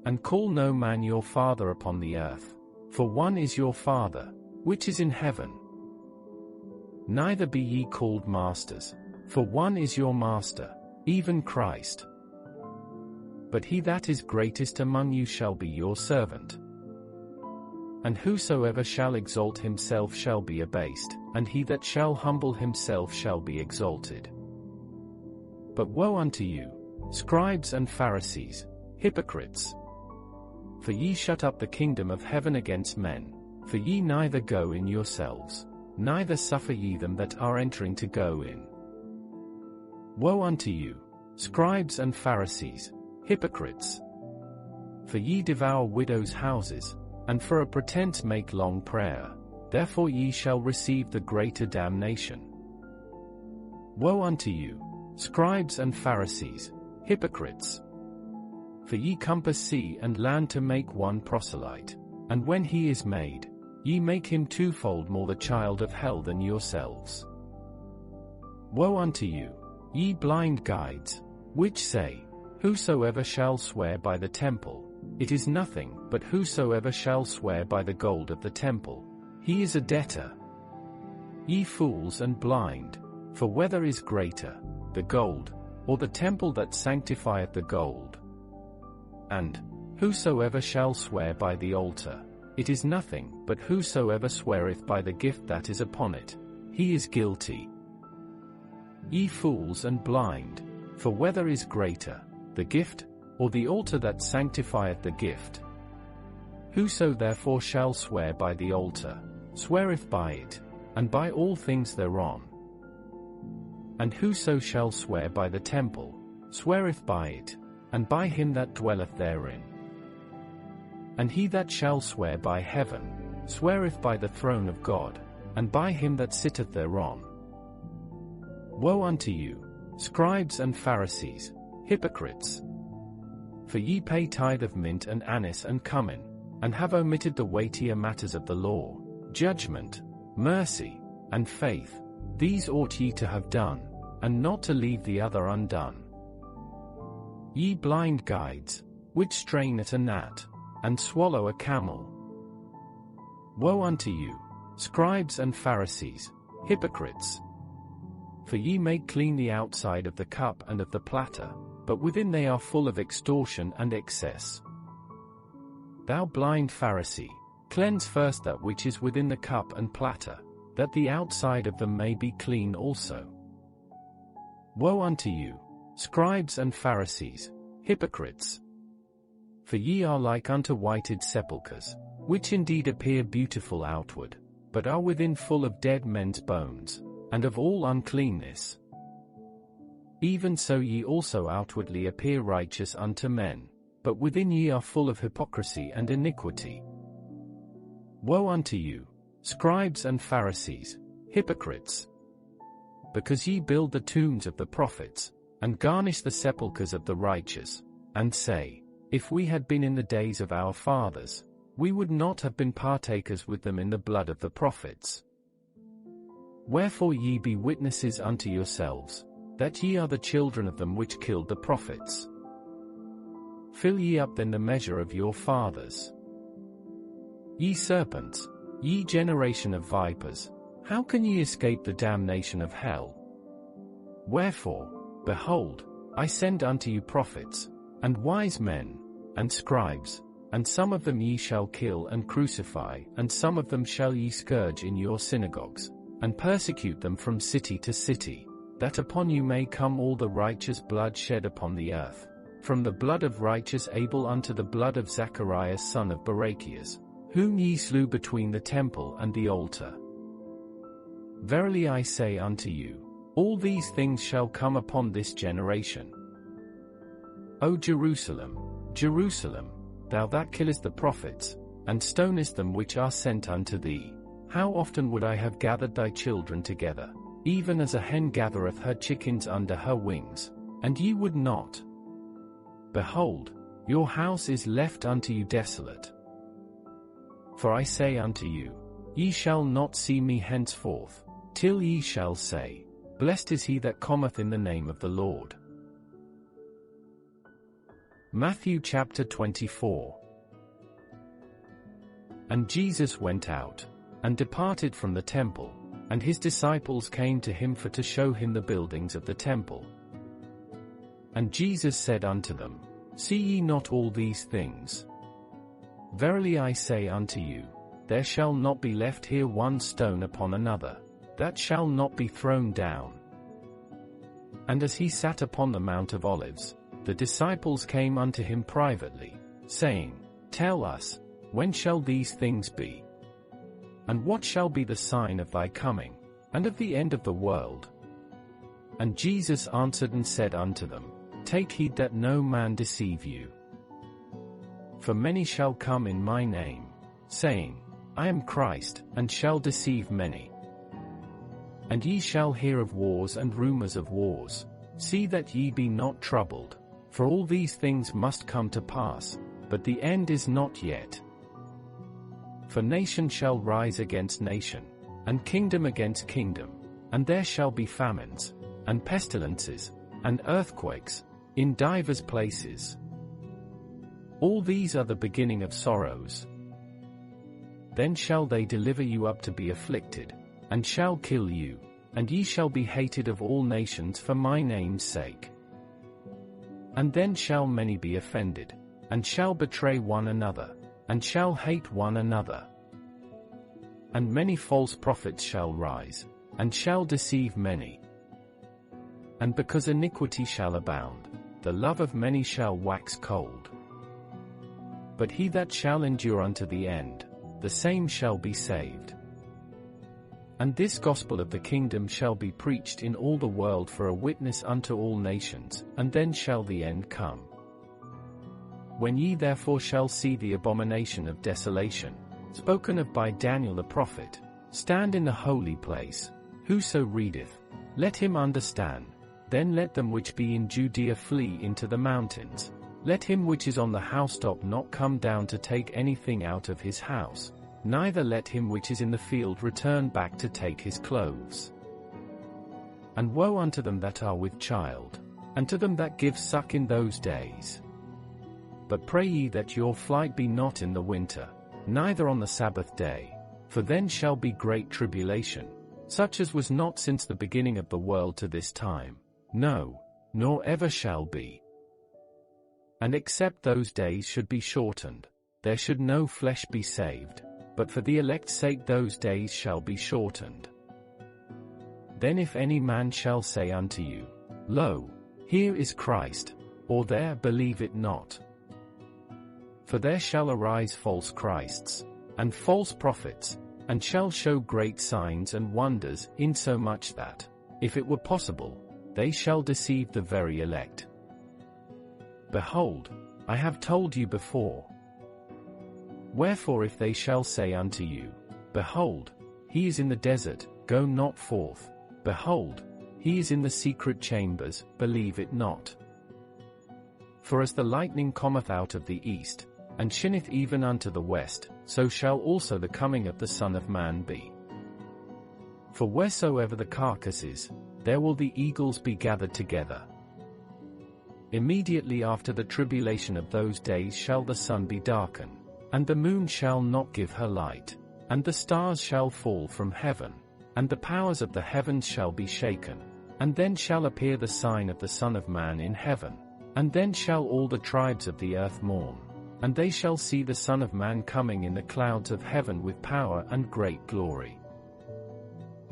And call no man your Father upon the earth, for one is your Father, which is in heaven. Neither be ye called masters, for one is your Master, even Christ. But he that is greatest among you shall be your servant. And whosoever shall exalt himself shall be abased, and he that shall humble himself shall be exalted. But woe unto you, scribes and Pharisees, hypocrites! For ye shut up the kingdom of heaven against men, for ye neither go in yourselves, neither suffer ye them that are entering to go in. Woe unto you, scribes and Pharisees, hypocrites! For ye devour widows' houses, and for a pretense make long prayer, therefore ye shall receive the greater damnation. Woe unto you, scribes and Pharisees, hypocrites! For ye compass sea and land to make one proselyte, and when he is made, ye make him twofold more the child of hell than yourselves. Woe unto you, ye blind guides, which say, Whosoever shall swear by the temple, it is nothing, but whosoever shall swear by the gold of the temple, he is a debtor. Ye fools and blind, for whether is greater, the gold, or the temple that sanctifieth the gold? And whosoever shall swear by the altar, it is nothing, but whosoever sweareth by the gift that is upon it, he is guilty. Ye fools and blind, for whether is greater, the gift, or the altar that sanctifieth the gift? Whoso therefore shall swear by the altar, sweareth by it, and by all things thereon. And whoso shall swear by the temple, sweareth by it, and by him that dwelleth therein. And he that shall swear by heaven, sweareth by the throne of God, and by him that sitteth thereon. Woe unto you, scribes and Pharisees, hypocrites! For ye pay tithe of mint and anise and cumin, and have omitted the weightier matters of the law, judgment, mercy, and faith. These ought ye to have done, and not to leave the other undone. Ye blind guides, which strain at a gnat, and swallow a camel. Woe unto you, scribes and Pharisees, hypocrites! For ye make clean the outside of the cup and of the platter, but within they are full of extortion and excess. Thou blind Pharisee, cleanse first that which is within the cup and platter, that the outside of them may be clean also. Woe unto you, scribes and Pharisees, hypocrites! For ye are like unto whited sepulchres, which indeed appear beautiful outward, but are within full of dead men's bones, and of all uncleanness. Even so ye also outwardly appear righteous unto men, but within ye are full of hypocrisy and iniquity. Woe unto you, scribes and Pharisees, hypocrites! Because ye build the tombs of the prophets, and garnish the sepulchres of the righteous, and say, If we had been in the days of our fathers, we would not have been partakers with them in the blood of the prophets. Wherefore ye be witnesses unto yourselves, that ye are the children of them which killed the prophets. Fill ye up then the measure of your fathers. Ye serpents, ye generation of vipers, how can ye escape the damnation of hell? Wherefore, behold, I send unto you prophets, and wise men, and scribes, and some of them ye shall kill and crucify, and some of them shall ye scourge in your synagogues, and persecute them from city to city, that upon you may come all the righteous blood shed upon the earth, from the blood of righteous Abel unto the blood of Zacharias son of Barachias, whom ye slew between the temple and the altar. Verily I say unto you, all these things shall come upon this generation. O Jerusalem, Jerusalem, thou that killest the prophets, and stonest them which are sent unto thee, how often would I have gathered thy children together, even as a hen gathereth her chickens under her wings, and ye would not. Behold, your house is left unto you desolate. For I say unto you, ye shall not see me henceforth, till ye shall say, Blessed is he that cometh in the name of the Lord. Matthew chapter 24. And Jesus went out, and departed from the temple, and his disciples came to him for to show him the buildings of the temple. And Jesus said unto them, See ye not all these things? Verily I say unto you, there shall not be left here one stone upon another, that shall not be thrown down. And as he sat upon the Mount of Olives, the disciples came unto him privately, saying, Tell us, when shall these things be? And what shall be the sign of thy coming, and of the end of the world? And Jesus answered and said unto them, Take heed that no man deceive you. For many shall come in my name, saying, I am Christ, and shall deceive many. And ye shall hear of wars and rumors of wars. See that ye be not troubled, for all these things must come to pass, but the end is not yet. For nation shall rise against nation, and kingdom against kingdom, and there shall be famines, and pestilences, and earthquakes, in divers places. All these are the beginning of sorrows. Then shall they deliver you up to be afflicted, and shall kill you, and ye shall be hated of all nations for my name's sake. And then shall many be offended, and shall betray one another, and shall hate one another. And many false prophets shall rise, and shall deceive many. And because iniquity shall abound, the love of many shall wax cold. But he that shall endure unto the end, the same shall be saved. And this gospel of the kingdom shall be preached in all the world for a witness unto all nations, and then shall the end come. When ye therefore shall see the abomination of desolation, spoken of by Daniel the prophet, stand in the holy place, whoso readeth, let him understand. Then let them which be in Judea flee into the mountains. Let him which is on the housetop not come down to take anything out of his house, neither let him which is in the field return back to take his clothes. And woe unto them that are with child, and to them that give suck in those days. But pray ye that your flight be not in the winter, neither on the Sabbath day, for then shall be great tribulation, such as was not since the beginning of the world to this time, no, nor ever shall be. And except those days should be shortened, there should no flesh be saved, but for the elect's sake those days shall be shortened. Then if any man shall say unto you, Lo, here is Christ, or there, believe it not. For there shall arise false Christs, and false prophets, and shall show great signs and wonders, insomuch that, if it were possible, they shall deceive the very elect. Behold, I have told you before. Wherefore if they shall say unto you, Behold, he is in the desert, go not forth, behold, he is in the secret chambers, believe it not. For as the lightning cometh out of the east, and shineth even unto the west, so shall also the coming of the Son of Man be. For wheresoever the carcass is, there will the eagles be gathered together. Immediately after the tribulation of those days shall the sun be darkened, and the moon shall not give her light, and the stars shall fall from heaven, and the powers of the heavens shall be shaken, and then shall appear the sign of the Son of Man in heaven, and then shall all the tribes of the earth mourn, and they shall see the Son of Man coming in the clouds of heaven with power and great glory.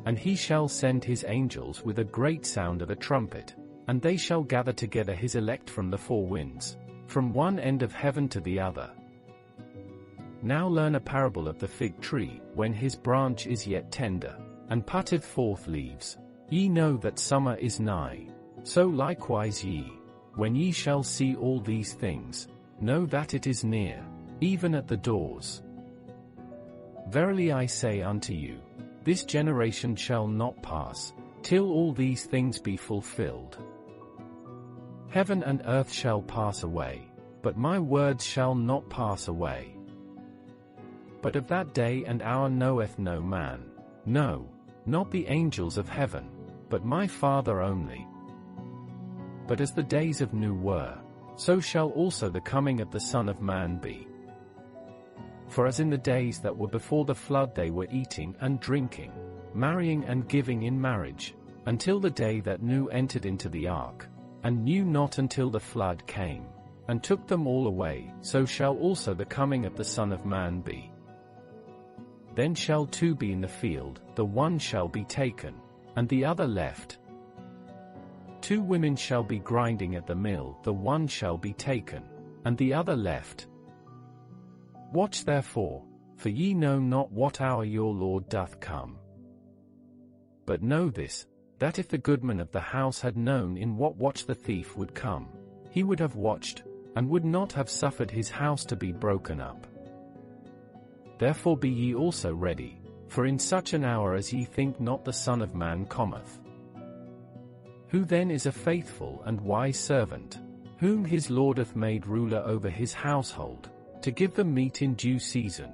And he shall send his angels with a great sound of a trumpet, and they shall gather together his elect from the four winds, from one end of heaven to the other. Now learn a parable of the fig tree, when his branch is yet tender, and putteth forth leaves. Ye know that summer is nigh. So likewise ye, when ye shall see all these things, know that it is near, even at the doors. Verily I say unto you, this generation shall not pass, till all these things be fulfilled. Heaven and earth shall pass away, but my words shall not pass away. But of that day and hour knoweth no man, no, not the angels of heaven, but my Father only. But as the days of Noe were, so shall also the coming of the Son of Man be. For as in the days that were before the flood they were eating and drinking, marrying and giving in marriage, until the day that Noe entered into the ark, and knew not until the flood came, and took them all away, so shall also the coming of the Son of Man be. Then shall two be in the field, the one shall be taken, and the other left. Two women shall be grinding at the mill, the one shall be taken, and the other left. Watch therefore, for ye know not what hour your Lord doth come. But know this, that if the goodman of the house had known in what watch the thief would come, he would have watched, and would not have suffered his house to be broken up. Therefore be ye also ready, for in such an hour as ye think not the Son of Man cometh. Who then is a faithful and wise servant, whom his Lord hath made ruler over his household, to give them meat in due season?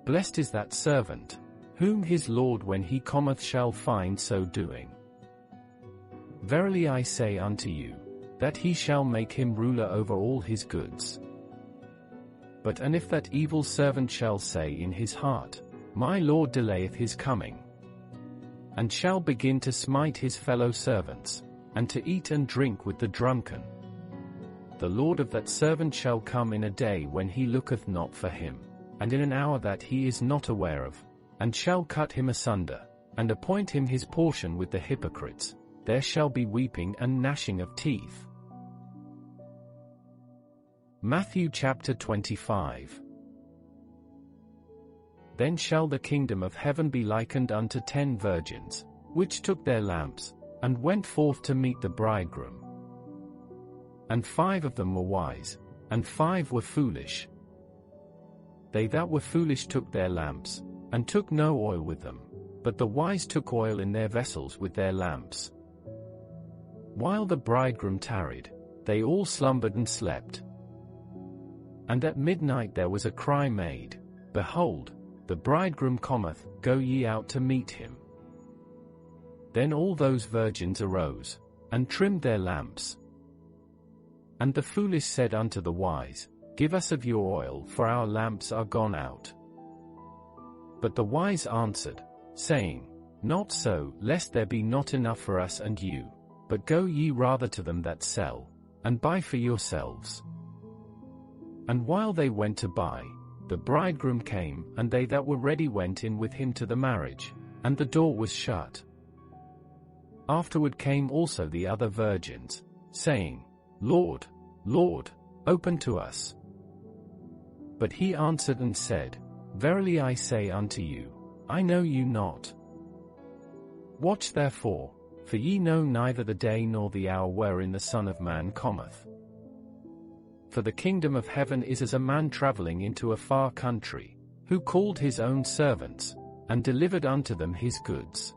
Blessed is that servant, whom his Lord when he cometh shall find so doing. Verily I say unto you, that he shall make him ruler over all his goods. But and if that evil servant shall say in his heart, My Lord delayeth his coming, and shall begin to smite his fellow servants, and to eat and drink with the drunken, the lord of that servant shall come in a day when he looketh not for him, and in an hour that he is not aware of, and shall cut him asunder, and appoint him his portion with the hypocrites. There shall be weeping and gnashing of teeth. Matthew chapter 25. Then shall the kingdom of heaven be likened unto 10 virgins, which took their lamps, and went forth to meet the bridegroom. And 5 of them were wise, and 5 were foolish. They that were foolish took their lamps, and took no oil with them, but the wise took oil in their vessels with their lamps. While the bridegroom tarried, they all slumbered and slept. And at midnight there was a cry made, Behold, the bridegroom cometh, go ye out to meet him. Then all those virgins arose, and trimmed their lamps. And the foolish said unto the wise, Give us of your oil, for our lamps are gone out. But the wise answered, saying, Not so, lest there be not enough for us and you, but go ye rather to them that sell, and buy for yourselves. And while they went to buy, the bridegroom came, and they that were ready went in with him to the marriage, and the door was shut. Afterward came also the other virgins, saying, Lord, Lord, open to us. But he answered and said, Verily I say unto you, I know you not. Watch therefore, for ye know neither the day nor the hour wherein the Son of Man cometh. For the kingdom of heaven is as a man travelling into a far country, who called his own servants, and delivered unto them his goods.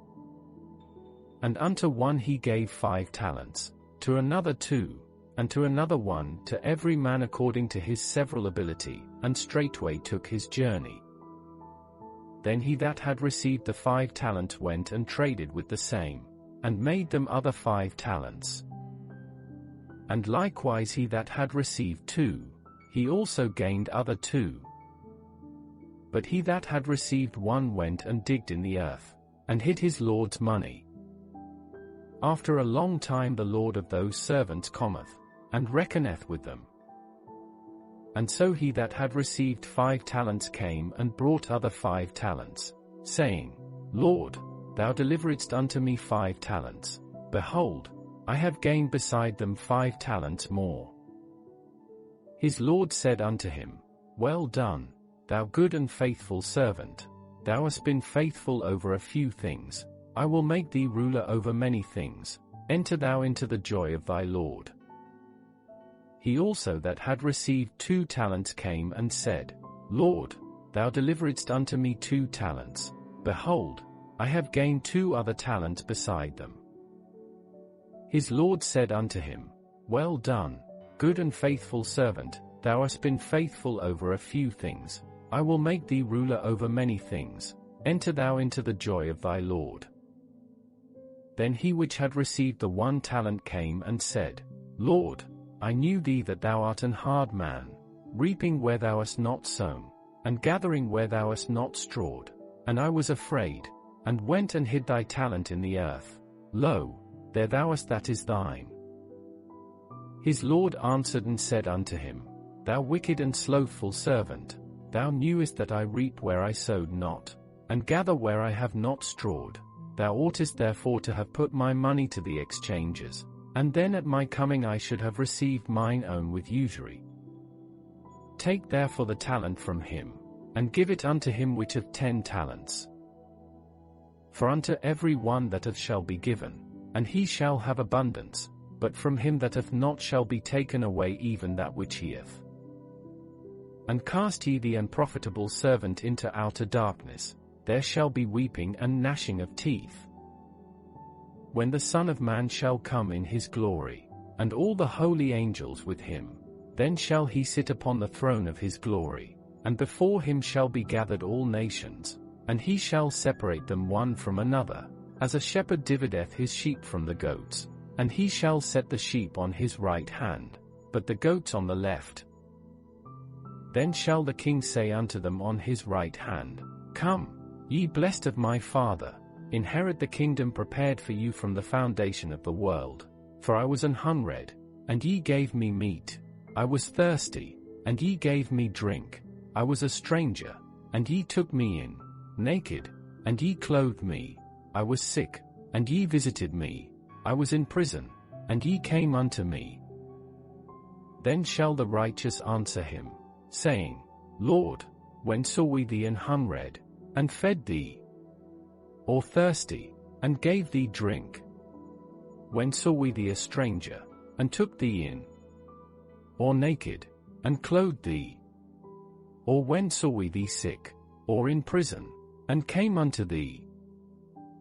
And unto one he gave 5 talents, to another 2, and to another 1, to every man according to his several ability, and straightway took his journey. Then he that had received the 5 talents went and traded with the same, and made them other 5 talents. And likewise he that had received 2, he also gained other 2. But he that had received 1 went and digged in the earth, and hid his lord's money. After a long time the lord of those servants cometh, and reckoneth with them. And so he that had received 5 talents came and brought other 5 talents, saying, Lord, thou deliveredst unto me 5 talents, behold, I have gained beside them 5 talents more. His Lord said unto him, Well done, thou good and faithful servant, thou hast been faithful over a few things, I will make thee ruler over many things, enter thou into the joy of thy Lord. He also that had received 2 talents came and said, Lord, thou deliveredst unto me 2 talents, behold, I have gained 2 other talents beside them. His Lord said unto him, Well done, good and faithful servant, thou hast been faithful over a few things, I will make thee ruler over many things, enter thou into the joy of thy Lord. Then he which had received the 1 talent came and said, Lord, I knew thee that thou art an hard man, reaping where thou hast not sown, and gathering where thou hast not strawed, and I was afraid, and went and hid thy talent in the earth. Lo, there thou hast that is thine. His Lord answered and said unto him, Thou wicked and slothful servant, thou knewest that I reap where I sowed not, and gather where I have not strawed. Thou oughtest therefore to have put my money to the exchangers, and then at my coming I should have received mine own with usury. Take therefore the talent from him, and give it unto him which hath 10 talents. For unto every one that hath shall be given, and he shall have abundance, but from him that hath not shall be taken away even that which he hath. And cast ye the unprofitable servant into outer darkness, there shall be weeping and gnashing of teeth. When the Son of Man shall come in his glory, and all the holy angels with him, then shall he sit upon the throne of his glory, and before him shall be gathered all nations, and he shall separate them one from another, as a shepherd divideth his sheep from the goats, and he shall set the sheep on his right hand, but the goats on the left. Then shall the king say unto them on his right hand, Come, ye blessed of my Father, inherit the kingdom prepared for you from the foundation of the world. For I was an hungered, and ye gave me meat, I was thirsty, and ye gave me drink. I was a stranger, and ye took me in. Naked, and ye clothed me. I was sick, and ye visited me. I was in prison, and ye came unto me. Then shall the righteous answer him, saying, Lord, when saw we thee an hungry, and fed thee? Or thirsty, and gave thee drink? When saw we thee a stranger, and took thee in? Or naked, and clothed thee? Or when saw we thee sick, or in prison, and came unto thee?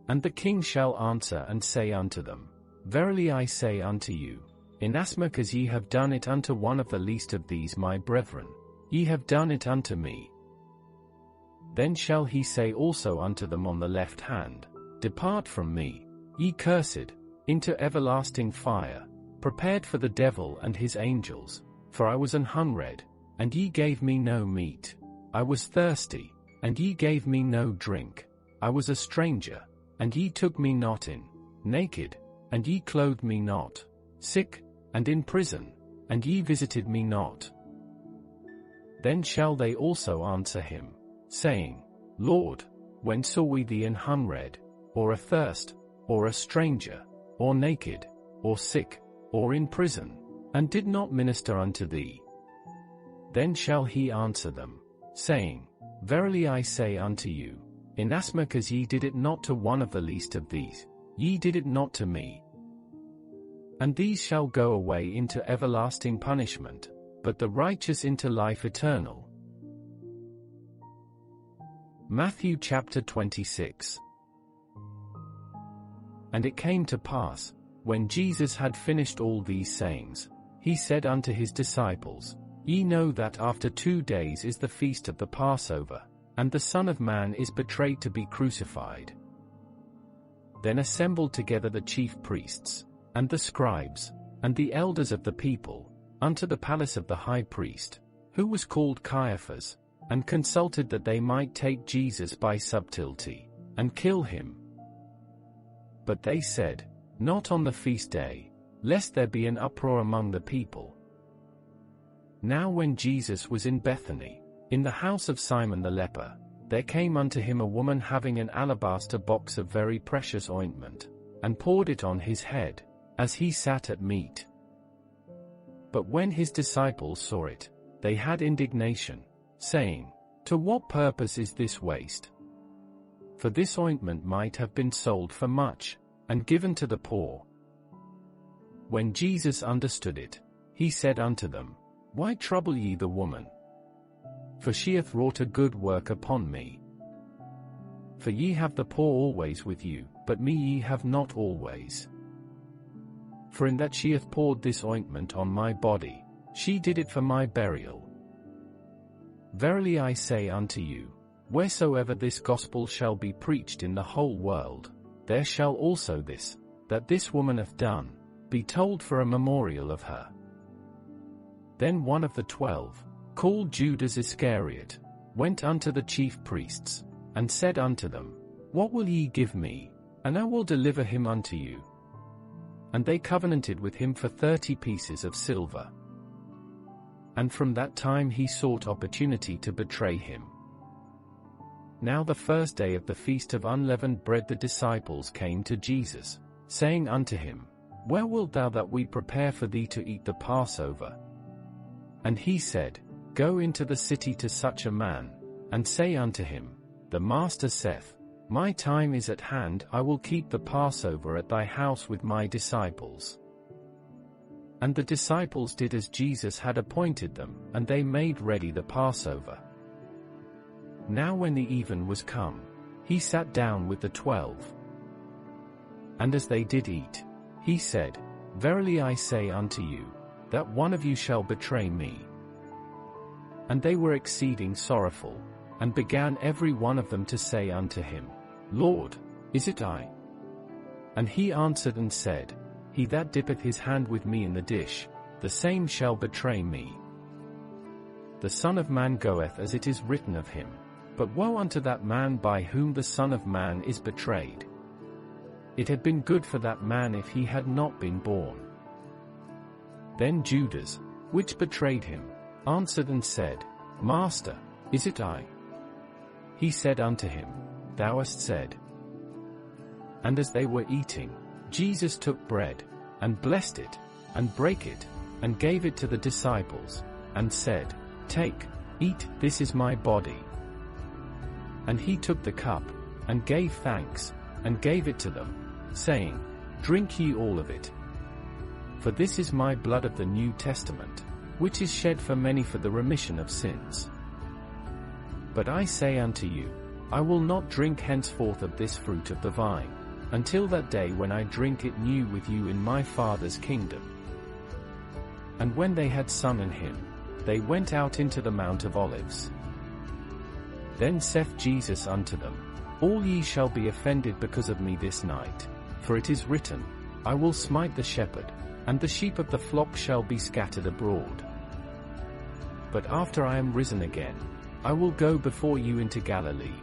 And the king shall answer and say unto them, Verily I say unto you, inasmuch as ye have done it unto one of the least of these my brethren, ye have done it unto me. Then shall he say also unto them on the left hand, Depart from me, ye cursed, into everlasting fire, prepared for the devil and his angels. For I was an hungry, and ye gave me no meat. I was thirsty, and ye gave me no drink. I was a stranger, and ye took me not in. Naked, and ye clothed me not. Sick, and in prison, and ye visited me not. Then shall they also answer him, saying, Lord, when saw we thee an hungry, or athirst, or a stranger, or naked, or sick, or in prison, and did not minister unto thee? Then shall he answer them, saying, Verily I say unto you, inasmuch as ye did it not to one of the least of these, ye did it not to me. And these shall go away into everlasting punishment, but the righteous into life eternal. Matthew chapter 26. And it came to pass, when Jesus had finished all these sayings, he said unto his disciples, Ye know that after 2 days is the feast of the Passover, and the Son of Man is betrayed to be crucified. Then assembled together the chief priests, and the scribes, and the elders of the people, unto the palace of the high priest, who was called Caiaphas, and consulted that they might take Jesus by subtlety, and kill him. But they said, Not on the feast day, lest there be an uproar among the people. Now when Jesus was in Bethany, in the house of Simon the leper, there came unto him a woman having an alabaster box of very precious ointment, and poured it on his head, as he sat at meat. But when his disciples saw it, they had indignation, saying, To what purpose is this waste? For this ointment might have been sold for much, and given to the poor. When Jesus understood it, he said unto them, Why trouble ye the woman? For she hath wrought a good work upon me. For ye have the poor always with you, but me ye have not always. For in that she hath poured this ointment on my body, she did it for my burial. Verily I say unto you, wheresoever this gospel shall be preached in the whole world, there shall also this, that this woman hath done, be told for a memorial of her. Then one of the 12, called Judas Iscariot, went unto the chief priests, and said unto them, What will ye give me, and I will deliver him unto you? And they covenanted with him for 30 pieces of silver. And from that time he sought opportunity to betray him. Now the first day of the feast of unleavened bread the disciples came to Jesus, saying unto him, Where wilt thou that we prepare for thee to eat the Passover? And he said, Go into the city to such a man, and say unto him, The Master saith, My time is at hand, I will keep the Passover at thy house with my disciples. And the disciples did as Jesus had appointed them, and they made ready the Passover. Now when the even was come, he sat down with the 12. And as they did eat, he said, Verily I say unto you, that one of you shall betray me. And they were exceeding sorrowful, and began every one of them to say unto him, Lord, is it I? And he answered and said, He that dippeth his hand with me in the dish, the same shall betray me. The Son of Man goeth as it is written of him, but woe unto that man by whom the Son of Man is betrayed. It had been good for that man if he had not been born. Then Judas, which betrayed him, answered and said, Master, is it I? He said unto him, Thou hast said. And as they were eating, Jesus took bread, and blessed it, and brake it, and gave it to the disciples, and said, Take, eat, this is my body. And he took the cup, and gave thanks, and gave it to them, saying, Drink ye all of it. For this is my blood of the New Testament, which is shed for many for the remission of sins. But I say unto you, I will not drink henceforth of this fruit of the vine, until that day when I drink it new with you in my Father's kingdom. And when they had sung an hymn, they went out into the Mount of Olives. Then saith Jesus unto them, All ye shall be offended because of me this night, for it is written, I will smite the shepherd, and the sheep of the flock shall be scattered abroad. But after I am risen again, I will go before you into Galilee.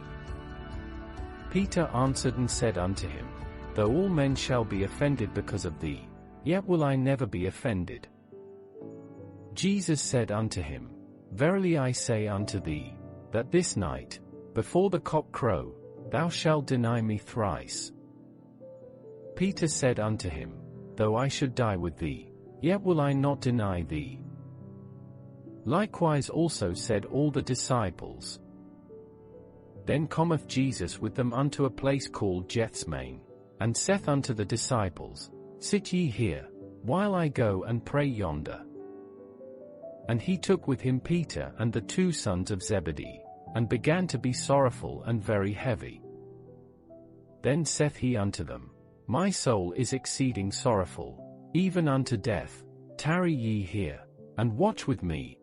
Peter answered and said unto him, Though all men shall be offended because of thee, yet will I never be offended. Jesus said unto him, Verily I say unto thee, that this night, before the cock crow, thou shalt deny me thrice. Peter said unto him, Though I should die with thee, yet will I not deny thee. Likewise also said all the disciples. Then cometh Jesus with them unto a place called Gethsemane, and saith unto the disciples, Sit ye here, while I go and pray yonder. And he took with him Peter and the 2 sons of Zebedee, and began to be sorrowful and very heavy. Then saith he unto them, My soul is exceeding sorrowful, even unto death. Tarry ye here, and watch with me.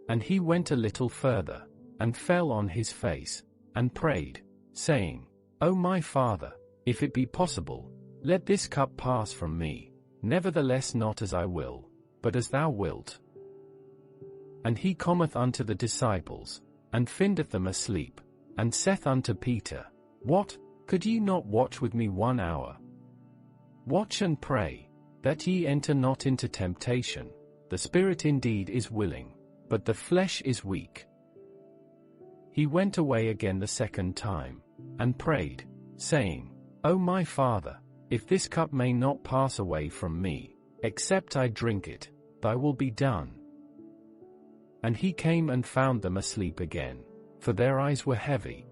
And he went a little further, and fell on his face, and prayed, saying, O my Father, if it be possible, let this cup pass from me, nevertheless not as I will, but as thou wilt. And he cometh unto the disciples, and findeth them asleep, and saith unto Peter, What, could ye not watch with me 1 hour? Watch and pray, that ye enter not into temptation. The spirit indeed is willing, but the flesh is weak. He went away again the 2nd time, and prayed, saying, O my Father, if this cup may not pass away from me, except I drink it, thy will be done. And he came and found them asleep again, for their eyes were heavy.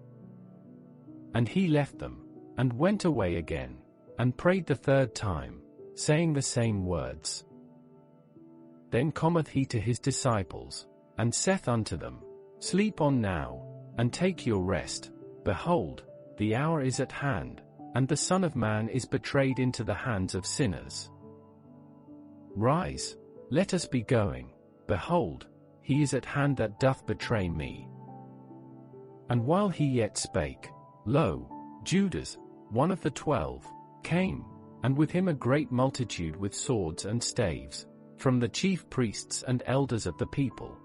And he left them, and went away again, and prayed the 3rd time, saying the same words. Then cometh he to his disciples, and saith unto them, Sleep on now, and take your rest. Behold, the hour is at hand, and the Son of Man is betrayed into the hands of sinners. Rise, let us be going. Behold, he is at hand that doth betray me. And while he yet spake, lo, Judas, one of the 12, came, and with him a great multitude with swords and staves, from the chief priests and elders of the people.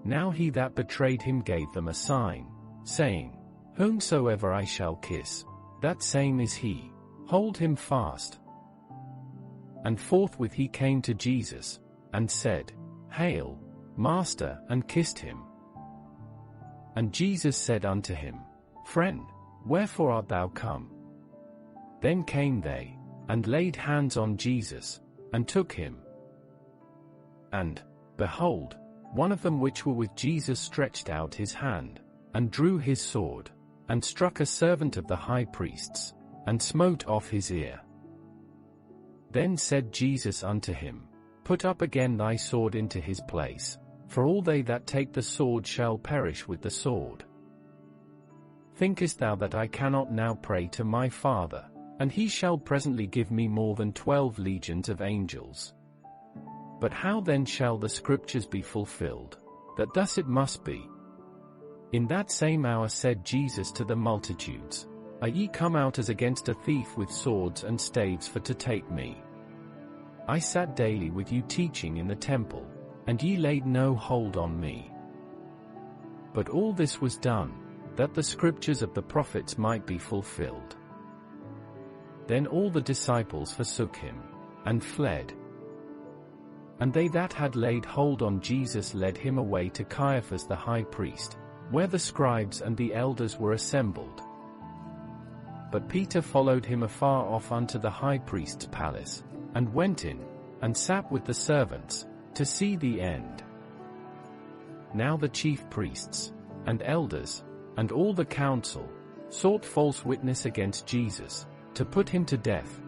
Now he that betrayed him gave them a sign, saying, Whomsoever I shall kiss, that same is he, hold him fast. And forthwith he came to Jesus, and said, Hail, Master, and kissed him. And Jesus said unto him, Friend, wherefore art thou come? Then came they, and laid hands on Jesus, and took him. And, behold, one of them which were with Jesus stretched out his hand, and drew his sword, and struck a servant of the high priest's, and smote off his ear. Then said Jesus unto him, Put up again thy sword into his place, for all they that take the sword shall perish with the sword. Thinkest thou that I cannot now pray to my Father, and he shall presently give me more than 12 legions of angels? But how then shall the scriptures be fulfilled, that thus it must be? In that same hour said Jesus to the multitudes, Are ye come out as against a thief with swords and staves for to take me? I sat daily with you teaching in the temple, and ye laid no hold on me. But all this was done, that the scriptures of the prophets might be fulfilled. Then all the disciples forsook him, and fled. And they that had laid hold on Jesus led him away to Caiaphas the high priest, where the scribes and the elders were assembled. But Peter followed him afar off unto the high priest's palace, and went in, and sat with the servants, to see the end. Now the chief priests, and elders, and all the council, sought false witness against Jesus, to put him to death.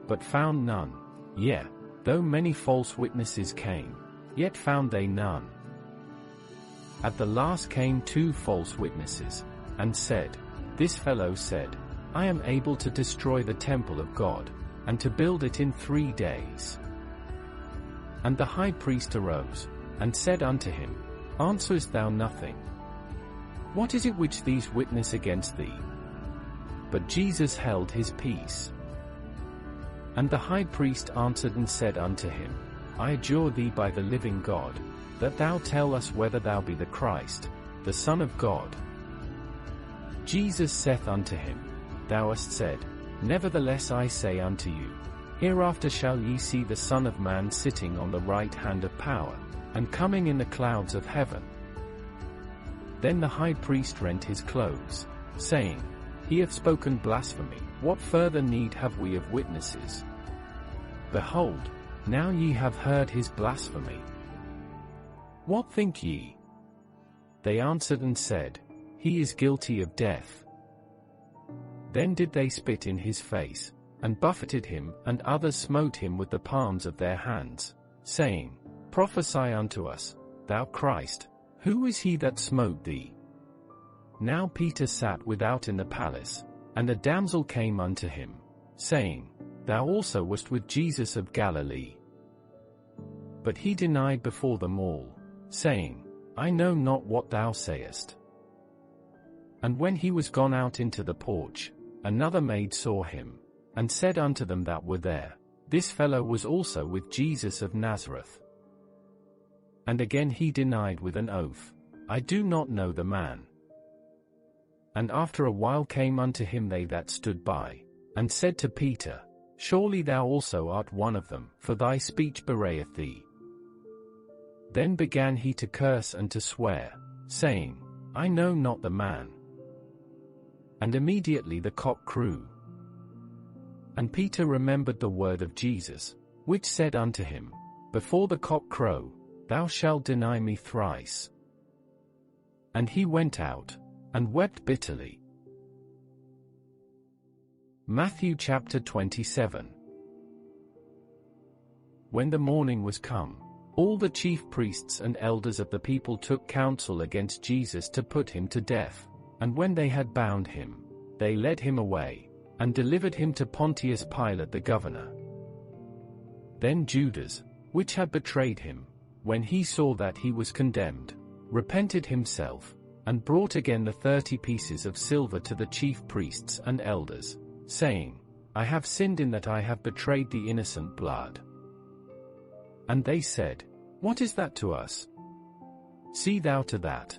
But found none. Yea, though many false witnesses came, yet found they none. At the last came 2 false witnesses, and said, This fellow said, I am able to destroy the temple of God, and to build it in 3 days. And the high priest arose, and said unto him, Answerest thou nothing? What is it which these witness against thee? But Jesus held his peace. And the high priest answered and said unto him, I adjure thee by the living God, that thou tell us whether thou be the Christ, the Son of God. Jesus saith unto him, Thou hast said. Nevertheless I say unto you, hereafter shall ye see the Son of Man sitting on the right hand of power, and coming in the clouds of heaven. Then the high priest rent his clothes, saying, He hath spoken blasphemy. What further need have we of witnesses? Behold, now ye have heard his blasphemy. What think ye? They answered and said, He is guilty of death. Then did they spit in his face, and buffeted him, and others smote him with the palms of their hands, saying, Prophesy unto us, thou Christ, who is he that smote thee? Now Peter sat without in the palace, and a damsel came unto him, saying, Thou also wast with Jesus of Galilee. But he denied before them all, saying, I know not what thou sayest. And when he was gone out into the porch, another maid saw him, and said unto them that were there, This fellow was also with Jesus of Nazareth. And again he denied with an oath, I do not know the man. And after a while came unto him they that stood by, and said to Peter, Surely thou also art one of them, for thy speech bewrayeth thee. Then began he to curse and to swear, saying, I know not the man. And immediately the cock crew. And Peter remembered the word of Jesus, which said unto him, Before the cock crow, thou shalt deny me thrice. And he went out, and wept bitterly. Matthew chapter 27. When the morning was come, all the chief priests and elders of the people took counsel against Jesus to put him to death, and when they had bound him, they led him away, and delivered him to Pontius Pilate the governor. Then Judas, which had betrayed him, when he saw that he was condemned, repented himself, and brought again the 30 pieces of silver to the chief priests and elders, saying, I have sinned in that I have betrayed the innocent blood. And they said, What is that to us? See thou to that.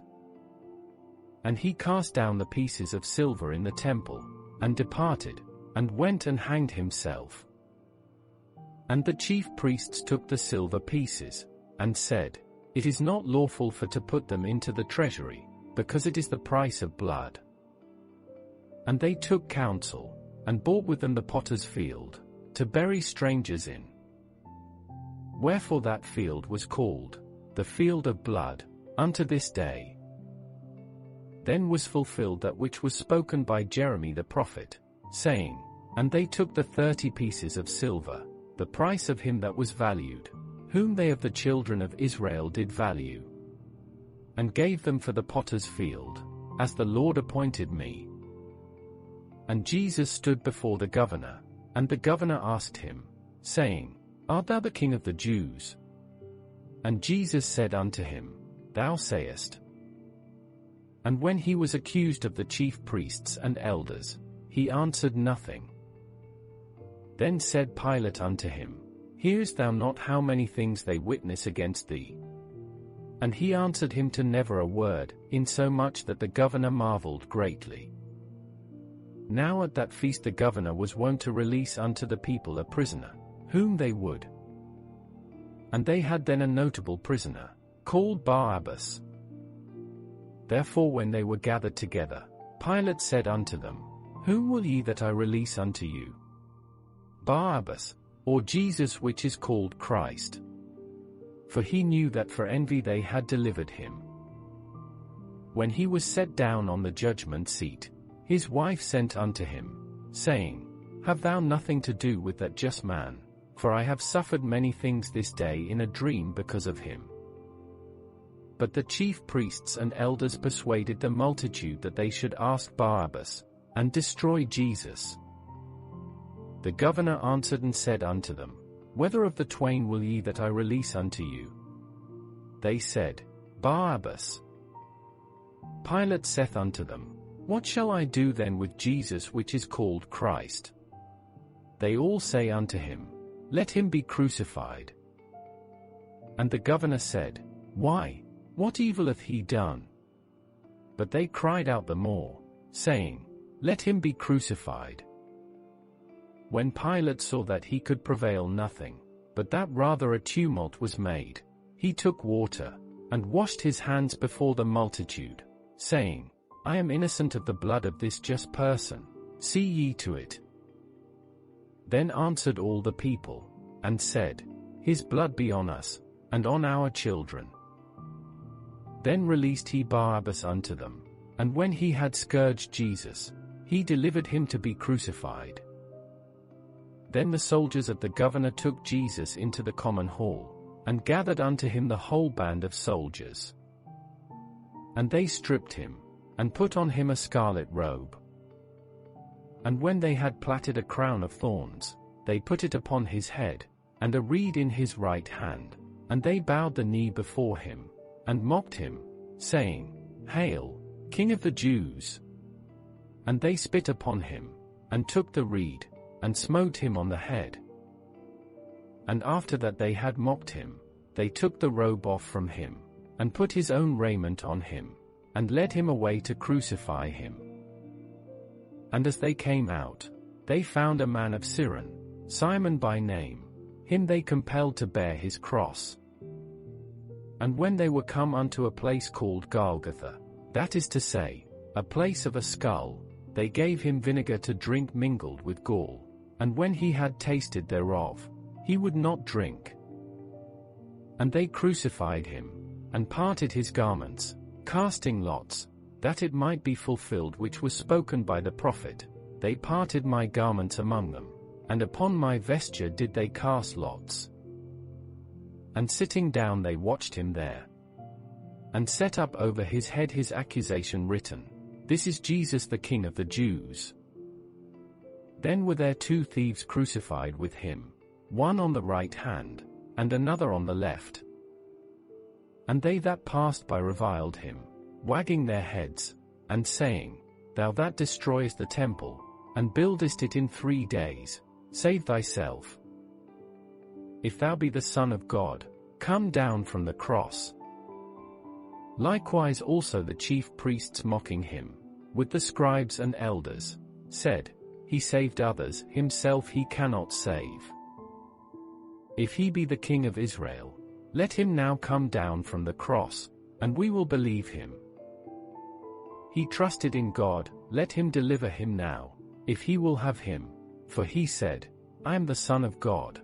And he cast down the pieces of silver in the temple, and departed, and went and hanged himself. And the chief priests took the silver pieces, and said, It is not lawful for to put them into the treasury, because it is the price of blood. And they took counsel, and bought with them the potter's field, to bury strangers in. Wherefore that field was called, the field of blood, unto this day. Then was fulfilled that which was spoken by Jeremy the prophet, saying, And they took the 30 pieces of silver, the price of him that was valued, whom they of the children of Israel did value, and gave them for the potter's field, as the Lord appointed me. And Jesus stood before the governor, and the governor asked him, saying, Art thou the King of the Jews? And Jesus said unto him, Thou sayest. And when he was accused of the chief priests and elders, he answered nothing. Then said Pilate unto him, Hearest thou not how many things they witness against thee? And he answered him to never a word, insomuch that the governor marveled greatly. Now at that feast the governor was wont to release unto the people a prisoner, whom they would. and they had then a notable prisoner, called Barabbas. Therefore when they were gathered together, Pilate said unto them, Whom will ye that I release unto you? Barabbas, or Jesus which is called Christ? For he knew that for envy they had delivered him. When he was set down on the judgment seat, his wife sent unto him, saying, Have thou nothing to do with that just man, for I have suffered many things this day in a dream because of him. But the chief priests and elders persuaded the multitude that they should ask Barabbas, and destroy Jesus. The governor answered and said unto them, Whether of the twain will ye that I release unto you? They said, Barabbas. Pilate saith unto them, What shall I do then with Jesus which is called Christ? They all say unto him, Let him be crucified. And the governor said, Why, what evil hath he done? But they cried out the more, saying, Let him be crucified. When Pilate saw that he could prevail nothing, but that rather a tumult was made, he took water, and washed his hands before the multitude, saying, I am innocent of the blood of this just person, see ye to it. Then answered all the people, and said, His blood be on us, and on our children. Then released he Barabbas unto them, and when he had scourged Jesus, he delivered him to be crucified. Then the soldiers of the governor took Jesus into the common hall, and gathered unto him the whole band of soldiers. And they stripped him, and put on him a scarlet robe. And when they had plaited a crown of thorns, they put it upon his head, and a reed in his right hand, and they bowed the knee before him, and mocked him, saying, Hail, King of the Jews! And they spit upon him, and took the reed, and smote him on the head. And after that they had mocked him, they took the robe off from him, and put his own raiment on him, and led him away to crucify him. And as they came out, they found a man of Cyrene, Simon by name, him they compelled to bear his cross. And when they were come unto a place called Golgotha, that is to say, a place of a skull, they gave him vinegar to drink mingled with gall, and when he had tasted thereof, he would not drink. And they crucified him, and parted his garments, casting lots, that it might be fulfilled which was spoken by the prophet, They parted my garments among them, and upon my vesture did they cast lots. And sitting down they watched him there. And set up over his head his accusation written, This is Jesus the King of the Jews. Then were there 2 thieves crucified with him, one on the right hand, and another on the left. And they that passed by reviled him, wagging their heads, and saying, Thou that destroyest the temple, and buildest it in 3 days, save thyself. If thou be the Son of God, come down from the cross. Likewise also the chief priests mocking him, with the scribes and elders, said, He saved others, himself he cannot save. If he be the King of Israel, let him now come down from the cross, and we will believe him. He trusted in God, let him deliver him now, if he will have him, for he said, I am the Son of God.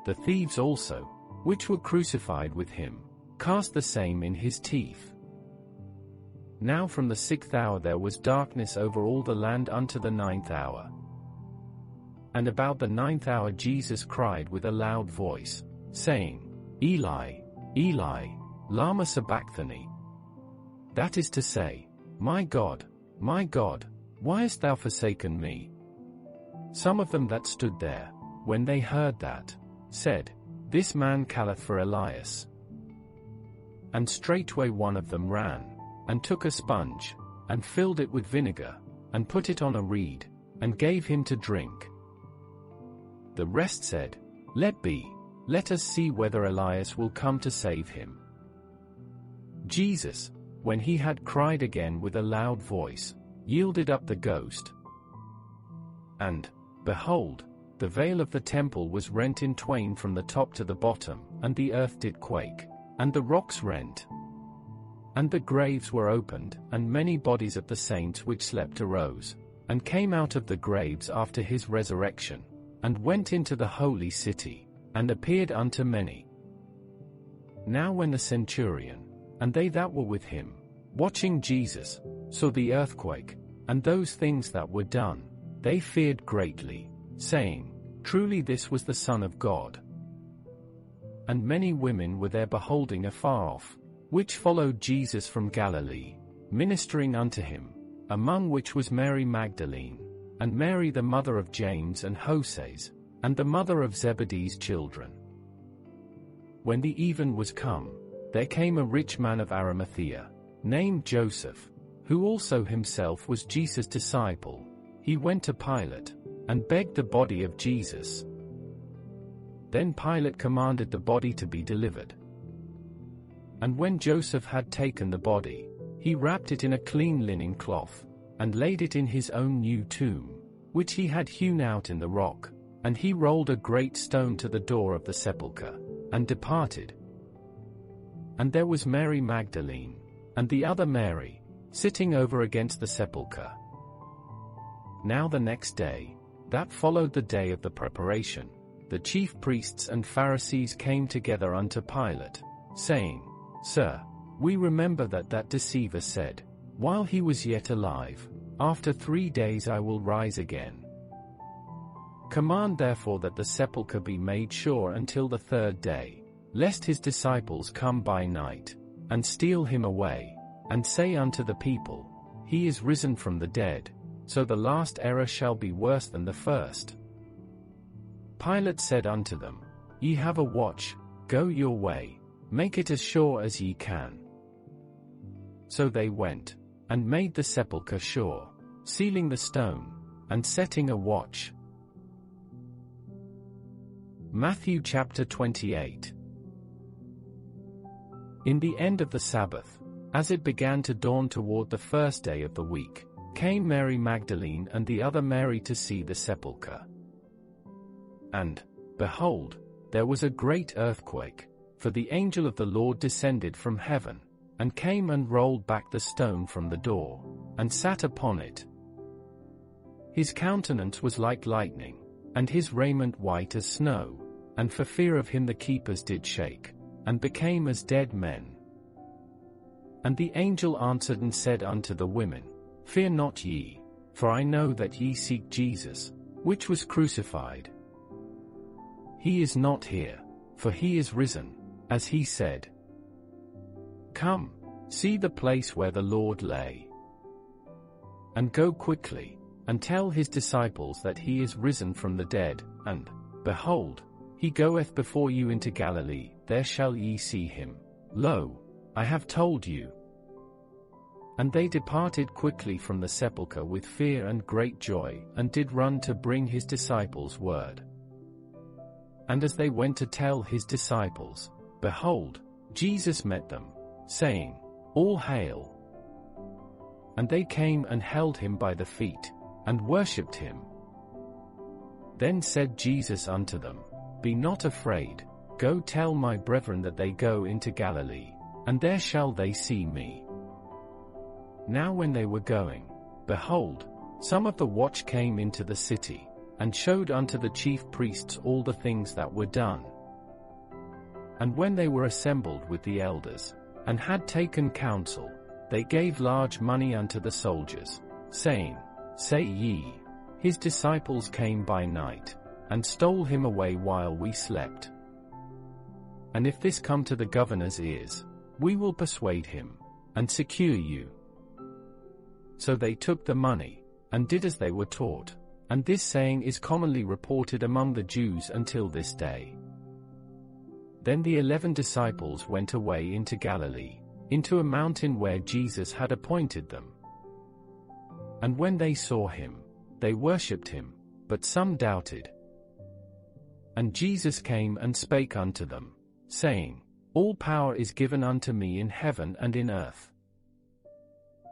The thieves also, which were crucified with him, cast the same in his teeth. Now from the 6th hour there was darkness over all the land unto the 9th hour. And about the 9th hour Jesus cried with a loud voice, saying, Eli, Eli, lama sabachthani. That is to say, my God, why hast thou forsaken me? Some of them that stood there, when they heard that, said, This man calleth for Elias. And straightway one of them ran, and took a sponge, and filled it with vinegar, and put it on a reed, and gave him to drink. The rest said, Let be, let us see whether Elias will come to save him. Jesus, when he had cried again with a loud voice, yielded up the ghost. And, behold, the veil of the temple was rent in twain from the top to the bottom, and the earth did quake, and the rocks rent. And the graves were opened, and many bodies of the saints which slept arose, and came out of the graves after his resurrection, and went into the holy city, and appeared unto many. Now when the centurion, and they that were with him, watching Jesus, saw the earthquake, and those things that were done, they feared greatly, saying, Truly this was the Son of God. And many women were there beholding afar off, which followed Jesus from Galilee, ministering unto him, among which was Mary Magdalene, and Mary the mother of James and Joses, and the mother of Zebedee's children. When the even was come, there came a rich man of Arimathea, named Joseph, who also himself was Jesus' disciple. He went to Pilate, and begged the body of Jesus. Then Pilate commanded the body to be delivered. And when Joseph had taken the body, he wrapped it in a clean linen cloth, and laid it in his own new tomb, which he had hewn out in the rock, and he rolled a great stone to the door of the sepulchre, and departed. And there was Mary Magdalene, and the other Mary, sitting over against the sepulchre. Now the next day, that followed the day of the preparation, the chief priests and Pharisees came together unto Pilate, saying, Sir, we remember that deceiver said, while he was yet alive, After 3 days I will rise again. Command therefore that the sepulchre be made sure until the 3rd day, lest his disciples come by night, and steal him away, and say unto the people, He is risen from the dead, so the last error shall be worse than the first. Pilate said unto them, Ye have a watch, go your way, make it as sure as ye can. So they went, and made the sepulchre sure, sealing the stone, and setting a watch. Matthew chapter 28. In the end of the Sabbath, as it began to dawn toward the 1st day of the week, came Mary Magdalene and the other Mary to see the sepulchre. And, behold, there was a great earthquake, for the angel of the Lord descended from heaven, and came and rolled back the stone from the door, and sat upon it. His countenance was like lightning, and his raiment white as snow, and for fear of him the keepers did shake, and became as dead men. And the angel answered and said unto the women, Fear not ye, for I know that ye seek Jesus, which was crucified. He is not here, for he is risen, as he said. Come, see the place where the Lord lay. And go quickly, and tell his disciples that he is risen from the dead, and, behold, he goeth before you into Galilee, there shall ye see him. Lo, I have told you. And they departed quickly from the sepulchre with fear and great joy, and did run to bring his disciples word. And as they went to tell his disciples, behold, Jesus met them, saying, All hail! And they came and held him by the feet, and worshipped him. Then said Jesus unto them, Be not afraid, go tell my brethren that they go into Galilee, and there shall they see me. Now when they were going, behold, some of the watch came into the city, and showed unto the chief priests all the things that were done. And when they were assembled with the elders, and had taken counsel, they gave large money unto the soldiers, saying, Say ye, his disciples came by night, and stole him away while we slept. And if this come to the governor's ears, we will persuade him, and secure you. So they took the money, and did as they were taught, and this saying is commonly reported among the Jews until this day. Then the 11 disciples went away into Galilee, into a mountain where Jesus had appointed them. And when they saw him, they worshipped him, but some doubted. And Jesus came and spake unto them, saying, All power is given unto me in heaven and in earth.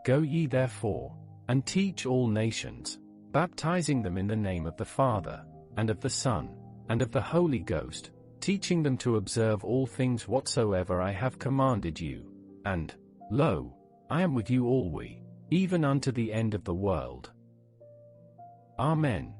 Go ye therefore, and teach all nations, baptizing them in the name of the Father, and of the Son, and of the Holy Ghost, teaching them to observe all things whatsoever I have commanded you. And, lo, I am with you always, even unto the end of the world. Amen.